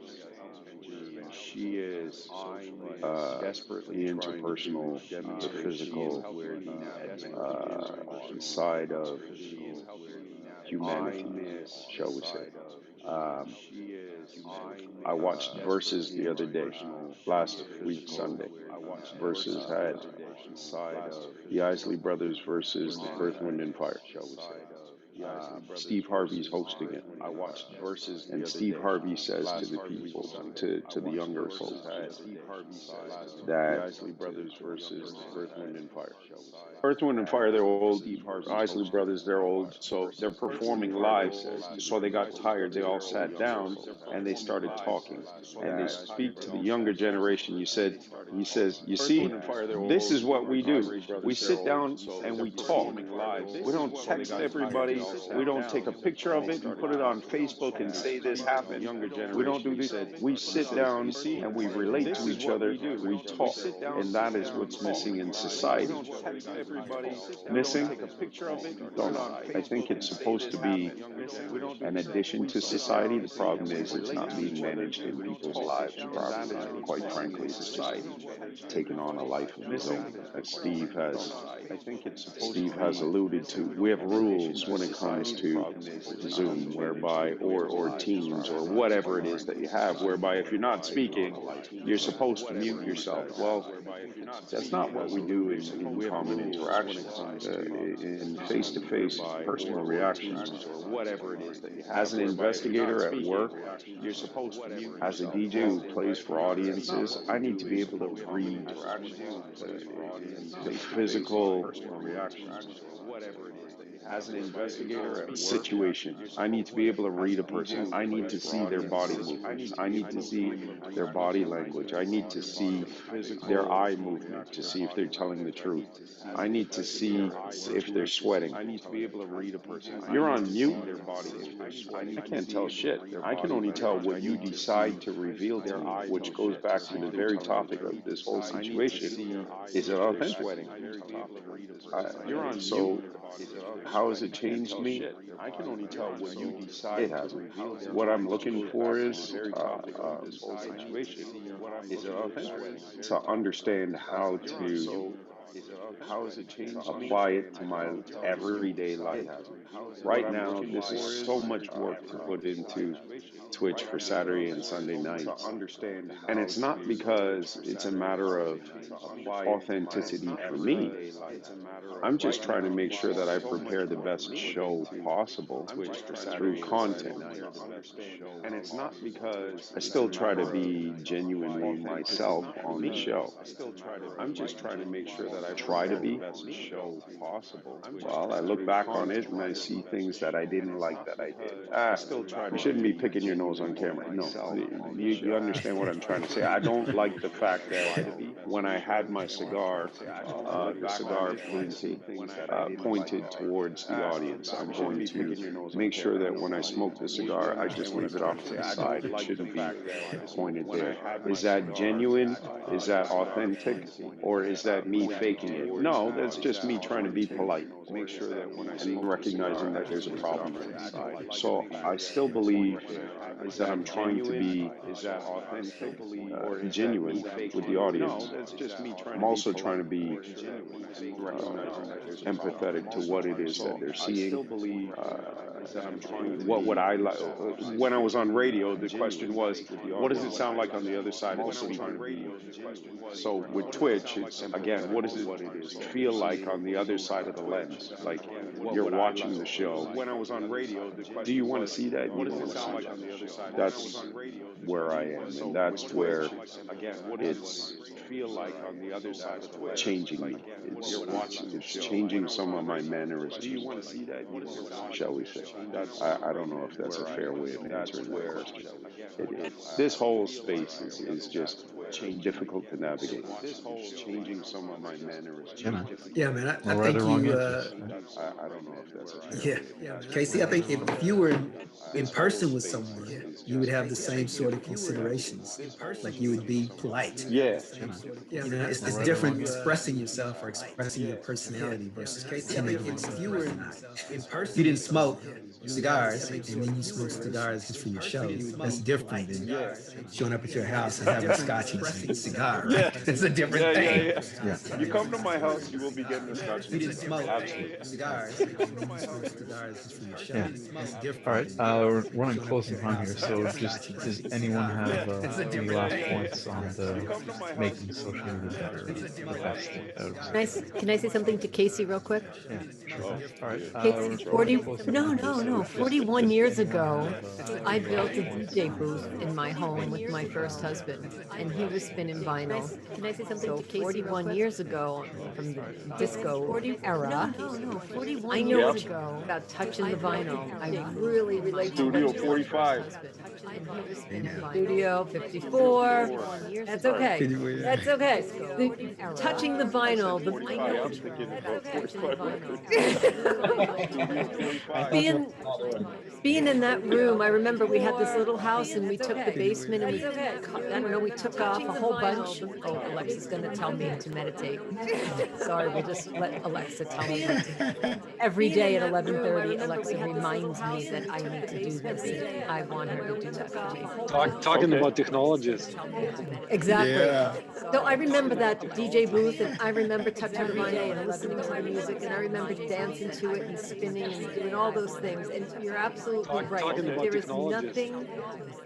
interpersonal, the physical side of humanity, shall we say. Um, I watched Versus the other day, last week, Sunday. Versus had the Isley Brothers versus Earth, Wind, and Fire. Steve Harvey's hosting it. And Steve Harvey says to the people, to the younger folks, that Earth, Wind, and Fire, they're old. Isley Brothers, they're old. So they're performing live. So they got tired. They all sat down and they started talking. And they speak to the younger generation. He says, you see, this is what we do. We sit down and we talk. We don't text everybody. We don't take a picture of it and put it on Facebook and say this happened. We don't do this. We sit down and we relate to each other. We talk, and that is what's missing in society. Missing? Don't know. I think it's supposed to be an addition to society. The problem is it's not being managed in people's lives properly. And quite frankly, it's just taken on a life of his own. As Steve has alluded to, we have rules when it comes to Zoom, whereby or Teams or whatever it is that you have, whereby if you're not speaking, you're supposed to mute yourself. Well, that's not what we do in common interactions, in face-to-face personal reactions. As an investigator at work, as a DJ who plays for audiences, I need to be able to read the physical situation. I need to be able to read a person. I need to see their body movements. I need to see their body language. I need to see their eye movement to see if they're telling the truth. I need to see if they're sweating. I need to be able to read a person. If you're on mute, I can't tell shit. I can only tell what you decide to reveal to me, which goes back to the very topic of this whole situation. Is it authentic? So how has it changed me? I can only tell what you decide. It hasn't. What I'm looking for is to understand how to apply it to my everyday life. Right now, this is so much work to put into Twitch for Saturday and Sunday nights. And it's not because it's a matter of authenticity for me. I'm just trying to make sure that I prepare the best show possible through content. And it's not because I still try to be genuinely myself on the show. I'm just trying to make sure that I try to be. Well, I look back on it and I see things that I didn't like that I did. You shouldn't be picking your nose on camera. No, you understand what I'm trying to say. I don't like the fact that when I had my cigar, the cigar pointed towards the audience. I'm going to make sure that when I smoke the cigar, I just leave it off to the side. It shouldn't be pointed there. Is that genuine? Is that authentic? Or is that me faking it? No, that's just me trying to be polite and recognizing that there's a problem there. So I still believe that I'm trying to be genuine with the audience. I'm also trying to be empathetic to what it is that they're seeing. What would I like? When I was on radio, the question was, what does it sound like on the other side of the speaker? So with Twitch, it's again, what does it feel like on the other side of the lens? Like you're watching the show. When I was on radio, do you want to see that? You don't want to see that. That's where I am, and that's where it's changing me. It's changing some of my mannerisms, shall we say. I don't know if that's a fair way of answering that question. This whole space is just difficult to navigate. Changing some of my mannerisms. Yeah, man. Yeah, man. I No right think or wrong you. answers. Right? I don't know if that's a fair Yeah, way. Casey. I think if you were in person with someone, you would have the same sort of considerations. Like you would be polite. Yeah. You know, it's different expressing yourself or expressing your personality versus timid with someone. If you didn't smoke cigars and then you smoke cigars just for your show, that's different than showing up at your house and having scotch and a cigar. Right? It's a different thing. Yeah. You come to my house, you will be getting a scotch. If you didn't smoke Absolutely. cigars and then you smoke cigars just for your show, Yeah. that's different. All right, we're running close on time here, so just does anyone have any last points on the making social media better, or the best out of Can I say something to Casey real quick? Yeah, sure. All right, Casey, we're 40, running close on no, time here, no, so no, just 41 does years anyone ago, have, I built a DJ booth in my home with my first husband, and he to spin in vinyl. Can I say something to Casey? 41 years ago, from the disco era, No, 41 I know Yep. years ago. about touching the vinyl. I really relate to what Studio you said, first 45. husband. Studio 54. That's Right. okay. That's okay. Touching the vinyl, the 45. I was thinking about 45 records. Studio 45. being in that room, I remember we had this little house and we took the basement and I don't know, we took off a whole bunch. Oh, Alexa's going to tell me to meditate. Sorry, we'll just let Alexa tell me what to. Every day at 11:30, Alexa reminds me that I need to do this. And I want her to do that for me. Talking Okay. about technologies. Exactly. Yeah. So I remember that DJ booth, and I remember touching the vinyl and listening to the music, and I remember dancing to it and spinning and doing all those things. And you're absolutely right. Talking about There is technologies. nothing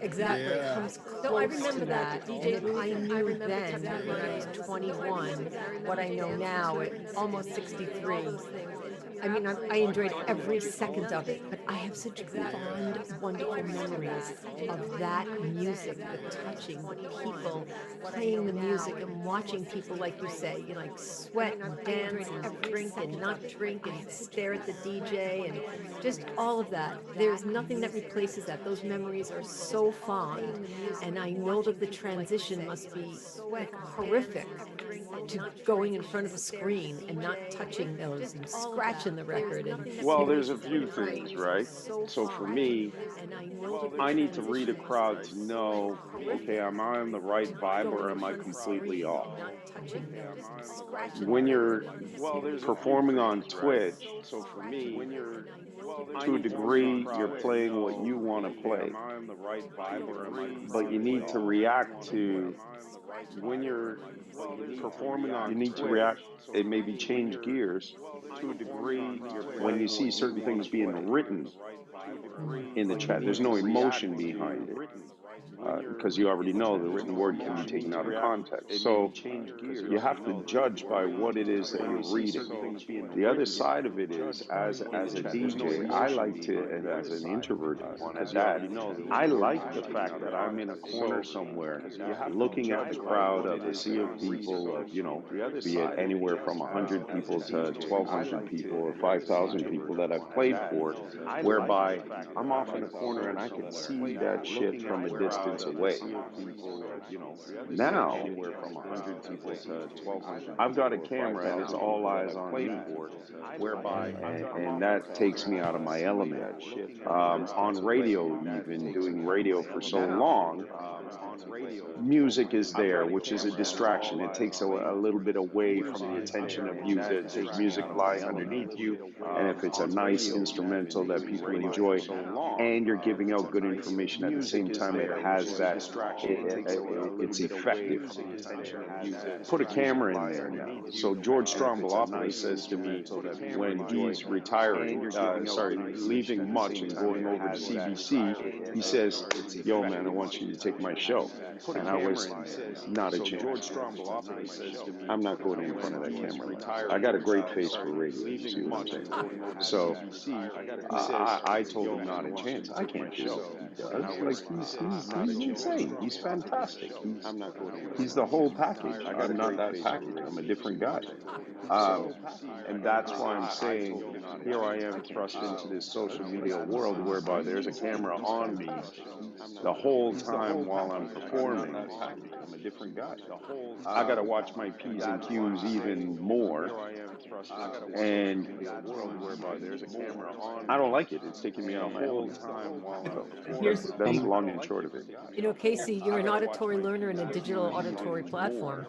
exactly Yeah. comes close to that. DJ booth, I knew then when I was 21 what I know now at almost 63. I mean, I enjoyed every second of it, but I have such fond, wonderful memories of that music, the touching, the people playing the music and watching people, like you say, you like sweat and dance and drink and not drink and stare at the DJ and just all of that. There's nothing that replaces that. Those memories are so fond, and I know that the transition must be horrific to going in front of a screen and not touching those and scratching the record and Well, there's a few things, right? So for me, I need to read a crowd to know, okay, am I on the right vibe or am I completely off? When you're performing on Twitch, so for me, to a degree, you're playing what you want to play. But you need to react to when you're performing on you need to react and maybe change gears to a degree when you see certain things being written in the chat. There's no emotion behind it because you already know the written word can be taken out of context. So you have to judge by what it is that you're reading. The other side of it is, as a DJ, I like to, and as an introverted one at that, I like the fact that I'm in a corner somewhere, looking at the crowd of a sea of people, of be it anywhere from 100 people to 1,200 people or 5,000 people that I've played for, whereby I'm off in a corner and I can see that shit from a distance away. Now, I've got a camera and it's all eyes on me, and that takes me out of my element. On radio, even doing radio for so long, music is there, which is a distraction. It takes a little bit away from the attention of you. There's music lying underneath you, and if it's a nice instrumental that people enjoy, and you're giving out good information at the same time, it has that. It's effective. Put a camera in there now. So George Strombolopoulos says to me when he's retiring, leaving Much and going over to CBC, he says, "Yo, man, I want you to take my show." And I was not a chance. I'm not going in front of that camera. I got a great face for radio, you see what I'm saying? So I told him not a chance. I can't do what he does. Like he's insane. He's fantastic. He's the whole package. I'm not that package. I'm a different guy. And that's why I'm saying here I am thrust into this social media world whereby there's a camera on me the whole time while I'm performing. I'm a different guy. I got to watch my P's and Q's even more. And I don't like it. It's taking me out of my element. So that's the long and short of it. Casey, you're an auditory learner in a digital auditory platform.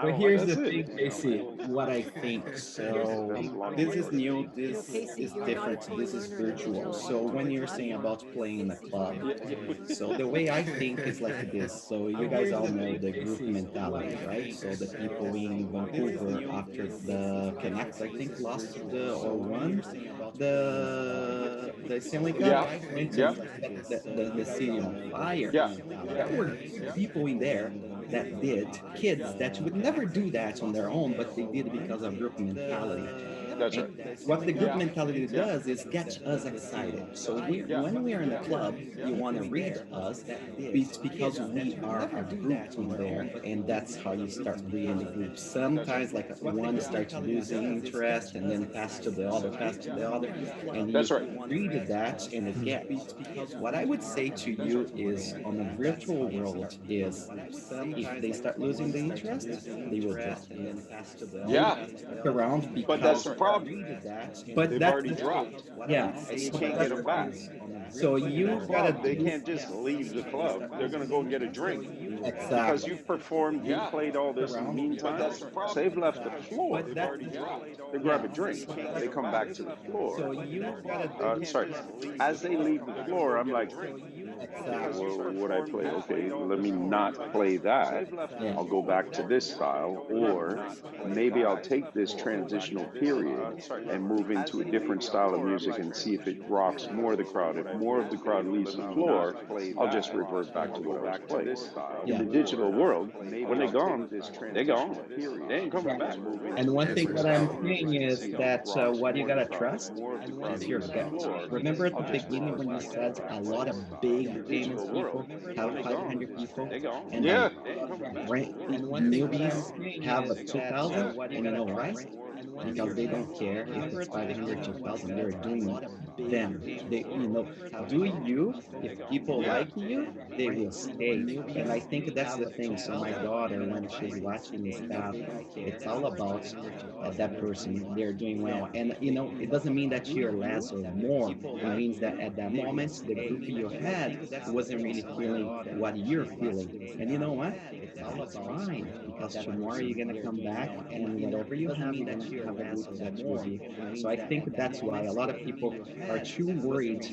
But here's the That's it. thing, Casey, what I think. So this is new, this is different, this is virtual. So when you're saying about playing in the club, so the way I think is like this. So you guys all know the group mentality, right? So the people in Vancouver after the Canucks, I think, lost or won the Stanley Cup, right? So the city on fire. There were people in there that did, kids that would never do that on their own, but they did because of group mentality. That's right. And what the group mentality does is get us excited. So when we are in the club, you want to read us. It's because we are a group in there, and that's how you start reading the group. Sometimes, like one starts losing interest, and then pass to the other, and you That's right. read that and it gets. What I would say to you is, on the virtual world, is if they start losing the interest, they will drop. They Yeah, will stick around but that's because, the problem. but They've that's already dropped, yeah. and you So can't get that's them the back. thing. So In the you gotta club, they do can't just leave the club. They're going to go get a drink because exactly. you've performed, you've played all this in the meantime. So they've left the floor. But that's They grab yeah. a drink. They come back to the floor. So you gotta Sorry. As they leave the floor, I'm like, okay, exactly. what I play? Okay, let me not play that. Yeah. I'll go back to this style, or maybe I'll take this transitional period and move into a different style of music and see if it rocks more of the crowd. If more of the crowd leaves the floor, I'll just revert back to what I was playing. In Yeah. the digital world, when they're gone, they're gone. They ain't coming back. Yeah. And one thing that I'm saying is See if it that rocks what you more of the gotta crowd. If trust more of the crowd is your leaves the gut. floor, Remember at I'll the just beginning revert when you back to said what I a was lot playing. of In big the famous digital world, people have when they're gone, 500 people, they're gone. and Yeah. newbies have a 2,000, and you know why? Because they don't care if it's 500, 2,000. They're doing them. They, do you, if people Yeah. like you, they will stay. And I think that's the thing. So my daughter, when she's watching this stuff, it's all about that person. They're doing well. And, it doesn't mean that you're less or more. It means that at that moment, the group you had wasn't really feeling what you're feeling. And you know what? That's fine, because tomorrow you're gonna come back, and whatever you have, you're gonna have a group that will be. So I think that's why a lot of people are too worried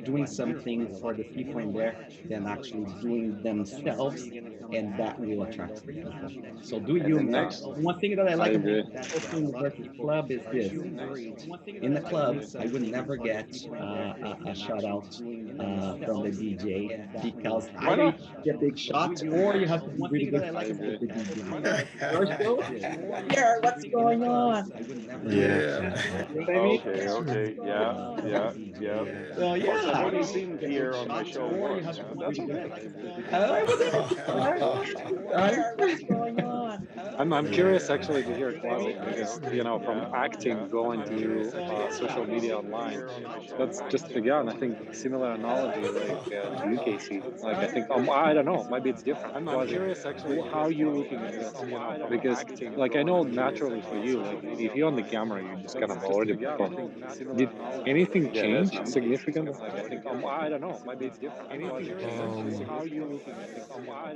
doing something for the people in there than actually doing themselves, and that will attract the people. So do And you, the man. next, One thing that I I like about agree. social university club is this: in the club, I would never get a shout out from the DJ, because why either you not? get a big shot, or you have to be really good I friends agree. with the DJ. Your show? Yeah, what's going on? Yeah, Yeah. yeah, yeah. Okay, okay, yeah, yeah, yeah. So Plus, I've yeah, only seen Pierre on my show once, but that's okay. I was in what's going on? I'm curious Yeah. actually to hear Claude, because from acting going to social media online, that's just begun. I think similar analogy like to you, Casey. Like I think I don't know, maybe it's different. I'm curious actually how are you looking at this, because like I know naturally for you, like if you're on the camera, you're just kind of already performing. Did anything Yeah, that's change not me. significantly? Like I think I don't know, maybe it's different. Anything change? How are you looking at this?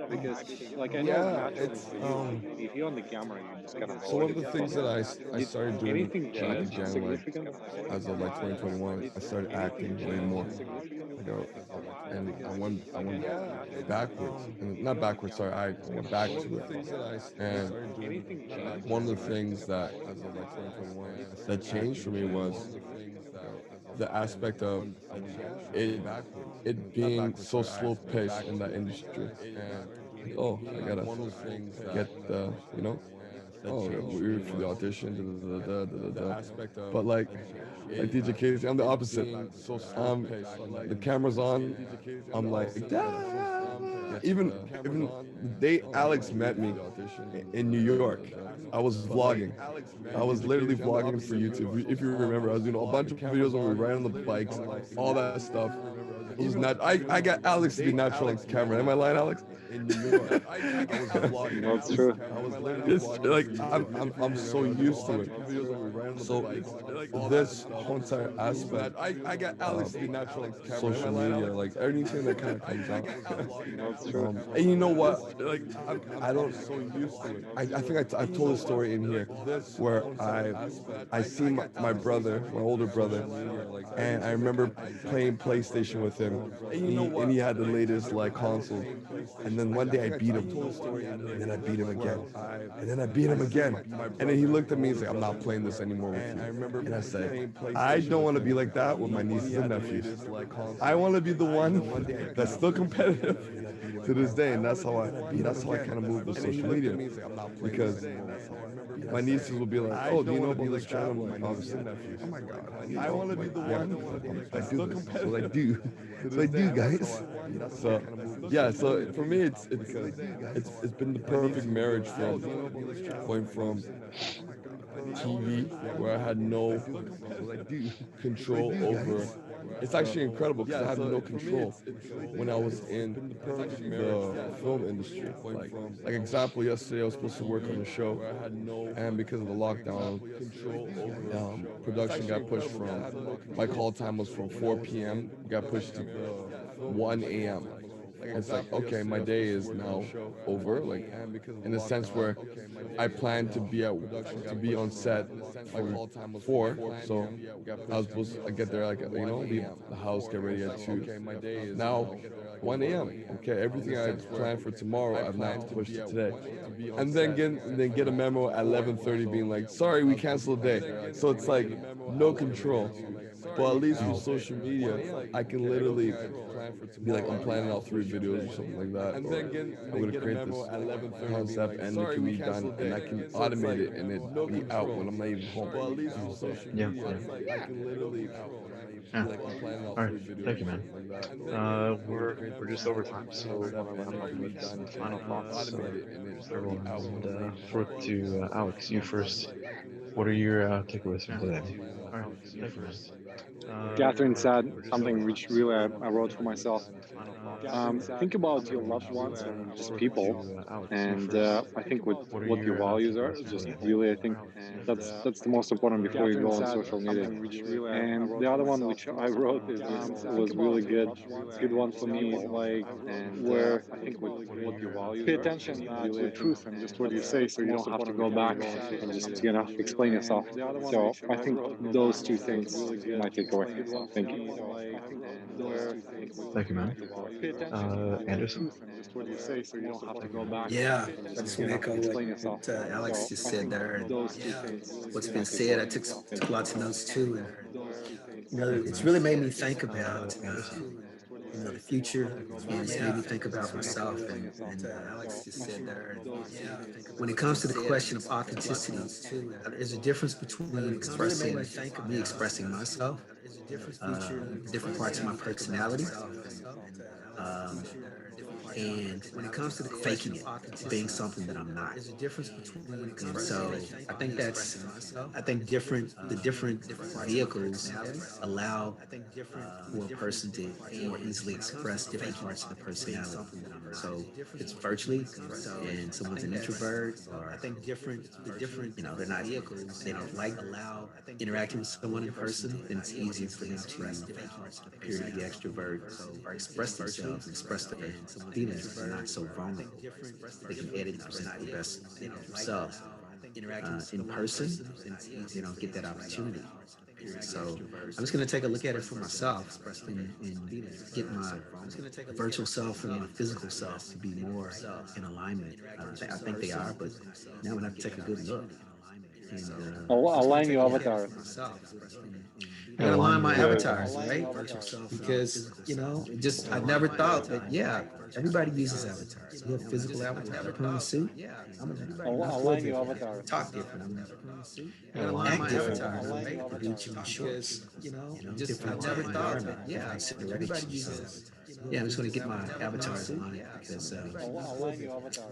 Because like I know Yeah, naturally it's for you, like if you're on the camera, you're just kind of so one already of the things that performing. I Did started doing anything back change again, like significantly? as of like 2021, I started acting way more. Like I went backwards, and not backwards. Sorry, I went back to it. And one of the things that as of like 2021 that changed for me was the aspect of it it being so slow paced in that industry. Like, oh, I gotta get the oh, we're for the audition, but like DJ Casey, I'm the opposite. Um, the camera's on. I'm like, "Ah." Even the day Alex met me in New York, I was vlogging. I was literally vlogging for YouTube. If you remember, I was doing a bunch of videos when we were riding on the bikes, all that stuff. It was not. I got Alex to be natural on camera. Am I lying, Alex? In New York, I was vlogging. That's true. It's like I'm so used to it. So this whole entire aspect of social media, like anything that kind of comes out. That's true. And you know what? Like I don't. I think I've told a story in here where I see my brother, my older brother, and I remember playing PlayStation with him, and he had the latest like console. And then one day I beat him, and then I beat him again, and then I beat him again. And then he looked at me and said, "I'm not playing this anymore with you." And I said, "I don't want to be like that with my nieces and nephews. I want to be the one that's still competitive to this day." And that's how that's how I kind of move with social media, because my nieces will be like, "Oh, do you know about this channel?" I'm like, "Obviously." Oh my god, I want to be the one. I do this. So I do. So I do, guys. So yeah. So for me, it's been the perfect marriage from going from TV, where I had no control over. It's actually incredible because I had no control when I was in the film industry. Like example, yesterday I was supposed to work on a show, and because of the lockdown, production got pushed from, my call time was from 4 p.m. got pushed to 1 a.m. It's like, okay, my day is now over. Like, in a sense where I planned to be on set from 4, so I was supposed to get there, like, leave the house, get ready at 2. Now 1 a.m. Okay, everything I planned for tomorrow, I've now pushed to today, and then get a memo at 11:30 being like, sorry, we canceled the day. So it's like no control. But at least with social media, I can literally be like, I'm planning out 3 videos or something like that, or I'm gonna create this concept and it can be done, and I can automate it and it be out when I'm not even home. So Yeah, yeah, I can literally yeah. be like, I'm planning out All right, three videos thank or you, man. something like that, We're just over time, so I want to wrap up with some final thoughts for everyone. And forth to Alex, you first. What are your takeaways from today? All right, thank you, man. Catherine said We're just over something time, which so really I I wrote want for to wrap up myself. with some final thoughts Think about your for everyone. loved ones and just Forth people, to Alex, you and first. I think What are what your your values are. takeaways from Just today? really, I All think right, thank you, man. that's the most important before you go on social media. And the other one which I wrote is was really good, good one for me. Like where I think What are what your your values pay takeaways from attention today? to the truth and just what you say, so you don't have to go back and just explain yourself. So I think those two things my takeaway. Thank you. Thank you, man. Anderson? Yeah, I just want to echo what Alex just said there. And what's been said, I took lots of notes too. And, Thank you, it's man. really made me think about, Anderson? the future, and it's made me think about myself. And Alex just said there. When it comes to the question of authenticity, there's a difference between expressing me expressing myself, different parts of my personality, um, and when it comes to the faking it, being something that I'm not. There's a difference between. And so I think I think the different vehicles allow for a person to more easily express different parts of the personality. So it's virtually, and someone's an introvert, or I think they're not, they don't like interacting with someone in person, then it's easier for them to appear to be extrovert or express themselves and express their feelings. They're not so vulnerable. They can edit and present the best themselves. In person, they don't get that opportunity. So I'm just going to take a look at it for myself and get my virtual self and my physical self to be more in alignment. I think they are, but now I'm going to have to take a good look. And I'm just going to Align take a your look at it avatar. for myself. I Yeah, gotta align align your my Good. avatar. avatars, right? Because just I never thought that. Yeah, everybody uses avatars. You have physical avatar. I put on a suit. I feel Align your different. avatar. Talk different. Yeah, align Act my different. avatar. The Gucci shorts. Different environment. Yeah, considerations. So, yeah, I'm just gonna get my avatars aligned because Align your avatar.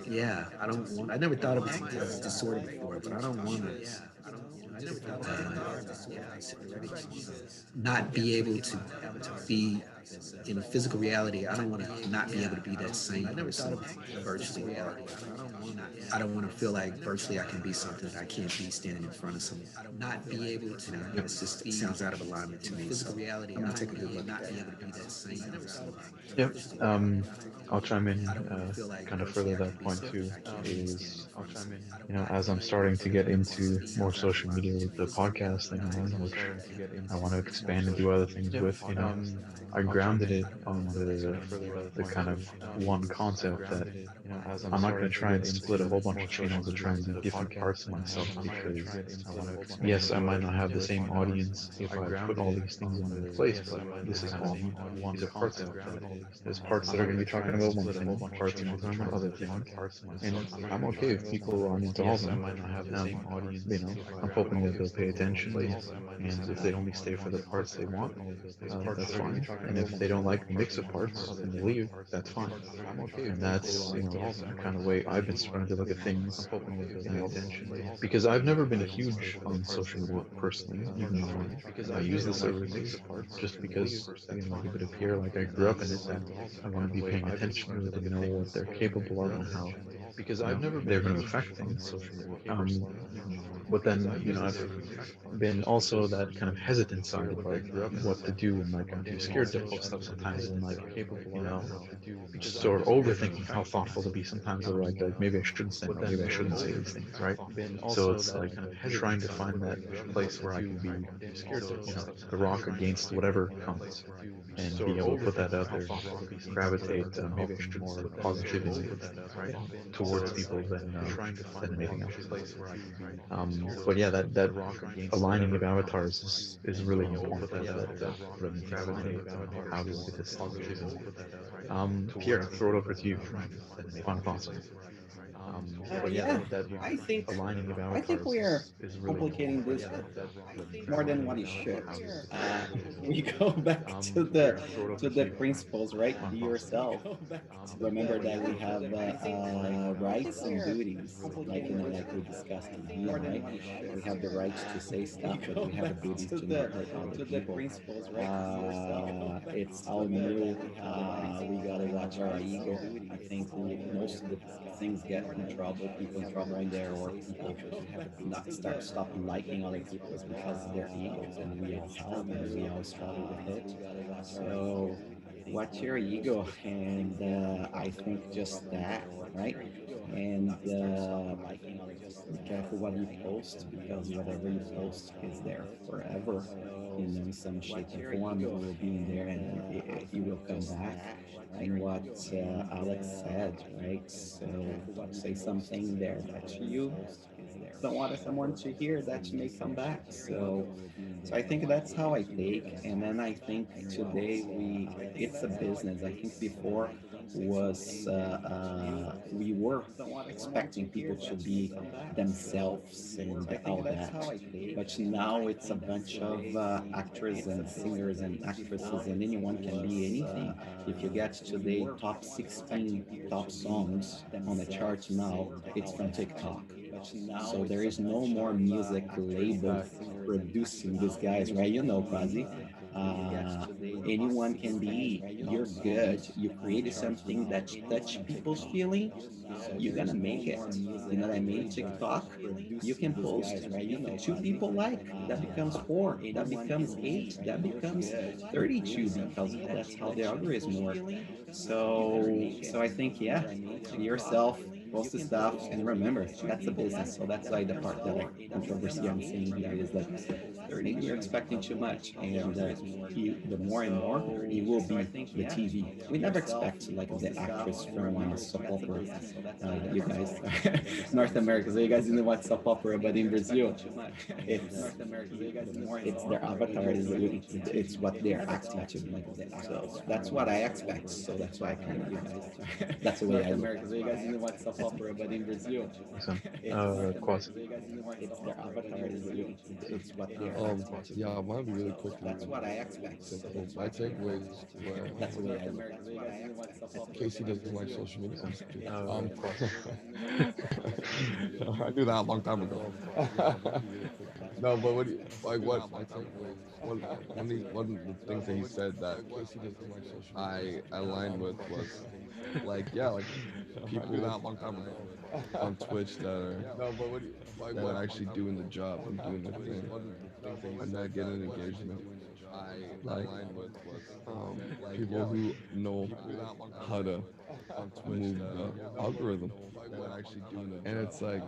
yeah, I don't want. I never thought of it as disorder before, but I don't want to not be able to be in a physical reality. I don't want to not be able to be that same person virtually. Or I don't want to feel like virtually I can be something that I can't be standing in front of someone. Not be able to. Yep. It sounds out of alignment to me. So I'm gonna take a good look at that. Yep. I'll chime in, kind of further that point too, is, as I'm starting to get into more social media with the podcast thing I'm on, which I want to expand and do other things with, I grounded it on the kind of one concept that I'm not going to try and split a whole bunch of channels or try and be different parts of myself because yes, I might not have the same audience if I put all these things in one place, but this is all me. These are parts of me. There's parts that are going to be talking about one thing, parts are going to be talking about other things, and I'm okay if people aren't into all of them. I'm hoping that they'll pay attention, and if they only stay for the parts they want, that's fine. And if they don't like the mix of parts and they leave, that's fine. And that's, the kind of way I've been starting to look at things. And because I've never been huge on social media personally, even though I use the services just because, again, like a bit of here, like I grew up in it, I want to be paying attention to it and know what they're capable of and how, they're going to affect things. Um, but then, I've been also that kind of hesitant side about what to do, and like I'm too scared to post stuff sometimes, and like, you know, just sort of overthinking how thoughtful to be sometimes, or like maybe I shouldn't say no, maybe I shouldn't say these things, right? So it's like trying to find that place where I can be, the rock against whatever comes, and be able to put that out there, gravitate, hopefully more positivity towards people than anything else. But yeah, that aligning of avatars is really important. What I've been thinking about how to look at this stuff. Pierre, I'll throw it over to you for final thoughts on it. But yeah, Yeah, that I think aligning of I think avatars we are is really complicating important. this What I've been more thinking than what it about should. how to look at this Uh, stuff. we go back Pierre, I'll throw it over to to the you for principles, right? final Be thoughts on it. yourself. Remember that we have rights and duties, like like we discussed in here, right? We have the right to say stuff, but we have a duty to not hurt other people. It's all new. We gotta watch our ego. I think most of the things get in trouble, people in trouble in there, or people not stopping liking other people is because of their egos, and we all have, and we all struggle with it. So watch your ego, and I think just that, right? And be careful what you post, because whatever you post is there forever, in some shape or form. It will be in there, and it will come back. And what Alex said, right? So say something there that you don't want someone to hear, that may come back. So I think that's how I take. And then I think today it's a business. I think before was we were expecting people to be themselves and all that, but now it's a bunch of actors and singers and actresses, and anyone can be anything. If you get today top 16 top songs on the chart now, it's from TikTok. So there is no more music label producing these guys, right? Quasi. Uh, Anyone can be. You're good. You created something that touch people's feeling. You're gonna make it. You know what I mean? TikTok, you can post. If two people like, that becomes four. That becomes eight. That becomes 32, because that's how the algorithm works. So I think, yeah, be yourself, post the stuff, and remember that's a business. So that's like the part that I controversy I'm seeing here is like maybe you're expecting too much, and the more and more it will be the TV. We never expect like the actress from soap opera. You guys, North America, so you guys didn't watch soap opera, but in Brazil, it's it's their avatar. It's what they're acting to. So that's what I expect. So that's why I kind of that's the way I look. So you guys didn't watch soap opera, but in Brazil, Awesome. it's Quasi. it's their avatar. It's what they're acting to. Yeah, mine be really So quickly that's what I expect. So simple. My takeaways were that's the way I look. Casey doesn't like social media. I'm Awesome. just kidding. Quasi. I knew that a long time ago. No, but what do you, like? What my takeaways? One of the things that he said that I aligned with was like, yeah, like people I knew that a long time ago. on Twitch that are No, but what do you, like, that what are actually doing the job and doing their thing and not getting engagement. Like people who know how to move the algorithm, and it's like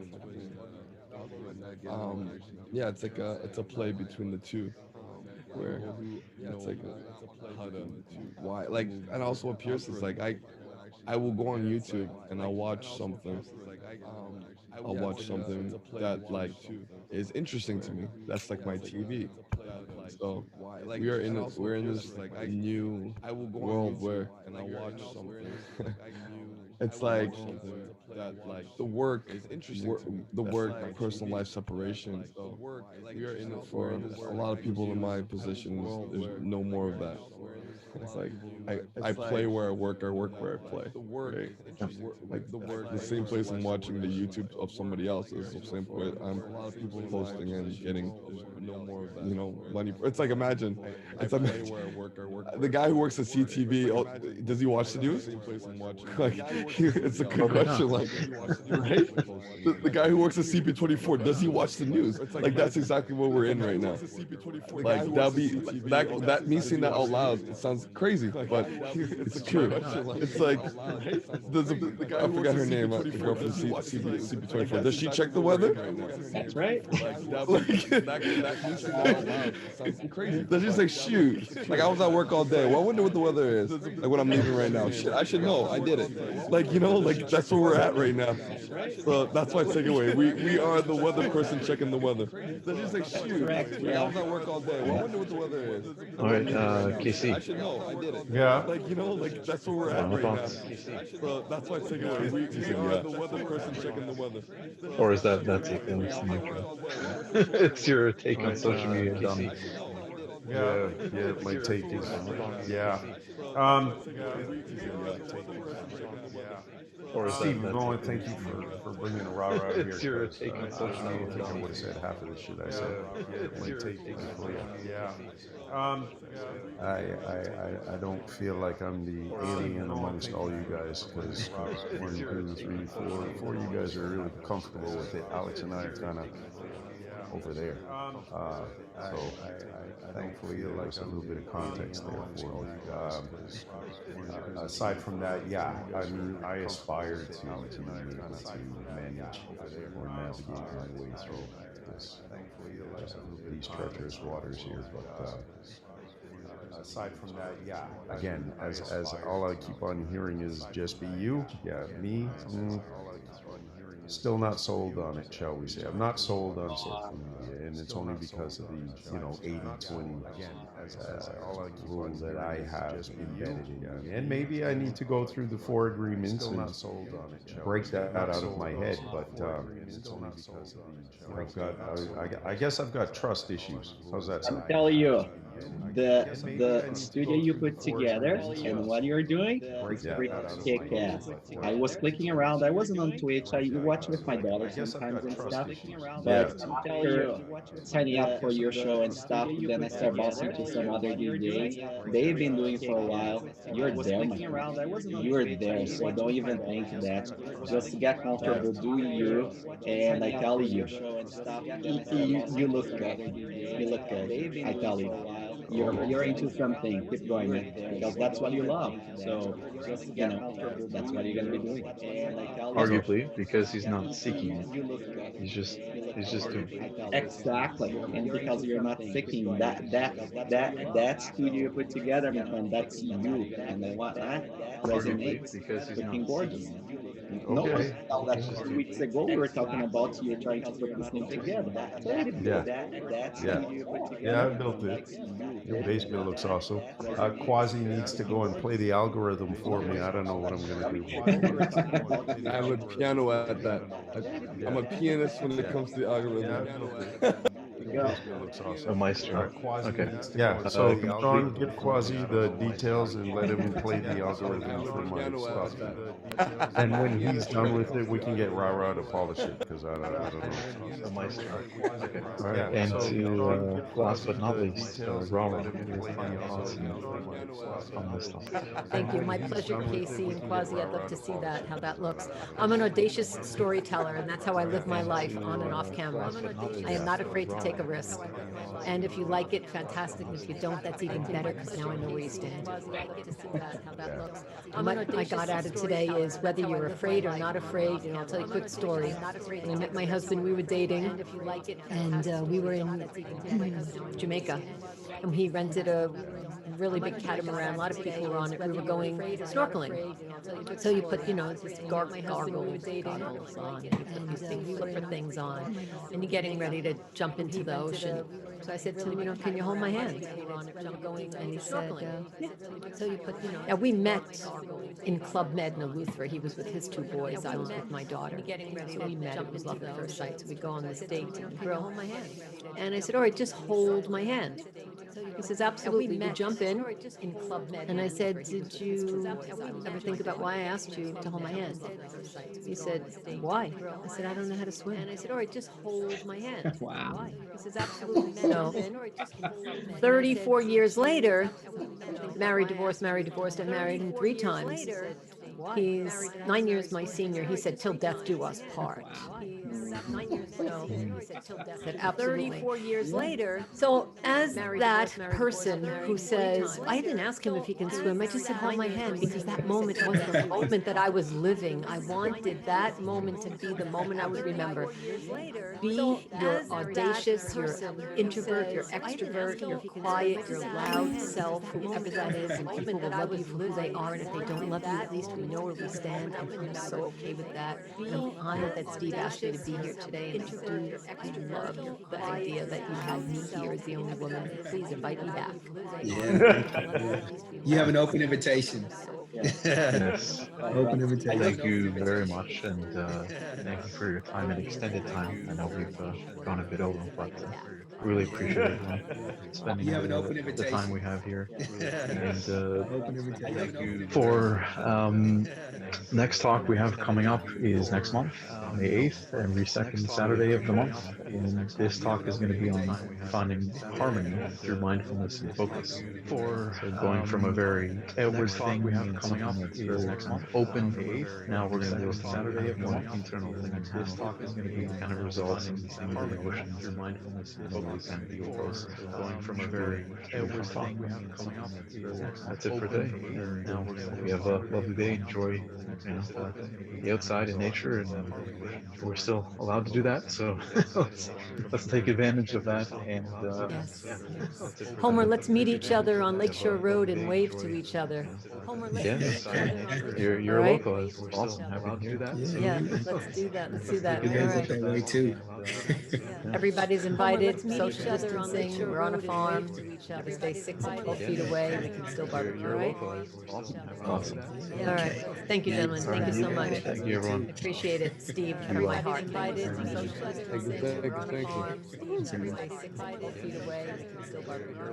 yeah, it's like it's a play between the two. where it's like how to why like, and also what Pierce is like, I will go on YouTube and I'll watch something. I'll watch something that like is interesting to me. That's like my TV. So we're in this new world where it's like the work the work personal life separation. For a lot of people in my position, there's no more of that. It's like I play where I work where I play. Right? Yeah. Like the same place I'm watching the YouTube of somebody else is the same place I'm posting and getting money. It's like imagine, the guy who works at CTV. Oh, does he watch the news? Like it's a good Probably not. question. Like right, the guy who works at CP24, does he watch the news? Like that's exactly what we're in right now. Like that me saying that out loud, it sounds crazy, but it's true. It's like there's a I forgot her name. The girl from CP24. Does she check the weather? That's right. It's crazy. Does she say shoot? Like I was at work all day. Well, I wonder what the weather is. Like when I'm leaving right now. Shit, I should know. I did it. Like like that's where we're at right now. So that's my takeaway. We are the weather person checking the weather. Does she say shoot? Correct. Like I was at work all day. Well, I wonder what the weather is. All right, KC. I should know. I did it. Yeah. Like that's where we're at Final right now. thoughts, So that's my takeaway. We are the weather person checking the weather. or is that take the mic? It's your take on social media, Donnie. Yeah, my take is, yeah. Or is Steve, that Rowan, take thank you for bringing the rah-rah here. It's your 'Cause, take on social I don't media, think I Donnie. would have said half of the shit I said. My take is, yeah. I don't feel like I'm the alien amongst all you guys, because 1, 2, 3, 4 you guys are really comfortable with it. Alex and I are kind of over there. So thankfully there's a little bit of context there for me. Aside from that, yeah, I mean, I aspire to manage or navigate my way through this, these treacherous waters here, but aside from that, yeah. Again, as all I keep on hearing is just be you. Yeah, me. Still not sold on it, shall we say. I'm not sold on social media, and it's only because of the 80-20 rule that I have embedded in me. And maybe I need to go through the 4 agreements and break that out of my head, but I guess I've got trust issues. How's that sound? I'm telling you, the studio you put together and what you're doing is pretty kick ass. I was clicking around. I wasn't on Twitch. I watch with my daughter sometimes and stuff. But after signing up for your show and stuff, then I start bossing to some other DJs. They've been doing it for a while. You're there, my friend. You're there. So don't even think that. Just get comfortable, do you. And I tell you, you look good. You look good. I tell you. You're into something. Keep going, man, because that's what you love. So that's what you're gonna be doing. Arguably, because he's not seeking it. He's just doing it. Exactly, and because you're not seeking that studio you put together, my friend, that's you, and then what that Arguably, resonates. because he's Looking not gorgeous. seeking it. No, Okay. that 2 weeks ago we were talking about you trying to put this thing together. Yeah, I built it. Your basement looks awesome. Quasi needs to go and play the algorithm for me. I don't know what I'm gonna do. I'm a piano at that. I'm a pianist when it comes to the algorithm. Looks awesome. A maestro. Okay. Yeah, so John, give Quasi the details and let him play the algorithm for my stuff. And when he's done with it, we can get rah-rah to polish it, because I don't know. A maestro. Okay. All right. Yeah, And so to last but not least, Rama, your final thoughts on this topic. Thank you. My pleasure, Casey and Quasi. I'd love to see that, how that looks. I'm an audacious storyteller, and that's how I live my life on and off camera. I am not afraid to take a the risk. And if you like it, fantastic. If you don't, that's even better because now I know where you stand. Yeah. What I got out of today is whether you're afraid or not afraid. I'll tell you a quick story. When I met my husband, we were dating, and we were in Jamaica, and he rented a really big catamaran. A lot of people were on it. We were going snorkeling. So you put, these goggles on, and you put these big flipper things on, and you're getting ready to jump into the ocean. So I said to him, can you hold my hand? And he said, yeah. So you put, now we met in Club Med in Eleuthera. He was with his two boys. I was with my daughter. So we met. It was love at first sight. So we go on this date to the grill. And I said, all right, just hold my hand. He says, absolutely. We jump in Club Med. And I said, did you ever think about why I asked you to hold my hand? He said, why? I said, I don't know how to swim. And I said, all right, just hold my hand. Wow. He says, absolutely. So 34 years later, married, divorced, and married him 3 times. He's 9 years my senior. He said, till death do us part. Said, absolutely. 34 years later. So as that person who says, I didn't ask him if he can swim. I just said, hold my hand because that moment was the moment that I was living. I wanted that moment to be the moment I would remember. Be your audacious, your introvert, your extrovert, your quiet, your loud self, whoever that is, and people will love you for who they are. And if they don't love you, at least we know where we stand, and I'm so okay with that. And I'm honored that Steve asked me to be here today, and I do love the idea that you had me here as the only woman. Please invite me back. Yeah, thank you. You have an open invitation. Yes. Open invitation. Thank you very much, and thank you for your time and extended time. I know we've gone a bit over, but really appreciate everyone spending You have an open the time invitation. we have here. And Open invitation. for next talk we have coming up is next month, May 8th, every second Saturday of the month. And this talk is going to be on finding harmony through mindfulness and focus. So going from a very outward thing and something that's very kind of open, now we're going to do a Saturday of more internal thing. And this talk is going to be kind of resolve some of these things and emotions through mindfulness and focus and deal with those. Going from a very outward talk we have coming up. That's it for today. And we have a lovely day. Enjoy, the outside and nature, and we're still allowed to do that. So let's take advantage of that. And Yes. yeah, that's it for Homer, today. let's meet each other on Lakeshore Road and wave to each other. Yes, All you're right? local. It's awesome. Happy to hear that. So Yeah, let's do that. Let's do that. It All ends up right. that way too. Everybody's invited, social distancing, we're on a farm, gotta stay 6 and 12 feet away, we can still barbecue, you're right? local. It's awesome. Awesome. All right, thank you, gentlemen, thank you so much. Thank you, everyone. Appreciate it, Steve, from You my well. heart. Invited, social distancing, we're on a Thank you. farm, gotta stay 6 and 12 feet away, we can still barbecue.